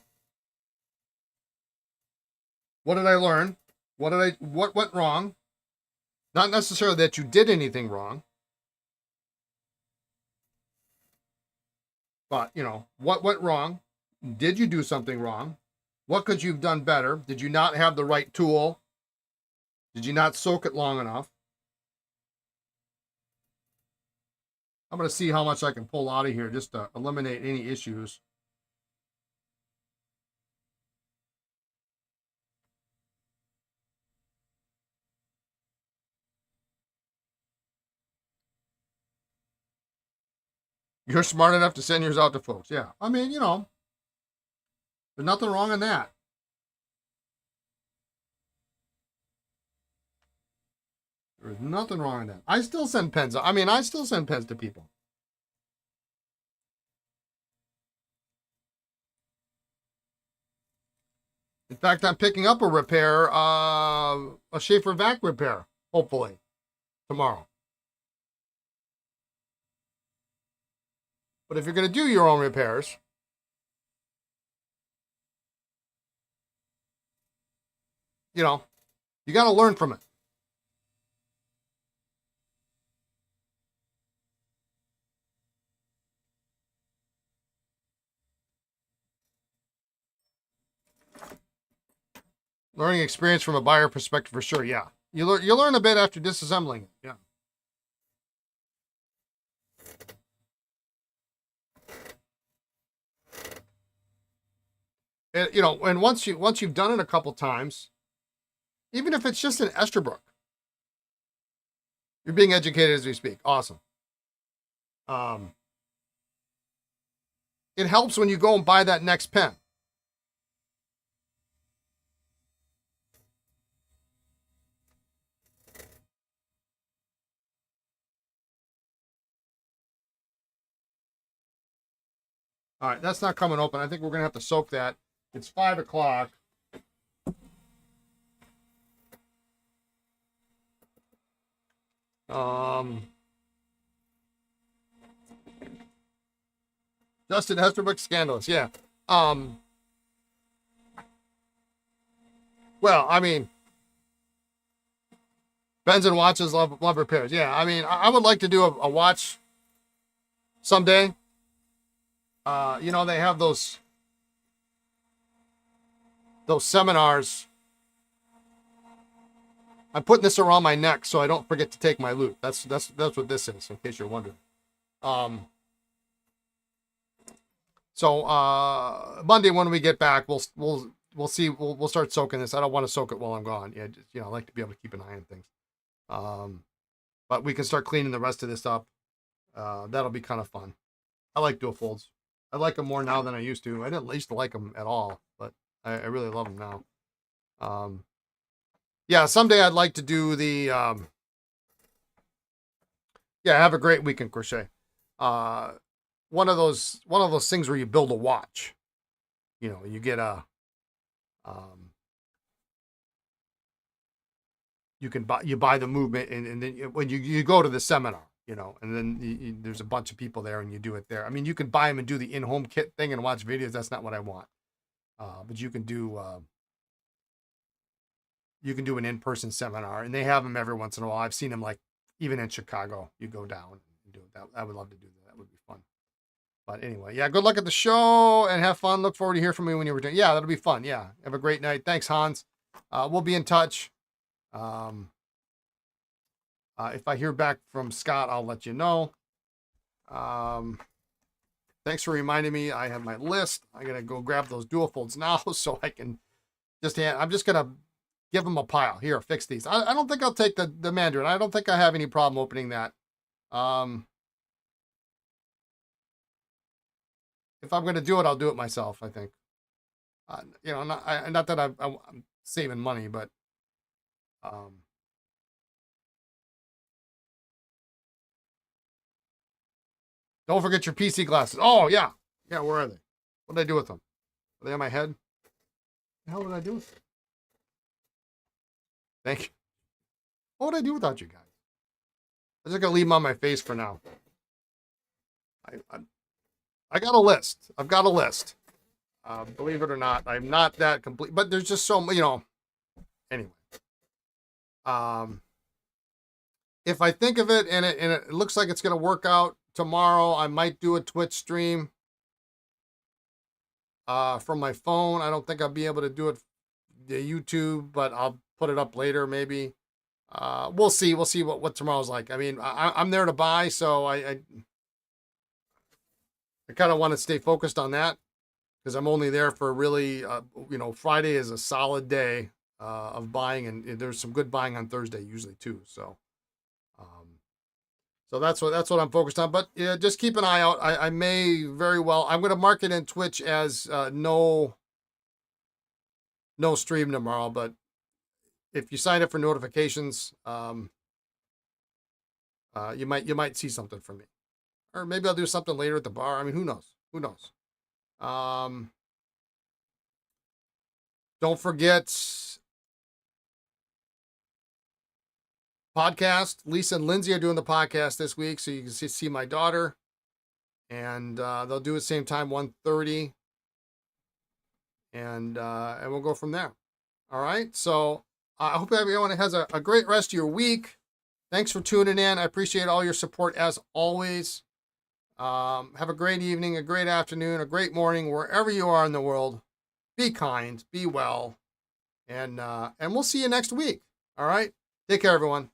What did I learn? What went wrong? Not necessarily that you did anything wrong, but you know, what went wrong? Did you do something wrong? What could you have done better? Did you not have the right tool? Did you not soak it long enough? I'm going to see how much I can pull out of here just to eliminate any issues. You're smart enough to send yours out to folks. Yeah. I mean, you know, there's nothing wrong in that. There's nothing wrong in that. I still send pens. I mean, I still send pens to people. In fact, I'm picking up a repair, a Schaefer vac repair, hopefully, tomorrow. But if you're going to do your own repairs, you know, you got to learn from it. Learning experience from a buyer perspective for sure. Yeah, you learn a bit after disassembling it. Yeah. And, you know, and once you've done it a couple times, even if it's just an Esterbrook, you're being educated as we speak. Awesome. It helps when you go and buy that next pen. All right, that's not coming open. I think we're going to have to soak that. It's 5 o'clock. Justin Esterbrook, scandalous. Yeah. Well, I mean, pens and watches love repairs. Yeah, I mean, I would like to do a watch someday. You know, they have those seminars. I'm putting this around my neck so I don't forget to take my loot. That's what this is, in case you're wondering. So Monday when we get back, we'll we'll see. We'll start soaking this. I don't want to soak it while I'm gone. Yeah, just, I like to be able to keep an eye on things. But we can start cleaning the rest of this up. That'll be kind of fun. I like Duofolds. I like them more now than I used to. I didn't used to like them at all, but I really love them now. Yeah, someday I'd like to do the yeah, have a great week in crochet. One of those things where you build a watch. You get a you buy the movement, and then when you go to the seminar, and then there's a bunch of people there and you do it there. I mean, you can buy them and do the in-home kit thing and watch videos. That's not what I want. But you can do an in-person seminar, and they have them every once in a while. I've seen them, like, even in Chicago. You go down and do that. I would love to do that. That would be fun. But anyway, yeah, good luck at the show and have fun. Look forward to hear from you when you return. Yeah, that'll be fun. Yeah, have a great night. Thanks, Hans. We'll be in touch. If I hear back from Scott, I'll let you know. Thanks for reminding me. I have my list. I gotta go grab those Duofolds now so I can I'm just gonna give them a pile. Here, fix these. I don't think I'll take the Mandarin. I don't think I have any problem opening that. If I'm gonna do it, I'll do it myself, I think. Not that I'm saving money, but don't forget your PC glasses. Oh, yeah. Yeah, where are they? What did I do with them? Are they on my head? What the hell did I do with them? Thank you. What would I do without you guys? I'm just going to leave them on my face for now. I got a list. I've got a list. Believe it or not, I'm not that complete. But there's just so much, Anyway. If I think of it and it looks like it's going to work out tomorrow, I might do a Twitch stream from my phone. I don't think I'll be able to do it via YouTube, but I'll put it up later maybe. We'll see. We'll see what tomorrow's like. I mean, I'm there to buy, so I kind of want to stay focused on that because I'm only there for really, Friday is a solid day of buying, and there's some good buying on Thursday usually too. So that's what I'm focused on. But yeah, just keep an eye out. I may very well. I'm going to mark it in Twitch as no stream tomorrow. But if you sign up for notifications, you might see something from me, or maybe I'll do something later at the bar. I mean, who knows? Who knows? Don't forget podcast. Lisa and Lindsay are doing the podcast this week, so you can see my daughter, and they'll do it same time, 1:30, and we'll go from there. All right. So I hope everyone has a great rest of your week. Thanks for tuning in. I appreciate all your support as always. Have a great evening, a great afternoon, a great morning, wherever you are in the world. Be kind, be well, and we'll see you next week. All right. Take care, everyone.